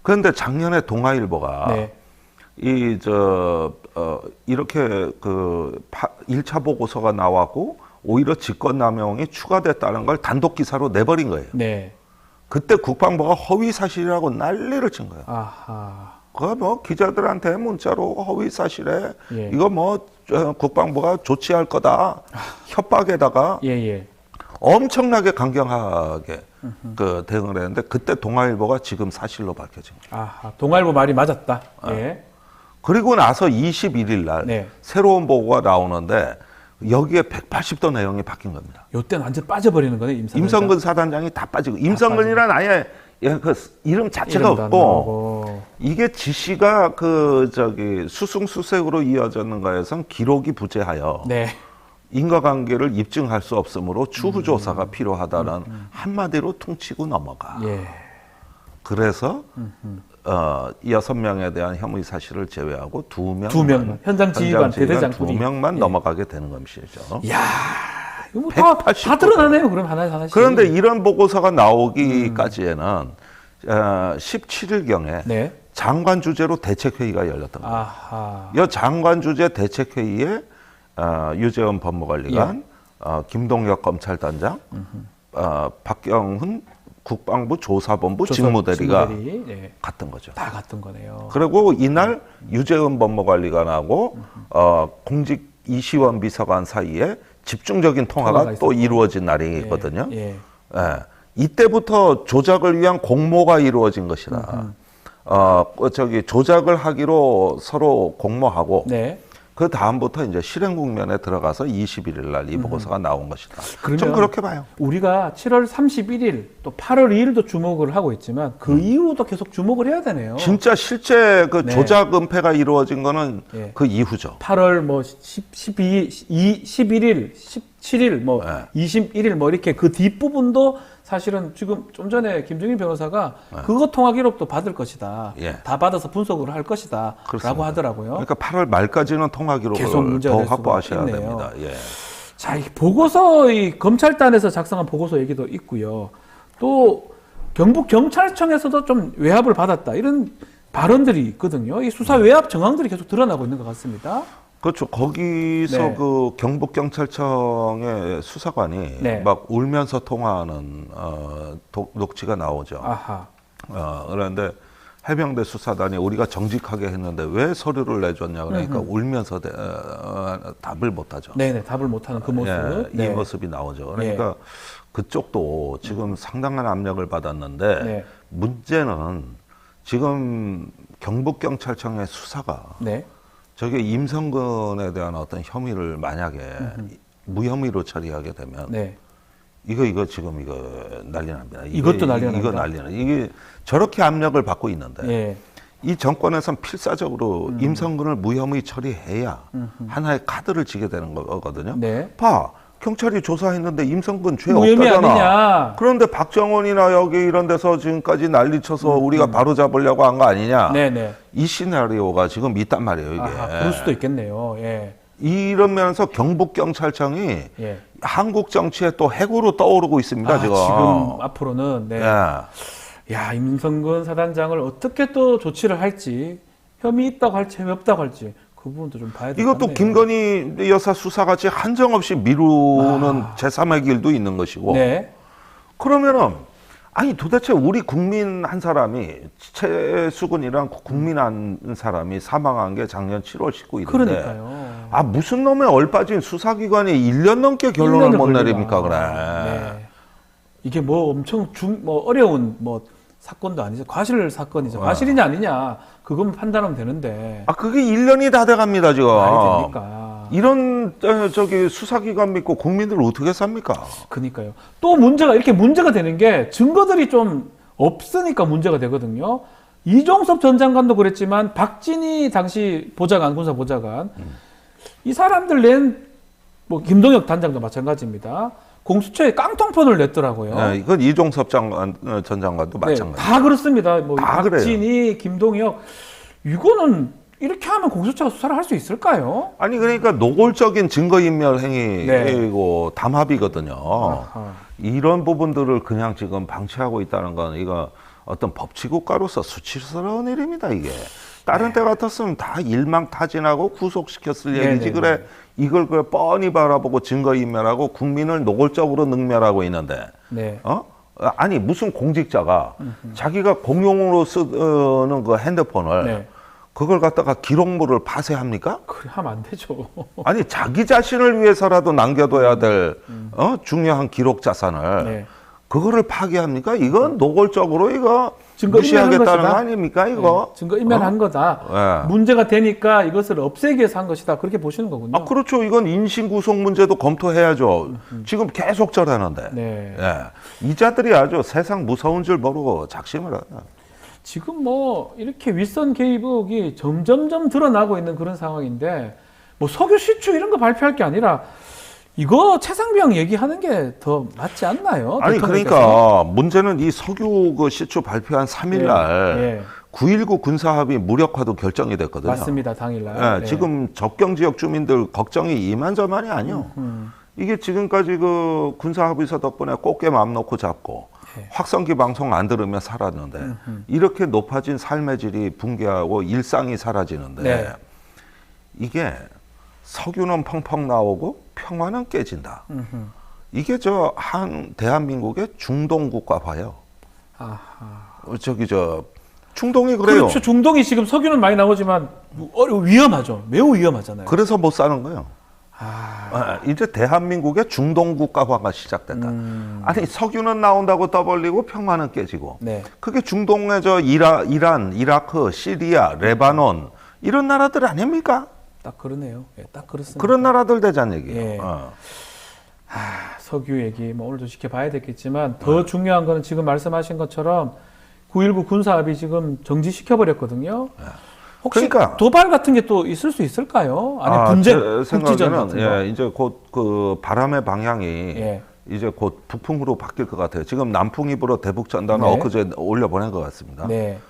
그런데 작년에 동아일보가 네. 이렇게 1차 보고서가 나왔고 오히려 직권남용이 추가됐다는 걸 단독 기사로 내버린 거예요. 네. 그때 국방부가 허위 사실이라고 난리를 친 거예요. 아하. 그 뭐 기자들한테 문자로 허위 사실에 예. 이거 뭐 국방부가 조치할 거다 협박에다가 예. 엄청나게 강경하게 대응을 했는데 그때 동아일보가 지금 사실로 밝혀진 거예요. 아하. 동아일보 말이 맞았다. 예. 그리고 나서 21일 날 네. 새로운 보고가 나오는데 여기에 180도 내용이 바뀐 겁니다. 요때는 완전 빠져버리는 거네, 임성근 사단장이 다 빠지고 임성근이란 아예 그 이름 자체가 이름도 안 없고 나오고. 이게 지시가 수승수색으로 이어졌는 거에선 기록이 부재하여 네. 인과관계를 입증할 수 없으므로 추후 조사가 필요하다는 한마디로 퉁치고 넘어가. 예. 그래서 6명에 대한 혐의 사실을 제외하고 2명, 2명만. 현장 지휘관, 대대장 둘이. 2명만 예. 넘어가게 되는 것이죠. 이야. 이거 뭐 다 180 드러나네요. 그럼 하나씩. 그런데 이런 보고서가 나오기까지에는 17일경에 네. 장관 주재로 대책회의가 열렸던 거예요. 아하. 이 장관 주재 대책회의에 유재원 법무관리관, 김동혁 검찰단장, 박경훈 국방부 조사본부 직무대리가 직무대리. 네. 갔던 거죠. 다 갔던 거네요. 그리고 이날 유재원 법무관리관하고 공직 이시원 비서관 사이에 집중적인 통화가 또 이루어진 날이거든요. 예. 예. 이때부터 조작을 위한 공모가 이루어진 것이다. 조작을 하기로 서로 공모하고 네. 그 다음부터 이제 실행 국면에 들어가서 21일 날 이 보고서가 나온 것이다. 그러면 좀 그렇게 봐요. 우리가 7월 31일 또 8월 2일도 주목을 하고 있지만 그 이후도 계속 주목을 해야 되네요. 진짜 실제 그 네. 조작 은폐가 이루어진 거는 예. 그 이후죠. 8월 뭐 11일, 17일, 뭐 네. 21일 뭐 이렇게 그 뒷부분도 사실은 지금 좀 전에 김정인 변호사가 그거 통화 기록도 받을 것이다. 예. 다 받아서 분석을 할 것이다. 그렇습니다. 라고 하더라고요. 그러니까 8월 말까지는 통화 계속 기록을 문제가 더 될 수가 확보하셔야 있네요. 됩니다. 예. 자, 이 보고서, 이 검찰단에서 작성한 보고서 얘기도 있고요. 또 경북 경찰청에서도 좀 외압을 받았다. 이런 발언들이 있거든요. 이 수사 외압 정황들이 계속 드러나고 있는 것 같습니다. 그렇죠. 거기서 네. 그 경북경찰청의 수사관이 네. 막 울면서 통화하는 녹취가 나오죠. 아하. 그런데 해병대 수사단이 우리가 정직하게 했는데 왜 서류를 내줬냐 그러니까 울면서 답을 못하죠. 네네, 답을 못하는 그 모습. 예, 네. 이 모습이 나오죠. 그러니까 그쪽도 지금 상당한 압력을 받았는데 네. 문제는 지금 경북경찰청의 수사가 네. 저게 임성근에 대한 어떤 혐의를 만약에 무혐의로 처리하게 되면 네. 이거 지금 이거 난리 납니다. 이것도 난리가 이거 납니다. 난리나. 이게 저렇게 압력을 받고 있는데 예. 이 정권에선 필사적으로 임성근을 무혐의 처리해야 하나의 카드를 지게 되는 거거든요. 네. 봐, 경찰이 조사했는데 임성근 죄 무혐의 없다잖아. 아니냐. 그런데 박정원이나 여기 이런 데서 지금까지 난리쳐서 우리가 바로 잡으려고 한 거 아니냐. 네네. 이 시나리오가 지금 있단 말이에요, 이게. 아하, 그럴 수도 있겠네요. 예. 이러면서 경북경찰청이 예. 한국 정치에 또 해고로 떠오르고 있습니다, 지금. 지금 앞으로는 네. 예. 야, 임성근 사단장을 어떻게 또 조치를 할지, 혐의 있다고 할지, 혐의 없다고 할지 그 부분도 좀 봐야 될 것 이것도 같네요. 김건희 여사 수사같이 한정없이 미루는 제3의 길도 있는 것이고. 네. 그러면은 아니 도대체 우리 국민 한 사람이 최수근이랑 국민 한 사람이 사망한 게 작년 7월 19일인데 그러니까요. 아 무슨 놈의 얼빠진 수사기관이 1년 넘게 결론을 1년을 못 걸리나. 내립니까 그래. 네. 이게 뭐 엄청 어려운 뭐 사건도 아니죠. 과실 사건이죠. 과실이냐 아니냐 그건 판단하면 되는데 아 그게 1년이 다 돼갑니다 지금. 말이 됩니까? 이런 저기 수사기관 믿고 국민들 어떻게 삽니까? 그러니까요. 또 이렇게 문제가 되는 게 증거들이 좀 없으니까 문제가 되거든요. 이종섭 전 장관도 그랬지만 박진희 당시 군사 보좌관 이 사람들 뭐 김동혁 단장도 마찬가지입니다. 공수처에 깡통폰을 냈더라고요. 네, 이건 이종섭 전 장관도 네, 마찬가지. 다 그렇습니다. 뭐 다 박진희, 김동혁 이거는 이렇게 하면 공수처가 수사를 할 수 있을까요? 아니 그러니까 노골적인 증거인멸 행위이고 네. 담합이거든요. 아하. 이런 부분들을 그냥 지금 방치하고 있다는 건 이거 어떤 법치국가로서 수치스러운 일입니다 이게. 다른 때 같았으면 다 일망타진하고 구속시켰을 얘기지. 네네네. 그래 이걸 뻔히 바라보고 증거인멸하고 국민을 노골적으로 능멸하고 있는데 네. 아니 무슨 공직자가 자기가 공용으로 쓰는 그 핸드폰을 네. 그걸 갖다가 기록물을 파쇄합니까? 그래 하면 안 되죠. 아니 자기 자신을 위해서라도 남겨둬야 될 중요한 기록 자산을 네. 그거를 파괴합니까? 이건 노골적으로 이거 증거 인멸한 무시하겠다는 것이다. 거 아닙니까 이거? 네, 증거 인멸한 거다. 네. 문제가 되니까 이것을 없애기 위해서 한 것이다. 그렇게 보시는 거군요. 아 그렇죠. 이건 인신구속 문제도 검토해야죠. 지금 계속 저러는데. 네. 예. 이자들이 아주 세상 무서운 줄 모르고 작심을 하다. 지금 뭐 이렇게 윗선 개입 의혹이 점점점 드러나고 있는 그런 상황인데 뭐 석유 시추 이런 거 발표할 게 아니라 이거 최상병 얘기하는 게 더 맞지 않나요? 아니 대통령께서? 그러니까 문제는 이 석유 그 시추 발표한 3일 날 예. 9.19 군사합의 무력화도 결정이 됐거든요. 맞습니다. 당일날. 예, 네. 지금 접경 지역 주민들 걱정이 이만저만이 아니요. 이게 지금까지 그 군사합의서 덕분에 꽃게 마음 놓고 잡고 네. 확성기 방송 안 들으며 살았는데 이렇게 높아진 삶의 질이 붕괴하고 일상이 사라지는데 네. 이게 석유는 펑펑 나오고 평화는 깨진다. 음흠. 이게 대한민국의 중동 국가화예요. 아하. 중동이 그래요. 그렇죠. 중동이 지금 석유는 많이 나오지만 위험하죠. 매우 위험하잖아요. 그래서 못 사는 거예요. 아, 이제 대한민국의 중동 국가화가 시작됐다. 아니 석유는 나온다고 떠벌리고 평화는 깨지고. 네. 그게 중동의 이란, 이라크, 시리아, 레바논 이런 나라들 아닙니까? 딱 그러네요. 예, 딱 그렇습니다. 그런 나라들 되자는 얘기예요. 예. 석유 얘기 뭐 오늘도 지켜봐야 되겠지만 더 중요한 거는 지금 말씀하신 것처럼 9.19 군사합의 지금 정지시켜버렸거든요. 혹시 그러니까. 도발 같은 게 또 있을 수 있을까요? 아니 분쟁, 제 국지전 같은 생각에는 거. 예, 이제 곧 그 바람의 방향이 예. 이제 곧 북풍으로 바뀔 것 같아요. 지금 남풍이 불어 대북 전단을 네. 엊그제 올려보낸 것 같습니다. 네.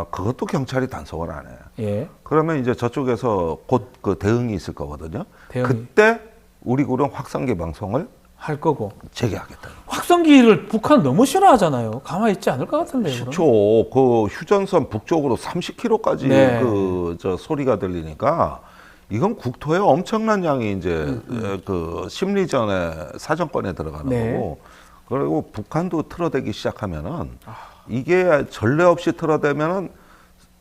그것도 경찰이 단속을 안 해요. 예. 그러면 이제 저쪽에서 곧 그 대응이 있을 거거든요. 대응이. 그때 우리 군은 확성기 방송을 할 거고. 재개하겠다. 확성기를 북한 너무 싫어하잖아요. 가만히 있지 않을 것 같은데요. 그럼? 그렇죠. 그 휴전선 북쪽으로 30km까지 네. 저 소리가 들리니까 이건 국토에 엄청난 양이 이제 그 심리전에 사정권에 들어가는 네. 거고, 그리고 북한도 틀어대기 시작하면은 이게 전례 없이 틀어대면은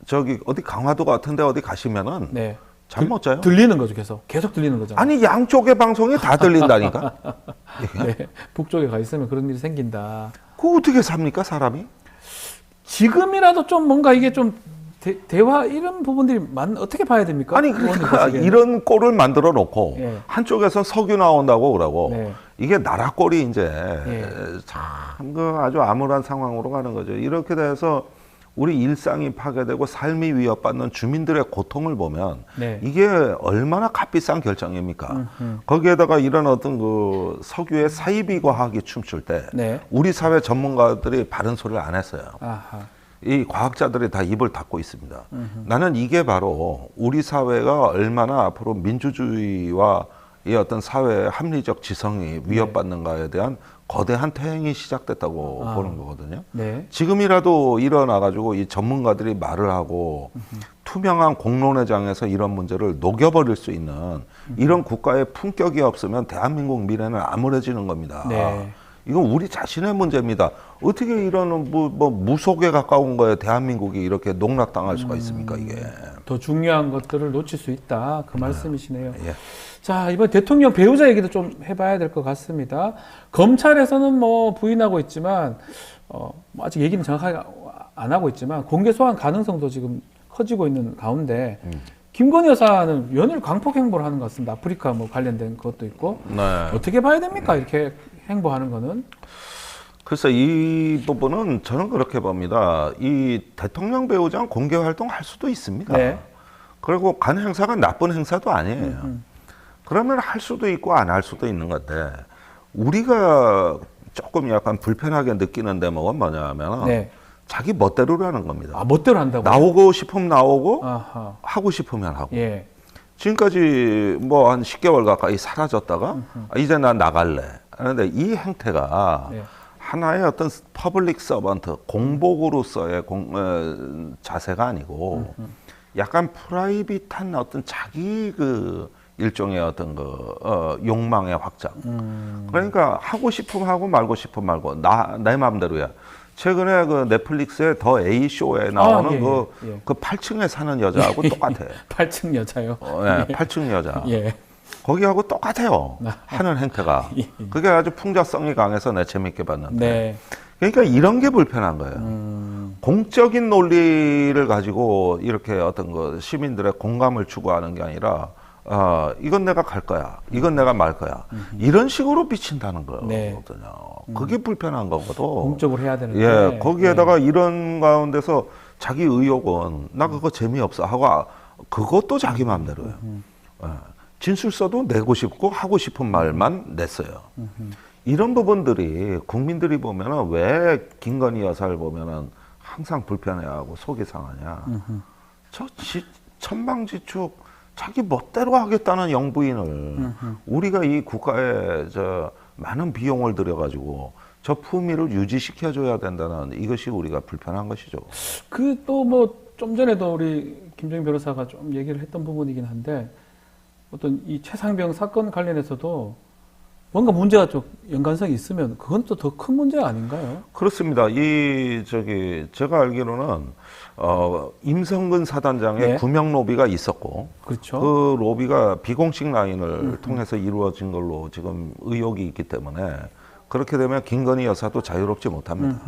저기 어디 강화도 같은데 어디 가시면은 네. 잠 못 자요. 들리는 거죠, 계속 들리는 거잖아요. 아니 양쪽의 방송이 다 들린다니까. 네, 북쪽에 가 있으면 그런 일이 생긴다. 그 어떻게 삽니까 사람이? 지금이라도 좀 뭔가 이게 좀 대화 이런 부분들이 어떻게 봐야 됩니까? 아니 의원님 그러니까 보시기에는? 이런 꼴을 만들어 놓고 예. 한쪽에서 석유 나온다고 그러고 네. 이게 나라 꼴이 이제 예. 참 그 아주 암울한 상황으로 가는 거죠. 이렇게 돼서 우리 일상이 파괴되고 삶이 위협받는 주민들의 고통을 보면 네. 이게 얼마나 값비싼 결정입니까? 거기에다가 이런 어떤 그 석유의 사이비 과학이 춤출 때 네. 우리 사회 전문가들이 바른 소리를 안 했어요. 아하. 이 과학자들이 다 입을 닫고 있습니다. 나는 이게 바로 우리 사회가 얼마나 앞으로 민주주의와 이 어떤 사회의 합리적 지성이 위협받는가에 대한 거대한 퇴행이 시작됐다고 보는 거거든요. 네. 지금이라도 일어나가지고 이 전문가들이 말을 하고 투명한 공론의 장에서 이런 문제를 녹여버릴 수 있는 이런 국가의 품격이 없으면 대한민국 미래는 암울해지는 겁니다. 네. 이건 우리 자신의 문제입니다. 어떻게 이런 뭐 무속에 가까운 거에 대한민국이 이렇게 농락당할 수가 있습니까, 이게. 더 중요한 것들을 놓칠 수 있다. 그 말씀이시네요. 예. 자, 이번 대통령 배우자 얘기도 좀 해봐야 될 것 같습니다. 검찰에서는 뭐 부인하고 있지만, 뭐 아직 얘기는 정확하게 안 하고 있지만, 공개 소환 가능성도 지금 커지고 있는 가운데, 김건희 여사는 연일 광폭 행보를 하는 것 같습니다. 아프리카 뭐 관련된 것도 있고. 네. 어떻게 봐야 됩니까? 이렇게 행보하는 거는? 글쎄 이 부분은 저는 그렇게 봅니다. 이 대통령 배우자는 공개 활동할 수도 있습니다. 네. 그리고 간 행사가 나쁜 행사도 아니에요. 그러면 할 수도 있고 안 할 수도 있는 건데 우리가 조금 약간 불편하게 느끼는 대목은 뭐냐면 네. 자기 멋대로라는 겁니다. 아, 멋대로 한다고? 나오고 싶으면 나오고 아하. 하고 싶으면 하고. 예. 지금까지 뭐 한 10개월 가까이 사라졌다가 이제 난 나갈래 하는데 이 행태가 네. 하나의 어떤 퍼블릭 서번트 공복으로서의 자세가 아니고 약간 프라이빗한 어떤 자기 그 일종의 어떤 그 욕망의 확장. 그러니까 하고 싶으면 하고 말고 싶으면 말고 내 마음대로야. 최근에 그 넷플릭스의 더 A 쇼에 나오는 그 8층에 사는 여자하고 똑같아. 8층 여자요. 예, 8층 여자. 예. 거기하고 똑같아요. 하는 행태가. 그게 아주 풍자성이 강해서 내가 재밌게 봤는데. 네. 그러니까 이런 게 불편한 거예요. 공적인 논리를 가지고 이렇게 어떤 그 시민들의 공감을 추구하는 게 아니라 이건 내가 갈 거야. 이건 내가 말 거야. 이런 식으로 비친다는 거거든요. 네. 그게 불편한 거거든. 공적으로 해야 되는데. 예, 거기에다가 이런 가운데서 자기 의혹은 나 그거 재미없어 하고 그것도 자기 마음대로예요. 예. 진술서도 내고 싶고 하고 싶은 말만 냈어요. 이런 부분들이 국민들이 보면은 왜 김건희 여사를 보면은 항상 불편해하고 속이 상하냐. 저 천방지축 자기 멋대로 하겠다는 영부인을 우리가 이 국가에 많은 비용을 들여가지고 저 품위를 유지시켜줘야 된다는 이것이 우리가 불편한 것이죠. 그 또 뭐 좀 전에도 우리 김정인 변호사가 좀 얘기를 했던 부분이긴 한데 어떤 이 최상병 사건 관련해서도 뭔가 문제가 좀 연관성이 있으면 그건 또 더 큰 문제 아닌가요? 그렇습니다. 제가 알기로는 임성근 사단장의 네. 구명 로비가 있었고 그렇죠. 그 로비가 비공식 라인을 통해서 이루어진 걸로 지금 의혹이 있기 때문에 그렇게 되면 김건희 여사도 자유롭지 못합니다.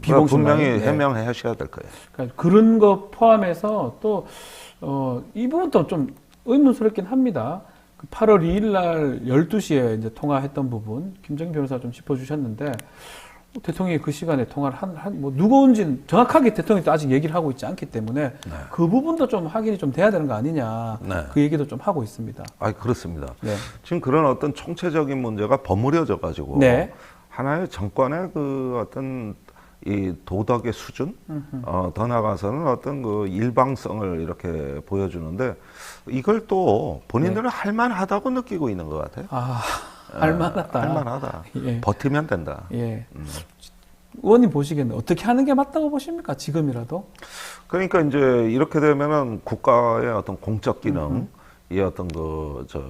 비공식 분명히 라인, 네. 해명하셔야 될 거예요. 그러니까 그런 거 포함해서 또 이 부분도 좀 의문스럽긴 합니다. 8월 2일 날 12시에 이제 통화했던 부분, 김정인 변호사가 좀 짚어주셨는데, 대통령이 그 시간에 통화를 뭐, 누구인지는 정확하게 대통령이 또 아직 얘기를 하고 있지 않기 때문에, 그 부분도 좀 확인이 좀 돼야 되는 거 아니냐, 네. 그 얘기도 좀 하고 있습니다. 그렇습니다. 네. 지금 그런 어떤 총체적인 문제가 버무려져 가지고, 네. 하나의 정권의 그 어떤 이 도덕의 수준, 더 나아가서는 어떤 그 일방성을 이렇게 보여주는데, 이걸 또 본인들은 할만하다고 느끼고 있는 것 같아요. 할만하다. 할만하다. 예. 버티면 된다. 예. 의원님 보시기에는 어떻게 하는 게 맞다고 보십니까? 지금이라도? 그러니까 이제 이렇게 되면은 국가의 어떤 공적 기능, 이 어떤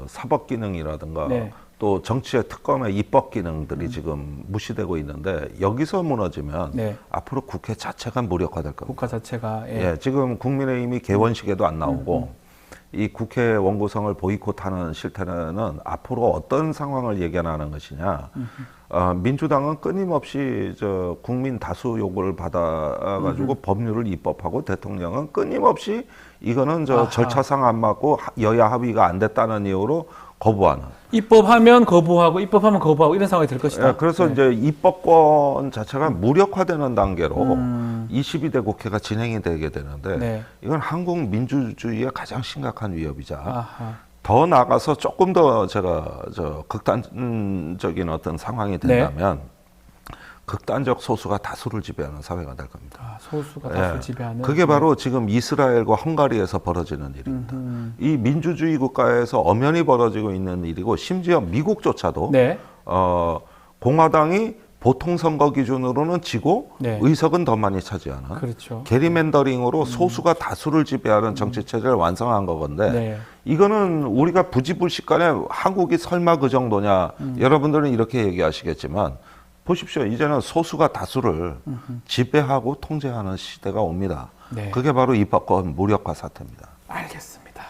사법 기능이라든가 네. 또 정치의 특검의 입법 기능들이 지금 무시되고 있는데 여기서 무너지면 네. 앞으로 국회 자체가 무력화될 겁니다. 국가 자체가 예, 지금 국민의힘이 개원식에도 안 나오고 이 국회 원구성을 보이콧하는 실태는 앞으로 어떤 상황을 예견하는 것이냐. 민주당은 끊임없이 저 국민 다수 요구를 받아가지고 법률을 입법하고 대통령은 끊임없이 이거는 저 아하. 절차상 안 맞고 여야 합의가 안 됐다는 이유로 거부하는. 입법하면 거부하고 입법하면 거부하고 이런 상황이 될 것이다. 예, 그래서 네. 이제 입법권 자체가 무력화되는 단계로 22대 국회가 진행이 되게 되는데 네. 이건 한국 민주주의의 가장 심각한 위협이자 아하. 더 나아가서 조금 더 제가 저 극단적인 어떤 상황이 된다면 극단적 소수가 다수를 지배하는 사회가 될 겁니다. 아, 소수가 다수 지배하는. 그게 바로 지금 이스라엘과 헝가리에서 벌어지는 일입니다. 이 민주주의 국가에서 엄연히 벌어지고 있는 일이고 심지어 미국조차도 네. 공화당이 보통 선거 기준으로는 지고 네. 의석은 더 많이 차지하는 그렇죠. 게리맨더링으로 소수가 다수를 지배하는 정치 체제를 완성한 거건데 네. 이거는 우리가 부지불식간에 한국이 설마 그 정도냐 여러분들은 이렇게 얘기하시겠지만 보십시오. 이제는 소수가 다수를 지배하고 통제하는 시대가 옵니다. 네. 그게 바로 입법권 무력화 사태입니다. 알겠습니다.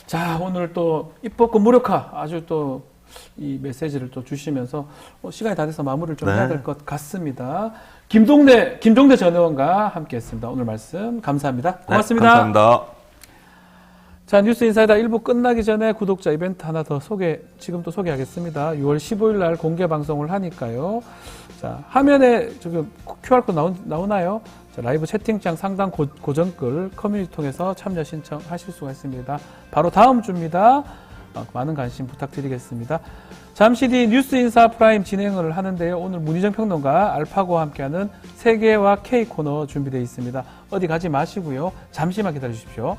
자, 오늘 또 입법권 무력화 아주 또 이 메시지를 또 주시면서 시간이 다 돼서 마무리를 좀 네. 해야 될 것 같습니다. 김종대 전 의원과 함께했습니다. 오늘 말씀 감사합니다. 고맙습니다. 네, 감사합니다. 자, 뉴스 인사이다 1부 끝나기 전에 구독자 이벤트 하나 더 지금 또 소개하겠습니다. 6월 15일 날 공개 방송을 하니까요. 자, 화면에 지금 QR코드 나오나요? 자, 라이브 채팅창 상단 고정글 커뮤니티 통해서 참여 신청하실 수가 있습니다. 바로 다음 주입니다. 많은 관심 부탁드리겠습니다. 잠시 뒤 뉴스 인사 프라임 진행을 하는데요. 오늘 문희정 평론가 알파고와 함께하는 세계와 K 코너 준비되어 있습니다. 어디 가지 마시고요. 잠시만 기다려 주십시오.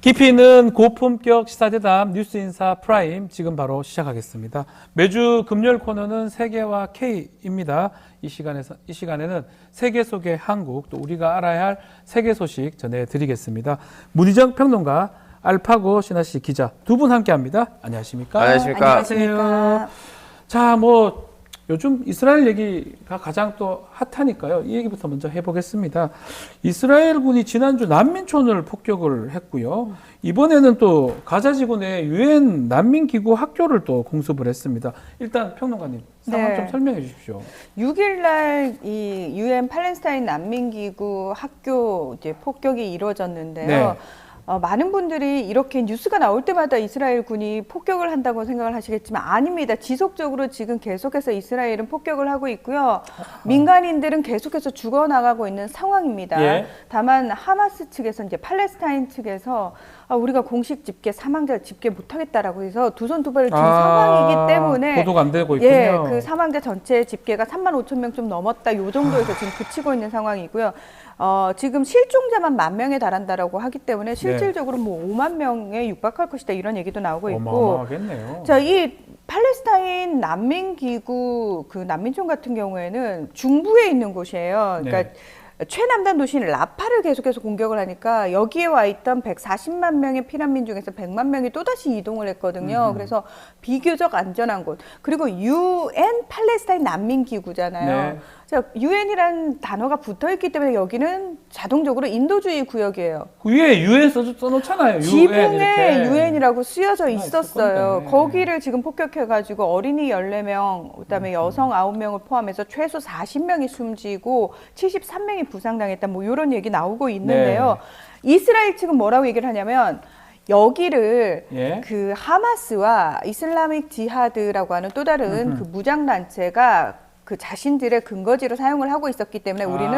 깊이 있는 고품격 시사대담 뉴스인사 프라임 지금 바로 시작하겠습니다. 매주 금요일 코너는 세계와 K입니다. 이 시간에는 세계 속의 한국 또 우리가 알아야 할 세계 소식 전해드리겠습니다. 문희정 평론가, 알파고 신하씨 기자 두 분 함께합니다. 안녕하십니까? 안녕하십니까? 자, 요즘 이스라엘 얘기가 가장 또 핫하니까요. 이 얘기부터 먼저 해보겠습니다. 이스라엘군이 지난주 난민촌을 폭격을 했고요. 이번에는 또 가자지구 내 유엔 난민기구 학교를 또 공습을 했습니다. 일단 평론가님 상황 네. 좀 설명해 주십시오. 6일 날 이 유엔 팔레스타인 난민기구 학교 이제 폭격이 이루어졌는데요. 네. 많은 분들이 이렇게 뉴스가 나올 때마다 이스라엘 군이 폭격을 한다고 생각을 하시겠지만 아닙니다. 지속적으로 지금 계속해서 이스라엘은 폭격을 하고 있고요. 민간인들은 계속해서 죽어나가고 있는 상황입니다. 예. 다만 하마스 측에서 이제 팔레스타인 측에서 우리가 공식 집계 사망자 집계 못하겠다라고 해서 두 손 두 발을 든 상황이기 때문에 보도가 안 되고 있군요. 예, 그 사망자 전체 집계가 35,000명 좀 넘었다. 요 정도에서 지금 그치고 있는 상황이고요. 지금 실종자만 10,000명에 달한다라고 하기 때문에 실질적으로 5만 명에 육박할 것이다. 이런 얘기도 나오고 있고. 어마어마하겠네요. 자, 이 팔레스타인 난민기구 그 난민촌 같은 경우에는 중부에 있는 곳이에요. 그러니까 네. 최남단 도시인 라파를 계속해서 공격을 하니까 여기에 와 있던 140만 명의 피난민 중에서 100만 명이 또다시 이동을 했거든요. 그래서 비교적 안전한 곳. 그리고 UN 팔레스타인 난민기구잖아요. 네. 자, 유엔이라는 단어가 붙어 있기 때문에 여기는 자동적으로 인도주의 구역이에요. 그 위에 유엔 써놓잖아요. 지붕에 유엔이라고 쓰여져 있었어요. 있었건데. 거기를 지금 폭격해가지고 어린이 14명, 그다음에 여성 9명을 포함해서 최소 40명이 숨지고 73명이 부상당했다. 뭐 이런 얘기 나오고 있는데요. 이스라엘 측은 뭐라고 얘기를 하냐면 여기를 예. 그 하마스와 이슬라믹 지하드라고 하는 또 다른 그 무장 단체가 그 자신들의 근거지로 사용을 하고 있었기 때문에 우리는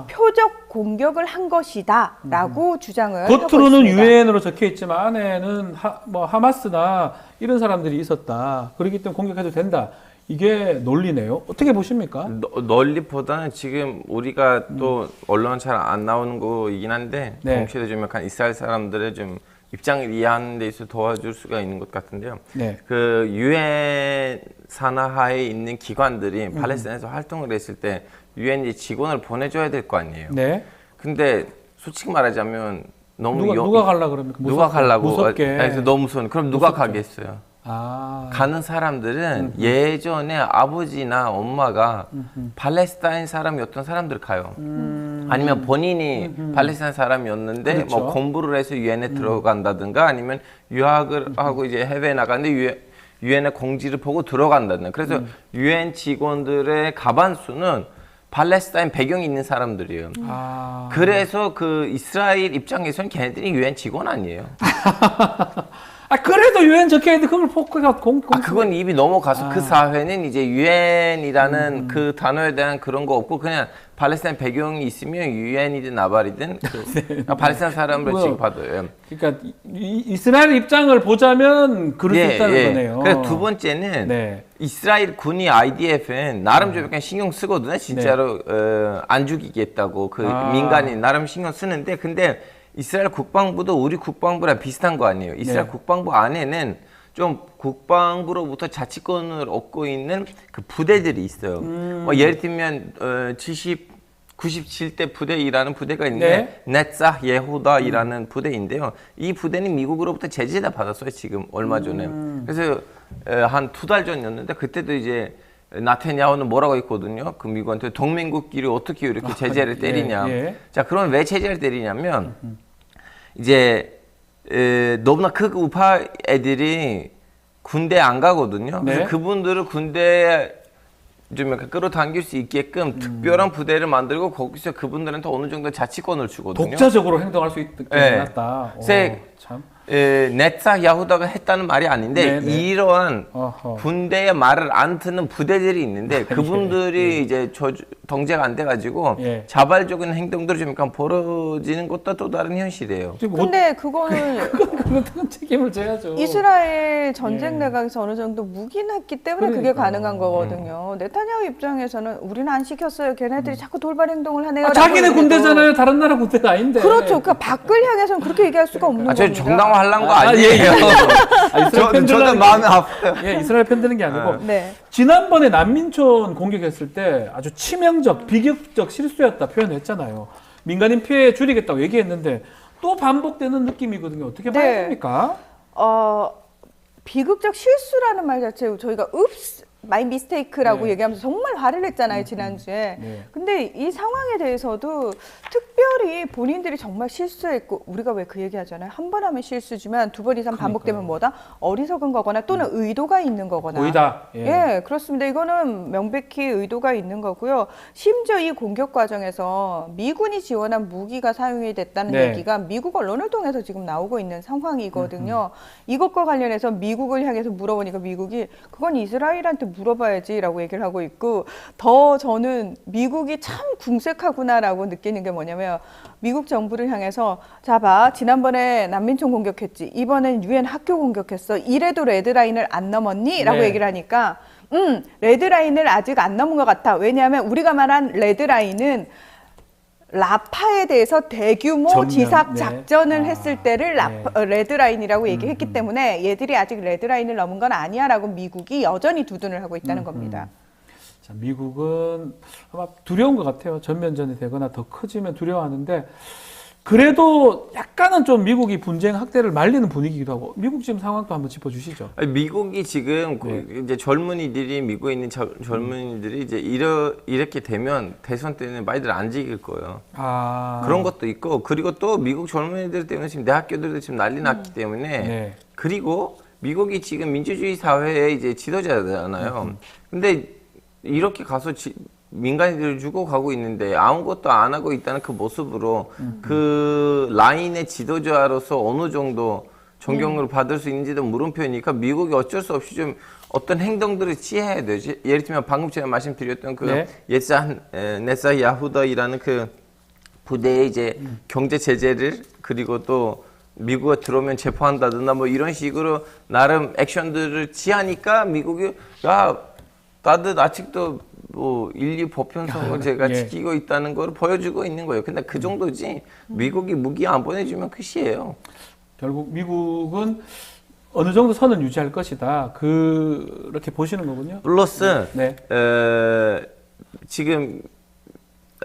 표적 공격을 한 것이다라고 주장을 하고 겉으로는 있습니다. 유엔으로 적혀 있지만 안에는 뭐 하마스나 이런 사람들이 있었다. 그렇기 때문에 공격해도 된다. 이게 논리네요. 어떻게 보십니까? 논리보다는 지금 우리가 또 언론 잘 안 나오는 거이긴 한데 네. 동시에도 좀 약간 이스라엘 사람들의 좀 입장을 이해하는 데 있어 도와줄 수가 있는 것 같은데요. 네. 그 유엔 산하에 있는 기관들이 팔레스타인에서 활동을 했을 때 유엔 직원을 보내줘야 될 거 아니에요. 네. 근데 솔직히 말하자면 너무 누가 갈라 그럽니까? 누가 가려고 무섭게. 그래서 너무 무서운. 그럼 누가 가겠어요? 가는 사람들은 예전에 아버지나 엄마가 팔레스타인 사람이었던 사람들 가요. 아니면 본인이 팔레스타인 사람이었는데 그렇죠. 뭐 공부를 해서 유엔에 들어간다든가 아니면 유학을 하고 이제 해외에 나갔는데 유엔의 공지를 보고 들어간다든가. 그래서 유엔 직원들의 가반수는 팔레스타인 배경이 있는 사람들이에요. 그래서 그 이스라엘 입장에서는 걔네들이 유엔 직원 아니에요. 그래도 유엔 적혀 있는데 그걸 포크가 그건 입이 넘어가서 그 사회는 이제 유엔이라는 그 단어에 대한 그런 거 없고 그냥 팔레스타인 배경이 있으면 유엔이든 나발이든 팔레스타인 사람을 취급하더요. 그러니까 이스라엘 입장을 보자면 그럴 수 있다는 거네요. 그래서 두 번째는 이스라엘 군이 IDF는 나름 좀 약간 신경 쓰거든요. 진짜로 안 죽이겠다고 그 민간인 나름 신경 쓰는데 근데 이스라엘 국방부도 우리 국방부랑 비슷한 거 아니에요. 이스라엘 국방부 안에는 좀 국방부로부터 자치권을 얻고 있는 그 부대들이 있어요. 뭐 예를 들면 97대 부대이라는 부대가 있는데 네츠아 예후다이라는 부대인데요. 이 부대는 미국으로부터 제재를 받았어요. 지금 얼마 전에. 그래서 한 2달 전이었는데 그때도 이제 나타냐후는 뭐라고 했거든요. 그 미국한테 동맹국끼리 어떻게 이렇게 제재를 때리냐. 자, 그러면 왜 제재를 때리냐면 이제 너무나 극우파 애들이 군대 안 가거든요. 그래서 그분들을 군대에 좀 약간 끌어당길 수 있게끔 특별한 부대를 만들고 거기서 그분들한테 어느 정도 자치권을 주거든요. 독자적으로 행동할 수 있게 해놨다. 참. 네츠아 야후다가 했다는 말이 아닌데 이러한 군대의 말을 안 듣는 부대들이 있는데 그분들이 이제 통제가 안 돼가지고 자발적인 행동들이 좀 약간 벌어지는 것도 또 다른 현실이에요. 근데 그거는 그건 책임을 져야죠. 이스라엘 전쟁 내각에서 어느 정도 묵인했기 때문에 그게 가능한 거거든요. 네타냐후 입장에서는 우리는 안 시켰어요. 걔네들이 자꾸 돌발 행동을 하네요. 자기네 군대잖아요. 다른 나라 군대가 아닌데. 그렇죠. 그러니까 밖을 향해서는 그렇게 얘기할 수가 없는 겁니다. 정당화하려는 거 아니에요. 저는 마음이 아파요. 이스라엘 편드는 게 아니고 지난번에 난민촌 공격했을 때 아주 치명적, 비극적 실수였다 표현했잖아요. 민간인 피해 줄이겠다고 얘기했는데 또 반복되는 느낌이거든요. 어떻게 봐야 됩니까? 비극적 실수라는 말 자체 저희가 읍스 마이 미스테이크라고 얘기하면서 정말 화를 냈잖아요, 지난주에. 근데 이 상황에 대해서도 특별히 본인들이 정말 실수했고, 우리가 왜 그 얘기 하잖아요. 한 번 하면 실수지만 2번 이상 반복되면 뭐다? 어리석은 거거나 또는 의도가 있는 거거나. 의다. 그렇습니다. 이거는 명백히 의도가 있는 거고요. 심지어 이 공격 과정에서 미군이 지원한 무기가 사용이 됐다는 얘기가 미국 언론을 통해서 지금 나오고 있는 상황이거든요. 이것과 관련해서 미국을 향해서 물어보니까 미국이 그건 이스라엘한테 물어봐야지라고 얘기를 하고 있고 더 저는 미국이 참 궁색하구나라고 느끼는 게 뭐냐면 미국 정부를 향해서 자 봐 지난번에 난민촌 공격했지 이번엔 유엔 학교 공격했어 이래도 레드라인을 안 넘었니? 라고 얘기를 하니까 레드라인을 아직 안 넘은 것 같아. 왜냐하면 우리가 말한 레드라인은 라파에 대해서 대규모 지삭 작전을 했을 때를 레드라인이라고 얘기했기 때문에 얘들이 아직 레드라인을 넘은 건 아니야라고 미국이 여전히 두둔을 하고 있다는 겁니다. 자, 미국은 아마 두려운 것 같아요. 전면전이 되거나 더 커지면 두려워하는데 그래도 약간은 좀 미국이 분쟁 확대를 말리는 분위기기도 하고 미국 지금 상황도 한번 짚어주시죠. 아니, 미국이 지금 이제 젊은이들이 미국에 있는 젊은이들이 이제 이렇게 되면 대선 때는 많이들 안 지킬 거예요. 그런 것도 있고 그리고 또 미국 젊은이들 때문에 지금 내 학교들도 지금 난리 났기 때문에 네. 그리고 미국이 지금 민주주의 사회의 이제 지도자잖아요. 근데 이렇게 가서 민간인들을 주고 가고 있는데 아무것도 안 하고 있다는 그 모습으로 그 라인의 지도자로서 어느 정도 존경을 받을 수 있는지도 물음표니까 미국이 어쩔 수 없이 좀 어떤 행동들을 취해야 되지. 예를 들면 방금 제가 말씀드렸던 그 네. 네사 야후다이라는 그 부대의 이제 경제 제재를 그리고 또 미국에 들어오면 체포한다든가 뭐 이런 식으로 나름 액션들을 취하니까 미국이 야 나도 아직도 뭐 인류 보편성을 예. 지키고 있다는 걸 보여주고 있는 거예요. 근데 그 정도지 미국이 무기 안 보내주면 끝이에요. 결국 미국은 어느 정도 선을 유지할 것이다. 그렇게 보시는 거군요. 플러스 네. 지금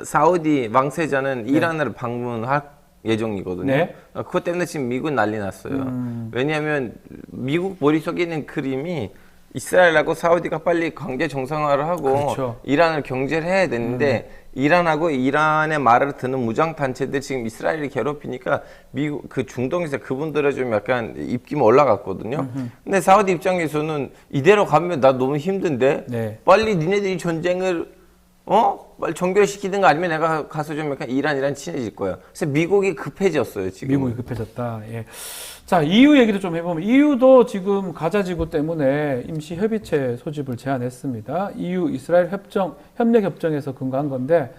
사우디 왕세자는 이란을 방문할 예정이거든요. 네. 그것 때문에 지금 미국은 난리 났어요. 왜냐하면 미국 머릿속에 있는 그림이 이스라엘하고 사우디가 빨리 관계 정상화를 하고 그렇죠. 이란을 경제를 해야 되는데 이란하고 이란의 말을 듣는 무장 단체들 지금 이스라엘을 괴롭히니까 미국 그 중동에서 그분들은 좀 약간 입김 올라갔거든요. 근데 사우디 입장에서는 이대로 가면 나 너무 힘든데 네. 빨리 니네들이 전쟁을 빨리 종결시키든가 아니면 내가 가서 좀 약간 이란 친해질 거야. 그래서 미국이 급해졌어요 지금. 미국이 급해졌다. 예. 자, EU 얘기를 좀 해보면 EU도 지금 가자 지구 때문에 임시 협의체 소집을 제안했습니다. EU 이스라엘 협력 협정에서 근거한 건데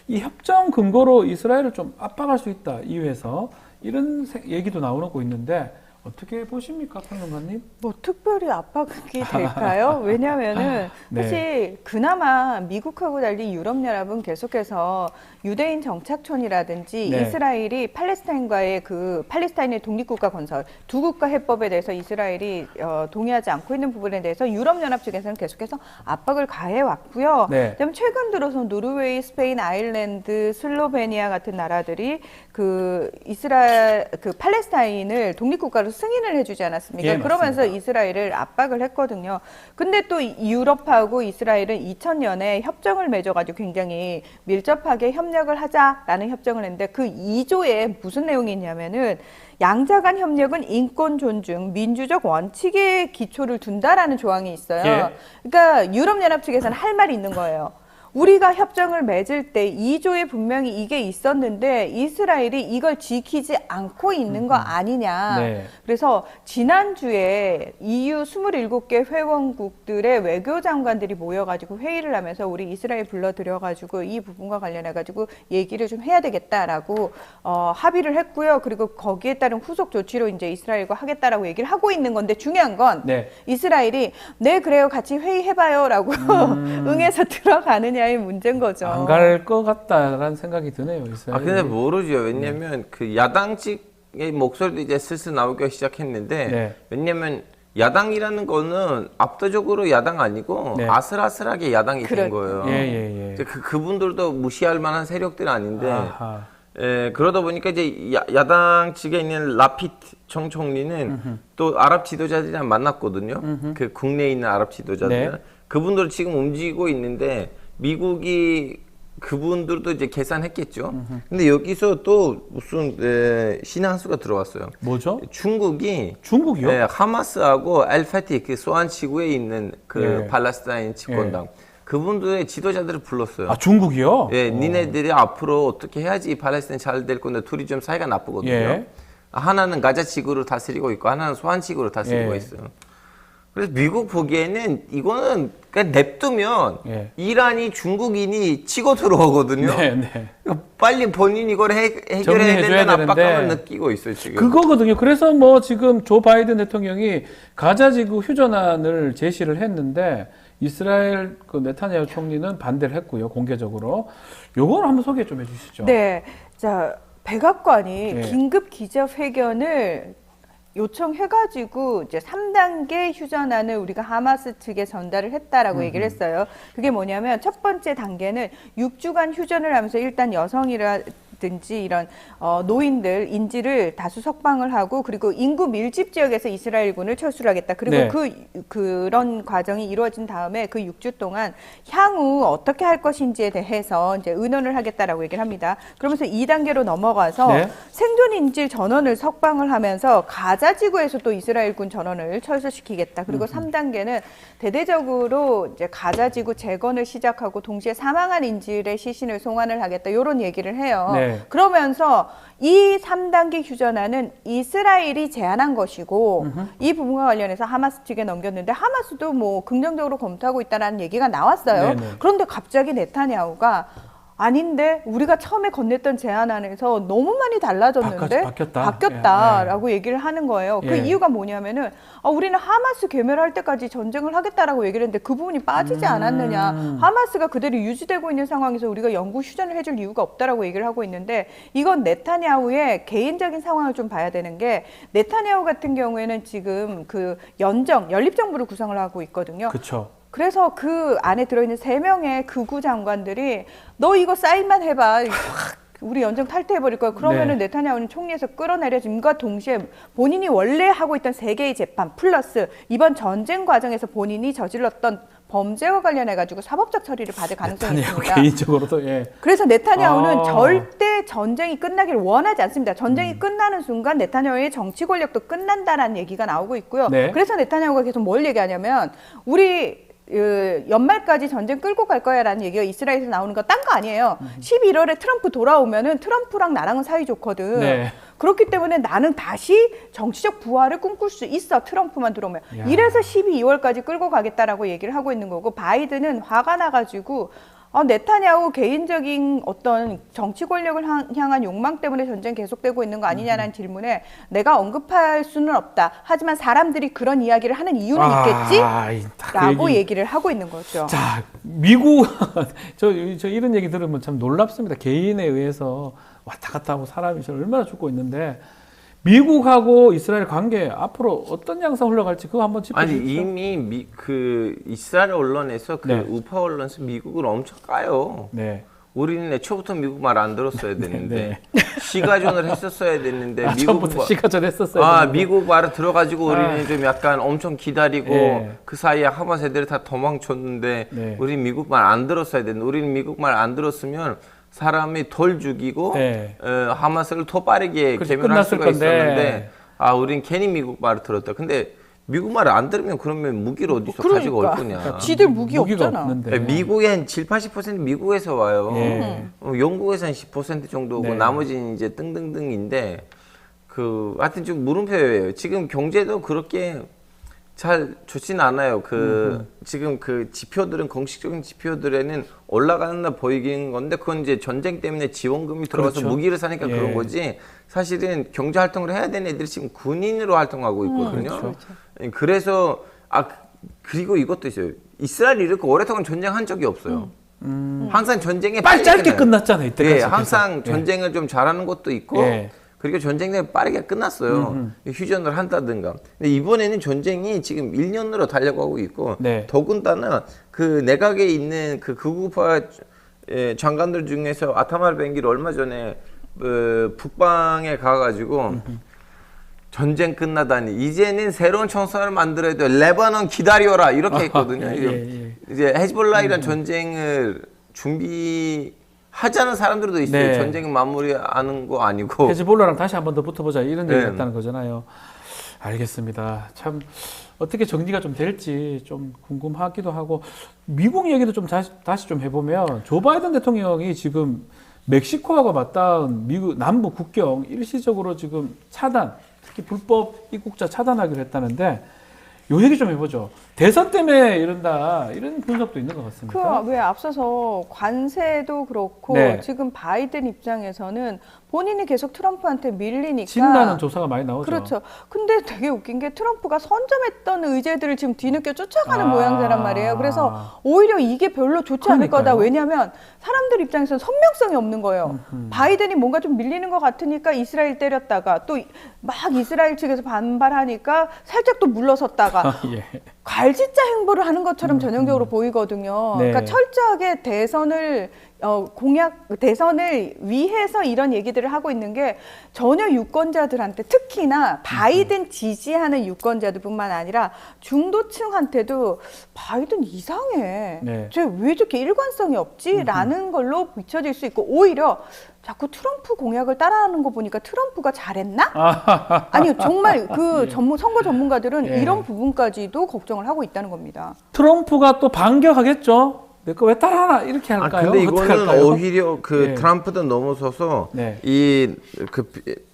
이 협정 근거로 이스라엘을 좀 압박할 수 있다. EU에서 이런 얘기도 나오고 있는데 어떻게 보십니까, 평론가님? 뭐 특별히 압박이 될까요? 왜냐하면은 네. 사실 그나마 미국하고 달리 유럽연합은 계속해서 유대인 정착촌이라든지 네. 이스라엘이 팔레스타인과의 그 팔레스타인의 독립국가 건설 두 국가 해법에 대해서 이스라엘이 동의하지 않고 있는 부분에 대해서 유럽연합 측에서는 계속해서 압박을 가해 왔고요. 네. 그다음에 최근 들어서 노르웨이, 스페인, 아일랜드, 슬로베니아 같은 나라들이 그 이스라엘 그 팔레스타인을 독립국가로 승인을 해주지 않았습니까? 예, 그러면서 맞습니다. 이스라엘을 압박을 했거든요. 근데 또 유럽하고 이스라엘은 2000년에 협정을 맺어가지고 굉장히 밀접하게 협력을 하자라는 협정을 했는데 그 2조에 무슨 내용이 있냐면은 양자 간 협력은 인권 존중, 민주적 원칙에 기초를 둔다라는 조항이 있어요. 예. 그러니까 유럽연합 측에서는 할 말이 있는 거예요. 우리가 협정을 맺을 때 2조에 분명히 이게 있었는데 이스라엘이 이걸 지키지 않고 있는 거 아니냐. 네. 그래서 지난주에 EU 27개 회원국들의 외교장관들이 모여가지고 회의를 하면서 우리 이스라엘 불러들여가지고 이 부분과 관련해가지고 얘기를 좀 해야 되겠다라고 합의를 했고요. 그리고 거기에 따른 후속 조치로 이제 이스라엘과 하겠다라고 얘기를 하고 있는 건데 중요한 건 네. 이스라엘이 네 그래요 같이 회의해봐요라고 응해서 들어가느냐의 문제인 거죠. 안 갈 것 같다라는 생각이 드네요, 이스라엘. 근데 모르죠. 왜냐면 그 야당 측의 목소리도 이제 슬슬 나오기 시작했는데 네. 왜냐면 야당이라는 거는 압도적으로 야당 아니고 네. 아슬아슬하게 야당이 된 거예요. 예. 그분들도 무시할 만한 세력들 아닌데 아하. 그러다 보니까 이제 야당 측에 있는 라피트 총리는 또 아랍 지도자들이랑 만났거든요. 그 국내에 있는 아랍 지도자들. 네. 그분들 지금 움직이고 있는데 미국이 그분들도 이제 계산했겠죠. 근데 여기서 또 무슨 신의 한 수가 들어왔어요. 뭐죠? 중국이요? 하마스하고 알파티 그 소안 지구에 있는 그 네. 팔레스타인 집권당 그분들의 지도자들을 불렀어요. 아, 중국이요? 예, 니네들이 앞으로 어떻게 해야지 팔레스타인 잘 될 건데 둘이 좀 사이가 나쁘거든요. 예. 하나는 가자 지구를 다스리고 있고 하나는 소안 지구를 다스리고 예. 있어요. 그래서 미국 보기에는 이거는 그냥 냅두면 예. 이란이 중국인이 치고 들어오거든요. 네. 그러니까 빨리 본인 이걸 해결해야 정리해줘야 된다는 압박감을 되는데. 느끼고 있어요 지금. 그거거든요. 그래서 뭐 지금 조 바이든 대통령이 가자지구 휴전안을 제시를 했는데 이스라엘 그 네타냐후 총리는 반대를 했고요. 공개적으로. 요걸 한번 소개 좀 해주시죠. 네, 자 백악관이 네. 긴급 기자회견을 요청해가지고 이제 3단계 휴전안을 우리가 하마스 측에 전달을 했다라고 얘기를 했어요. 그게 뭐냐면 첫 번째 단계는 6주간 휴전을 하면서 일단 든지 이런 노인들 인지를 다수 석방을 하고 그리고 인구 밀집 지역에서 이스라엘군을 철수를 하겠다. 그리고 네. 그런 과정이 이루어진 다음에 그 6주 동안 향후 어떻게 할 것인지에 대해서 이제 의논을 하겠다라고 얘기를 합니다. 그러면서 2단계로 넘어가서 네. 생존 인질 전원을 석방을 하면서 가자 지구에서 또 이스라엘군 전원을 철수시키겠다. 그리고 3단계는 대대적으로 이제 가자 지구 재건을 시작하고 동시에 사망한 인질의 시신을 송환을 하겠다. 이런 얘기를 해요. 네. 그러면서 이 3단계 휴전안은 이스라엘이 제안한 것이고 이 부분과 관련해서 하마스 측에 넘겼는데 하마스도 뭐 긍정적으로 검토하고 있다는 얘기가 나왔어요. 네네. 그런데 갑자기 네타냐후가 아닌데 우리가 처음에 건넸던 제안안에서 너무 많이 달라졌는데 바뀌었다라고 얘기를 하는 거예요. 그 이유가 뭐냐면은 우리는 하마스 괴멸할 때까지 전쟁을 하겠다라고 얘기를 했는데 그 부분이 빠지지 않았느냐. 하마스가 그대로 유지되고 있는 상황에서 우리가 영구 휴전을 해줄 이유가 없다라고 얘기를 하고 있는데 이건 네타냐후의 개인적인 상황을 좀 봐야 되는 게 네타냐후 같은 경우에는 지금 그 연립정부를 구성을 하고 있거든요. 그렇죠. 그래서 그 안에 들어있는 3명의 극우 장관들이 너 이거 사인만 해봐. 확 우리 연정 탈퇴해버릴 거야. 그러면은 네. 네타냐후는 총리에서 끌어내려짐과 동시에 본인이 원래 하고 있던 3개의 재판 플러스 이번 전쟁 과정에서 본인이 저질렀던 범죄와 관련해가지고 사법적 처리를 받을 가능성이 있습니다. 개인적으로도 그래서 네타냐후는 절대 전쟁이 끝나기를 원하지 않습니다. 전쟁이 끝나는 순간 네타냐후의 정치 권력도 끝난다라는 얘기가 나오고 있고요. 네. 그래서 네타냐후가 계속 뭘 얘기하냐면 우리 연말까지 전쟁 끌고 갈 거야라는 얘기가 이스라엘에서 나오는 거 딴 거 아니에요. 11월에 트럼프 돌아오면은 트럼프랑 나랑은 사이 좋거든. 네. 그렇기 때문에 나는 다시 정치적 부활을 꿈꿀 수 있어. 트럼프만 들어오면. 야. 이래서 12월까지 끌고 가겠다라고 얘기를 하고 있는 거고 바이든은 화가 나가지고 네타냐후 개인적인 어떤 정치 권력을 향한 욕망 때문에 전쟁 계속되고 있는 거 아니냐는 질문에 내가 언급할 수는 없다. 하지만 사람들이 그런 이야기를 하는 이유는 있겠지? 라고 얘기를 하고 있는 거죠. 자, 미국 저 이런 얘기 들으면 참 놀랍습니다. 개인에 의해서 왔다 갔다 하고 사람이 얼마나 죽고 있는데 미국하고 이스라엘 관계 앞으로 어떤 양상 흘러갈지 그거 한번 짚어주십시오. 아니 이미 그 이스라엘 언론에서 그 네. 우파 언론에서 미국을 엄청 까요. 네. 우리는 애초부터 미국 말 안 들었어야 되는데 네. 시가전을 했었어야 됐는데 처음부터 시가전 했었어요. 미국 말을 들어가지고 우리는 좀 약간 엄청 기다리고 네. 그 사이에 하마스 애들이 다 도망쳤는데 네. 우리는 미국 말 안 들었어야 됐는데 우리는 미국 말 안 들었으면 사람이 덜 죽이고 네. 하마스를 더 빠르게 그렇지, 괴멸할 수가 끝났을 건데. 있었는데 우린 괜히 미국 말을 들었다. 근데 미국 말을 안 들으면 그러면 무기를 어디서 가지고 올 거냐. 지들 무기가 없잖아. 없는데. 미국의 한 7~80% 미국에서 와요. 예. 영국에서는 10% 정도고 네. 나머지는 이제 등등등인데 하여튼 좀 물음표예요. 지금 경제도 그렇게 잘 좋지는 않아요. 지금 그 지표들은 공식적인 지표들에는 올라가는 날 보이는 건데 그건 이제 전쟁 때문에 지원금이 들어가서 그렇죠. 무기를 사니까 그런 거지. 사실은 경제 활동을 해야 되는 애들이 지금 군인으로 활동하고 있거든요. 그래서 그리고 이것도 있어요. 이스라엘이 이렇게 오랫동안 전쟁한 적이 없어요. 항상 전쟁에 빨리 짧게 끝나요. 끝났잖아요. 이때까지. 예, 항상 전쟁을 좀 잘하는 것도 있고 예. 그리고 전쟁이 빠르게 끝났어요. 휴전을 한다든가. 근데 이번에는 전쟁이 지금 1년으로 달려가고 있고 네. 더군다나 그 내각에 있는 그 극우파 장관들 중에서 아타마르 벤기를 얼마 전에 북방에 가가지고 전쟁 끝나다니 이제는 새로운 청사를 만들어야 돼. 레바논 기다려라 이렇게 했거든요. 이제 헤즈볼라 이런 전쟁을 준비하자는 사람들도 있어요. 네. 전쟁 마무리하는 거 아니고. 헤즈볼라랑 다시 한 번 더 붙어보자 이런 네. 얘기를 했다는 거잖아요. 알겠습니다. 참 어떻게 정리가 좀 될지 좀 궁금하기도 하고 미국 얘기도 좀 다시 좀 해보면 조 바이든 대통령이 지금 멕시코하고 맞닿은 미국 남부 국경 일시적으로 지금 차단, 특히 불법 입국자 차단하기로 했다는데 요 얘기 좀 해보죠. 대선 때문에 이런다 이런 분석도 있는 것 같습니다. 왜 앞서서 관세도 그렇고 네. 지금 바이든 입장에서는 본인이 계속 트럼프한테 밀리니까 진다는 조사가 많이 나오죠. 그렇죠. 근데 되게 웃긴 게 트럼프가 선점했던 의제들을 지금 뒤늦게 쫓아가는 모양새란 말이에요. 그래서 오히려 이게 별로 좋지 않을 거다. 왜냐하면 사람들 입장에서는 선명성이 없는 거예요. 바이든이 뭔가 좀 밀리는 것 같으니까 이스라엘 때렸다가 또 막 이스라엘 측에서 반발하니까 살짝 또 물러섰다가 예. 갈짓자 행보를 하는 것처럼 전형적으로 보이거든요. 네. 그러니까 철저하게 대선을 대선을 위해서 이런 얘기들을 하고 있는 게 전혀 유권자들한테 특히나 바이든 지지하는 유권자들뿐만 아니라 중도층한테도 바이든 이상해. 네. 쟤 왜 저렇게 일관성이 없지? 라는 걸로 비춰질 수 있고 오히려 자꾸 트럼프 공약을 따라하는 거 보니까 트럼프가 잘했나? 아니요, 정말 그 선거 전문가들은 예. 이런 부분까지도 걱정을 하고 있다는 겁니다. 트럼프가 또 반격하겠죠. 내 거 왜 따라하나 이렇게 아, 할까요? 근데 어떻게 이거는 할까요? 오히려 그 네. 트럼프도 넘어서서 네. 이 그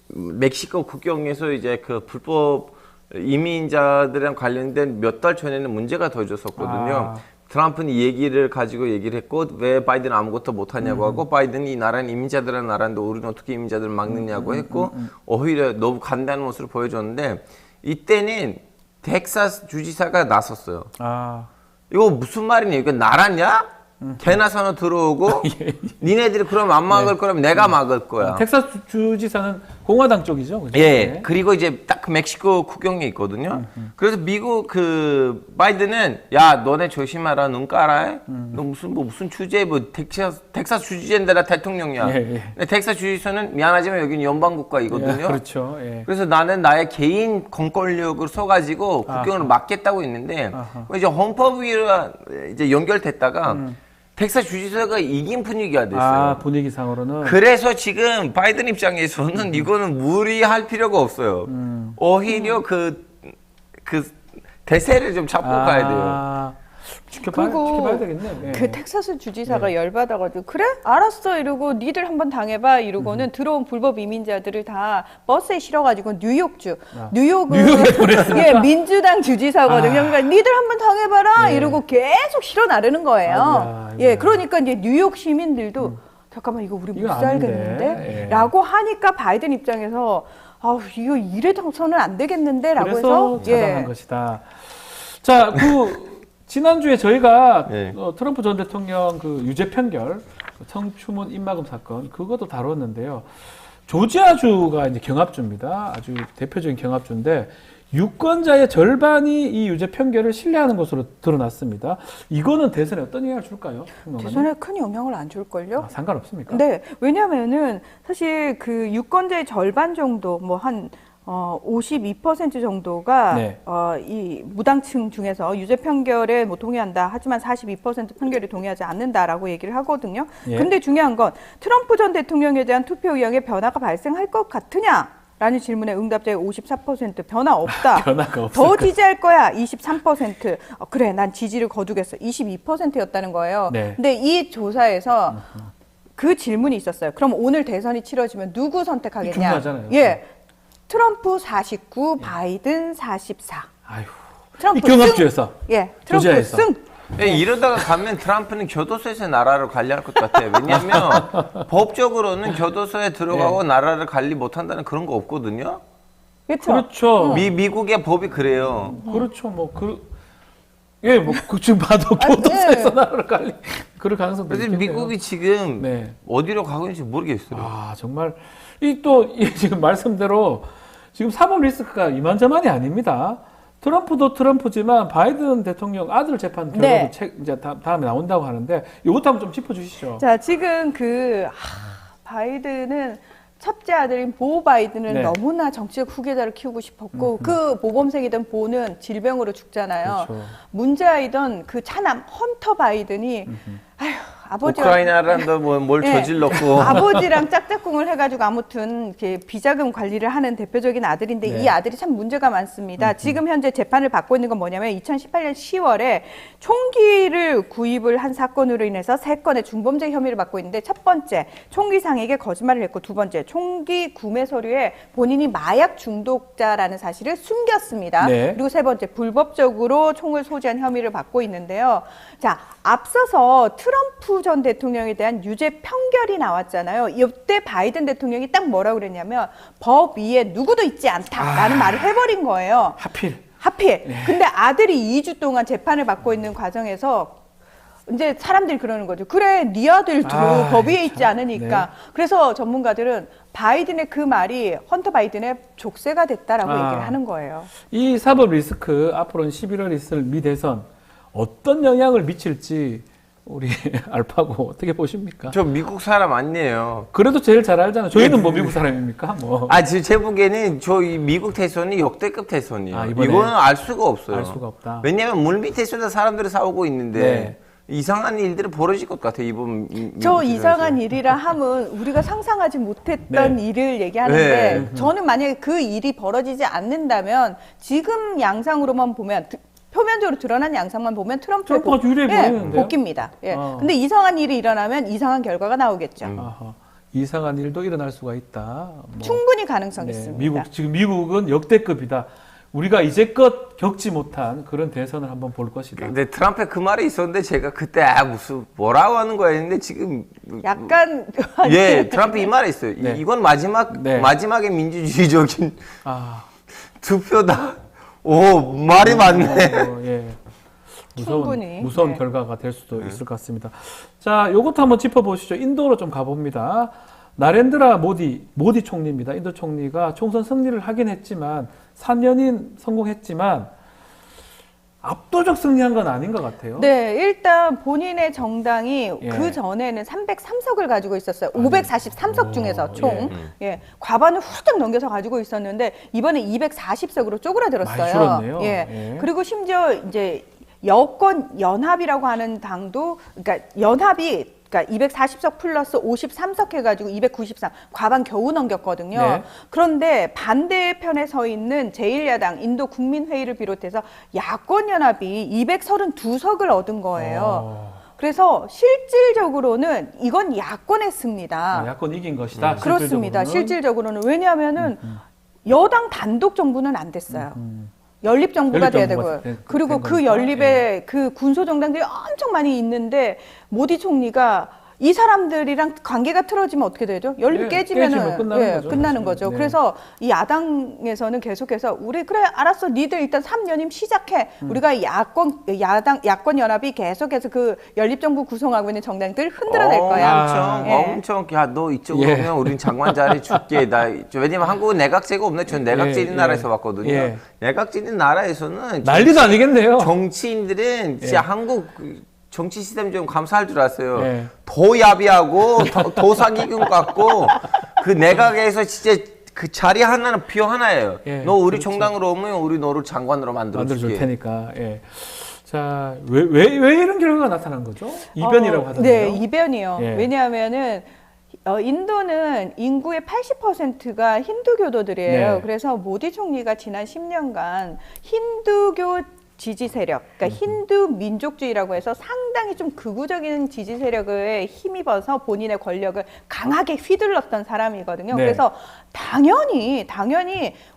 멕시코 국경에서 이제 그 불법 이민자들이랑 관련된 몇 달 전에는 문제가 더 있었거든요. 아. 트럼프는 이 얘기를 가지고 얘기를 했고 왜 바이든 아무것도 못하냐고 하고 바이든이 이 나라는 이민자들의 나라인데 우리는 어떻게 이민자들을 막느냐고 했고 오히려 너무 간다는 모습을 보여줬는데 이때는 텍사스 주지사가 나섰어요. 아, 이거 무슨 말이냐? 이거 나라냐? 개나 선어 들어오고 니네들이 그럼 안 막을 거라면 내가 막을 거야. 텍사스 주지사는 공화당 쪽이죠. 그죠? 예. 네. 그리고 이제 딱 그 멕시코 국경에 있거든요. 그래서 미국 그 바이든은 야 너네 조심하라 눈 깔아. 너 무슨 주제 뭐 텍사스 주지사인데 나 대통령이야. 예, 예. 근데 텍사스 주지사는 미안하지만 여기는 연방국가이거든요. 예, 그렇죠. 예. 그래서 나는 나의 개인 공권력을 써가지고 국경을 막겠다고 했는데 이제 헌법위와 이제 연결됐다가 텍사스 주지사가 이긴 분위기가 됐어요. 아, 분위기상으로는 그래서 지금 바이든 입장에서는 이거는 무리할 필요가 없어요. 오히려 그 대세를 좀 잡고 가야 돼요. 지켜봐야 되겠네. 예. 그 텍사스 주지사가 열받아가지고 그래? 알았어 이러고 니들 한번 당해봐 이러고는 들어온 불법 이민자들을 다 버스에 실어가지고 뉴욕주 뉴욕은 예, 민주당 주지사거든요. 그러니까 니들 한번 당해봐라 이러고 계속 실어 나르는 거예요. 아이고야, 예, 그러니까 이제 뉴욕 시민들도 잠깐만 이거 우리 못 이건 살겠는데? 아닌데. 예. 라고 하니까 바이든 입장에서 아우 이거 이래서는 안 되겠는데 라고 그래서 해서 차단한 것이다. 자, 지난주에 저희가 네. 트럼프 전 대통령 그 유죄 판결, 성추문 입막음 사건, 그것도 다뤘는데요. 조지아주가 이제 경합주입니다. 아주 대표적인 경합주인데, 유권자의 절반이 이 유죄 판결을 신뢰하는 것으로 드러났습니다. 이거는 대선에 어떤 영향을 줄까요? 대선에 큰 영향을 안 줄걸요? 아, 상관없습니까? 네, 왜냐면은 사실 그 유권자의 절반 정도, 뭐 한 52% 정도가 네. 이 무당층 중에서 유죄 판결에 뭐 동의한다. 하지만 42% 판결에 동의하지 않는다라고 얘기를 하거든요. 예. 근데 중요한 건 트럼프 전 대통령에 대한 투표 의향에 변화가 발생할 것 같으냐? 라는 질문에 응답자의 54% 변화 없다. 변화가 없을 더 것 지지할 거야. 23%. 그래, 난 지지를 거두겠어. 22%였다는 거예요. 네. 근데 이 조사에서 그 질문이 있었어요. 그럼 오늘 대선이 치러지면 누구 선택하겠냐? 중요하잖아요. 예. 트럼프 49, 바이든 44. 아휴. 트럼프 이 경합주에서. 승. 예. 트럼프 조지아에서. 승. 예, 이러다가 가면 트럼프는 교도소에서 나라를 관리할 것 같아요. 왜냐하면 법적으로는 교도소에 들어가고 나라를 관리 못한다는 그런 거 없거든요. 그렇죠. 그렇죠. 미국의 법이 그래요. 그렇죠. 지금 봐도 교도소에서 네. 나라를 관리, 그럴 가능성도 그래서 있겠네요. 미국이 지금 네. 어디로 가고 있는지 모르겠어요. 아, 정말, 지금 말씀대로, 지금 사법 리스크가 이만저만이 아닙니다. 트럼프도 트럼프지만, 바이든 대통령 아들 재판 결과도 네. 이제 다음에 나온다고 하는데, 이것도 한번 좀 짚어주시죠. 자, 지금 바이든은 첫째 아들인 보 바이든은 네. 너무나 정치적 후계자를 키우고 싶었고 그 모범생이던 보는 질병으로 죽잖아요. 그렇죠. 문제아이던 그 차남 헌터 바이든이 아휴, 아버지가 우크라이나랑도 뭘 예. 저질렀고. 아버지랑 짝짝꿍을 해가지고 아무튼 이렇게 비자금 관리를 하는 대표적인 아들인데 네. 이 아들이 참 문제가 많습니다. 지금 현재 재판을 받고 있는 건 뭐냐면 2018년 10월에 총기를 구입을 한 사건으로 인해서 3건의 중범죄 혐의를 받고 있는데 첫 번째 총기상에게 거짓말을 했고 두 번째 총기 구매 서류에 본인이 마약 중독자라는 사실을 숨겼습니다. 네. 그리고 세 번째 불법적으로 총을 소지한 혐의를 받고 있는데요. 자, 앞서서 트럼프 전 대통령에 대한 유죄 판결이 나왔잖아요. 이때 바이든 대통령이 딱 뭐라고 그랬냐면 법 위에 누구도 있지 않다라는 말을 해버린 거예요. 하필. 근데 아들이 2주 동안 재판을 받고 있는 과정에서 이제 사람들이 그러는 거죠. 그래, 네 아들도 법 위에 있지 않으니까. 네. 그래서 전문가들은 바이든의 그 말이 헌터 바이든의 족쇄가 됐다라고 아. 얘기를 하는 거예요. 이 사법 리스크 앞으로는 11월 있을 미 대선 어떤 영향을 미칠지 우리 알파고 어떻게 보십니까? 저 미국 사람 아니에요. 그래도 제일 잘 알잖아요. 저희는 뭐 미국 사람입니까? 뭐. 제 보기에는 이 미국 대선이 역대급 대선이에요. 아, 이번에? 이거는 알 수가 없어요. 알 수가 없다. 왜냐하면 물 밑에서 사람들이 싸우고 있는데 네. 이상한 일들이 벌어질 것 같아요. 이번 저 이상한 일이라 함은 우리가 상상하지 못했던 네. 일을 얘기하는데 네. 저는 만약에 그 일이 벌어지지 않는다면 지금 양상으로만 보면 표면적으로 드러난 양상만 보면 트럼프의 트럼프가 유리해 보이는데요? 복귀입니다. 예. 어. 근데 이상한 일이 일어나면 이상한 결과가 나오겠죠. 아하, 이상한 일도 일어날 수가 있다. 뭐. 충분히 가능성이 네, 있습니다. 지금 미국은 역대급이다. 우리가 이제껏 겪지 못한 그런 대선을 한번 볼 것이다. 근데 트럼프의 그 말이 있었는데 제가 그때 무슨 뭐라고 하는 거야 했는데 지금 약간 예 트럼프 이 말이 있어요. 네. 이건 마지막에 민주주의적인 아, 투표다. 오 말이 많네. 예. 충분히. 무서운 네. 결과가 될 수도 있을 것 같습니다. 자, 요것도 한번 짚어보시죠. 인도로 좀 가봅니다. 나렌드라 모디 총리입니다. 인도 총리가 총선 승리를 하긴 했지만 4년인 성공했지만 압도적 승리한 건 아닌 것 같아요. 네, 일단 본인의 정당이 예. 그 전에는 303석을 가지고 있었어요. 543석 중에서 총. 예. 과반을 훌쩍 넘겨서 가지고 있었는데 이번에 240석으로 쪼그라들었어요. 많이 줄었네요. 예. 예. 그리고 심지어 이제 여권 연합이라고 하는 당도 그러니까 연합이 그러니까 240석 플러스 53석 해가지고 293 과반 겨우 넘겼거든요. 네. 그런데 반대편에 서 있는 제1야당 인도 국민회의를 비롯해서 야권 연합이 232석을 얻은 거예요. 그래서 실질적으로는 이건 야권의 승리다. 야권 이긴 것이다. 그렇습니다. 실질적으로는. 실질적으로는 왜냐하면은 여당 단독 정부는 안 됐어요. 연립 정부가 돼야 연립정부가 되고요. 된 그리고 그 거니까. 연립에 그 군소 정당들이 엄청 많이 있는데 모디 총리가 이 사람들이랑 관계가 틀어지면 어떻게 되죠? 연립이 예, 깨지면은 깨지면 끝나는 거죠, 끝나는 사실은. 거죠. 네. 그래서 이 야당에서는 계속해서 우리 그래 알았어, 니들 일단 3년임 시작해. 우리가 야권 연합이 계속해서 그 연립 정부 구성하고 있는 정당들 흔들어낼 거야. 엄청 너 이쪽으로 예. 오면 우린 장관 자리 줄게. 왜냐면 한국은 내각제가 없네. 전 내각제 있는 예. 나라에서 왔거든요. 예. 내각제 있는 나라에서는 난리도 아니겠네요. 정치인들은 진짜 한국 정치 시스템 좀 감사할 줄 알았어요. 예. 더 야비하고 더 사기꾼 같고 그 내각에서 진짜 그 자리 하나는 표 하나예요. 예, 너 우리 그렇죠. 정당으로 오면 우리 너를 장관으로 만들어줄 만들어줄게. 테니까. 예. 자, 왜 이런 결과가 나타난 거죠? 이변이라고 하던데요. 네, 이변이요. 예. 왜냐하면은 인도는 인구의 80%가 힌두교도들이에요. 네. 그래서 모디 총리가 지난 10년간 힌두교 지지 세력, 그러니까 힌두 민족주의라고 해서 상당히 좀 극우적인 지지 세력에 힘입어서 본인의 권력을 강하게 휘둘렀던 사람이거든요. 네. 그래서 당연히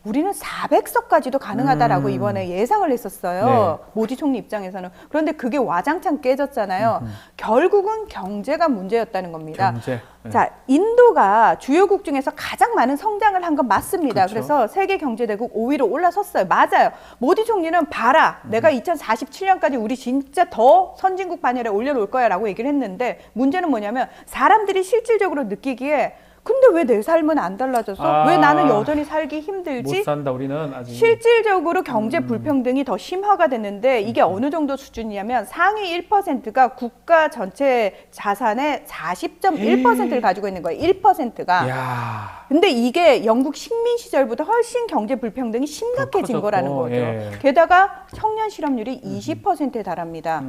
우리는 400석까지도 가능하다라고 이번에 예상을 했었어요. 네. 모디 총리 입장에서는. 그런데 그게 와장창 깨졌잖아요. 결국은 경제가 문제였다는 겁니다. 경제. 네. 자, 인도가 주요국 중에서 가장 많은 성장을 한 건 맞습니다. 그렇죠. 그래서 세계 경제대국 5위로 올라섰어요. 맞아요. 모디 총리는 봐라. 내가 2047년까지 우리 진짜 더 선진국 반열에 올려놓을 거야 라고 얘기를 했는데 문제는 뭐냐면 사람들이 실질적으로 느끼기에 근데 왜 내 삶은 안 달라져서 왜 나는 여전히 살기 힘들지? 못 산다 우리는 아직. 실질적으로 경제 불평등이 더 심화가 됐는데 이게 어느 정도 수준이냐면 상위 1%가 국가 전체 자산의 40.1%를 가지고 있는 거예요. 1%가. 야. 근데 이게 영국 식민 시절보다 훨씬 경제 불평등이 심각해진 커졌고, 거라는 거죠. 예. 게다가 청년 실업률이 20%에 달합니다.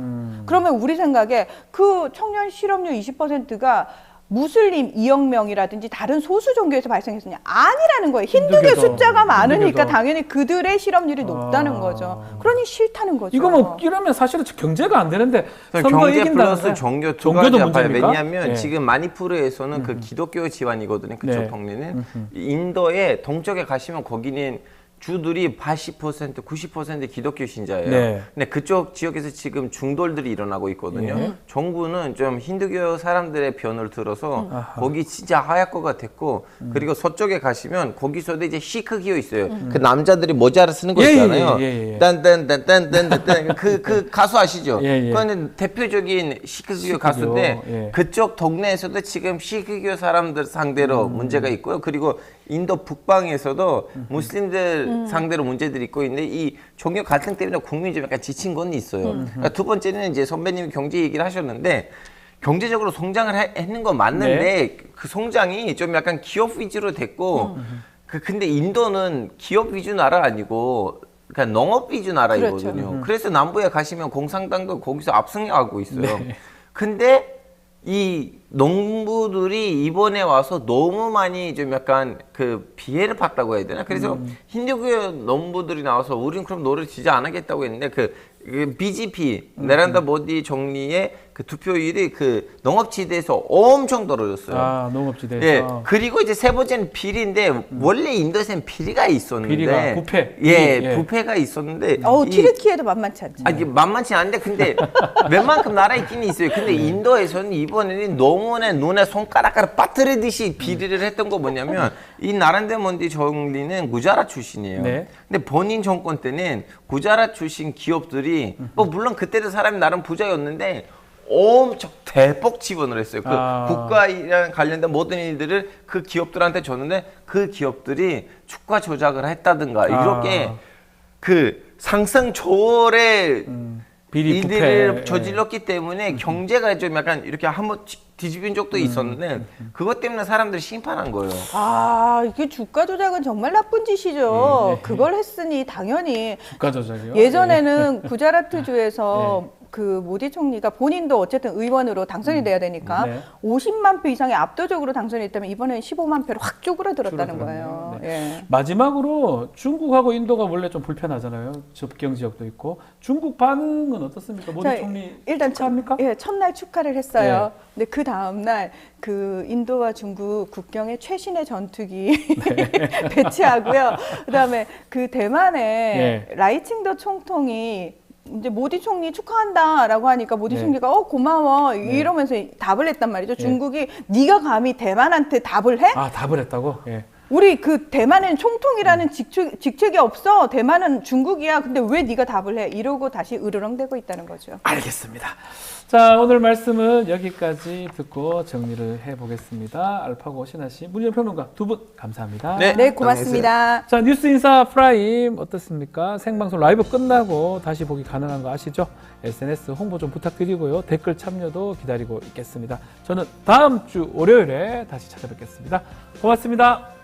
그러면 우리 생각에 그 청년 실업률 20%가 무슬림 2억 명이라든지 다른 소수 종교에서 발생했느냐? 아니라는 거예요. 힌두교 힌두교도, 숫자가 많으니까 힌두교도. 당연히 그들의 실업률이 높다는 거죠. 그러니 싫다는 거죠. 이거 뭐 이러면 사실은 경제가 안 되는데 선거 경제 이긴다는데 플러스 종교 두 종교도 가지 아파요. 문제입니까? 왜냐하면 예. 지금 마니푸르에서는 그 기독교 지van이거든요. 그쪽 네. 동네는 인도의 동쪽에 가시면 거기는 주들이 80%, 90% 기독교 신자예요. 네. 근데 그쪽 지역에서 지금 중돌들이 일어나고 있거든요. 네. 정부는 좀 힌두교 사람들의 편을 들어서 거기 진짜 하얗고 같았고 그리고 서쪽에 가시면 거기서도 이제 시크기호 있어요. 그 남자들이 모자를 쓰는 거 예, 있잖아요. 예. 딴딴딴딴딴딴 그 가수 아시죠? 예. 그거는 대표적인 시크기호 시크기호, 가수인데 예. 그쪽 동네에서도 지금 시크기호 사람들 상대로 문제가 있고요. 그리고 인도 북방에서도 무슬림들 상대로 문제들이 있고 있는데 이 종교 갈등 때문에 국민이 좀 약간 지친 건 있어요. 그러니까 두 번째는 이제 선배님이 경제 얘기를 하셨는데 경제적으로 성장을 했는 건 맞는데 네. 그 성장이 좀 약간 기업 위주로 됐고 근데 인도는 기업 위주 나라 아니고 그러니까 농업 위주 나라이거든요. 그래서 남부에 가시면 공산당도 거기서 압승하고 있어요. 네. 근데 이 농부들이 이번에 와서 너무 많이 좀 약간 그 피해를 봤다고 해야 되나? 그래서 힌두교 농부들이 나와서 우린 그럼 너를 지지 안 하겠다고 했는데 그 BJP 나렌드라 모디 총리의 그 투표율이 그 농업지대에서 엄청 떨어졌어요. 아, 농업지대에서. 예. 그리고 이제 세 번째는 비리인데 원래 인도에는 비리가 있었는데 비리가 부패. 예, 부패가 있었는데 튀르키예도 만만치 않죠. 이게 만만치 않은데 근데 웬만큼 나라 있긴 있어요. 근데 인도에서는 이번에는 너무나 눈에 손가락을 빠뜨리듯이 비리를 했던 거 뭐냐면 이 나렌드라 모디 총리는 구자라 출신이에요. 네. 근데 본인 정권 때는 구자라 출신 기업들이 뭐 물론 그때도 사람이 나름 부자였는데 엄청 대폭 지원을 했어요. 그 국가랑 관련된 모든 일들을 그 기업들한테 줬는데 그 기업들이 주가 조작을 했다든가 이렇게 그 상상 초월의 비리 일들을 부패. 저질렀기 때문에 경제가 좀 약간 이렇게 한번 뒤집힌 적도 있었는데 그것 때문에 사람들이 심판한 거예요. 아, 이게 주가 조작은 정말 나쁜 짓이죠. 그걸 했으니 당연히 주가 조작이요? 예전에는 구자라트주에서 그 모디 총리가 본인도 어쨌든 의원으로 당선이 돼야 되니까 네. 50만 표 이상의 압도적으로 당선이 됐다면 이번에는 15만 표를 확 쪼그라들었다는 줄어들었네요. 거예요. 네. 예. 마지막으로 중국하고 인도가 원래 좀 불편하잖아요. 접경 지역도 있고. 중국 반응은 어떻습니까? 모디 자, 총리 일단 축하합니까? 예, 첫날 축하를 했어요. 근데 그 다음 날 그 인도와 중국 국경에 최신의 전투기 배치하고요. 그다음에 그 대만의 라이칭더 총통이 이제 모디 총리 축하한다라고 하니까 모디 총리가 고마워 이러면서 답을 했단 말이죠. 중국이 네가 감히 대만한테 답을 해? 아, 답을 했다고? 예. 우리 그 대만에는 총통이라는 직책이 없어. 대만은 중국이야. 근데 왜 네가 답을 해? 이러고 다시 으르렁대고 있다는 거죠. 알겠습니다. 자, 오늘 말씀은 여기까지 듣고 정리를 해보겠습니다. 알파고 신하 씨, 문희룡평론가 두 분 감사합니다. 네, 고맙습니다. 자, 뉴스 인사 프라임 어떻습니까? 생방송 라이브 끝나고 다시 보기 가능한 거 아시죠? SNS 홍보 좀 부탁드리고요. 댓글 참여도 기다리고 있겠습니다. 저는 다음 주 월요일에 다시 찾아뵙겠습니다. 고맙습니다.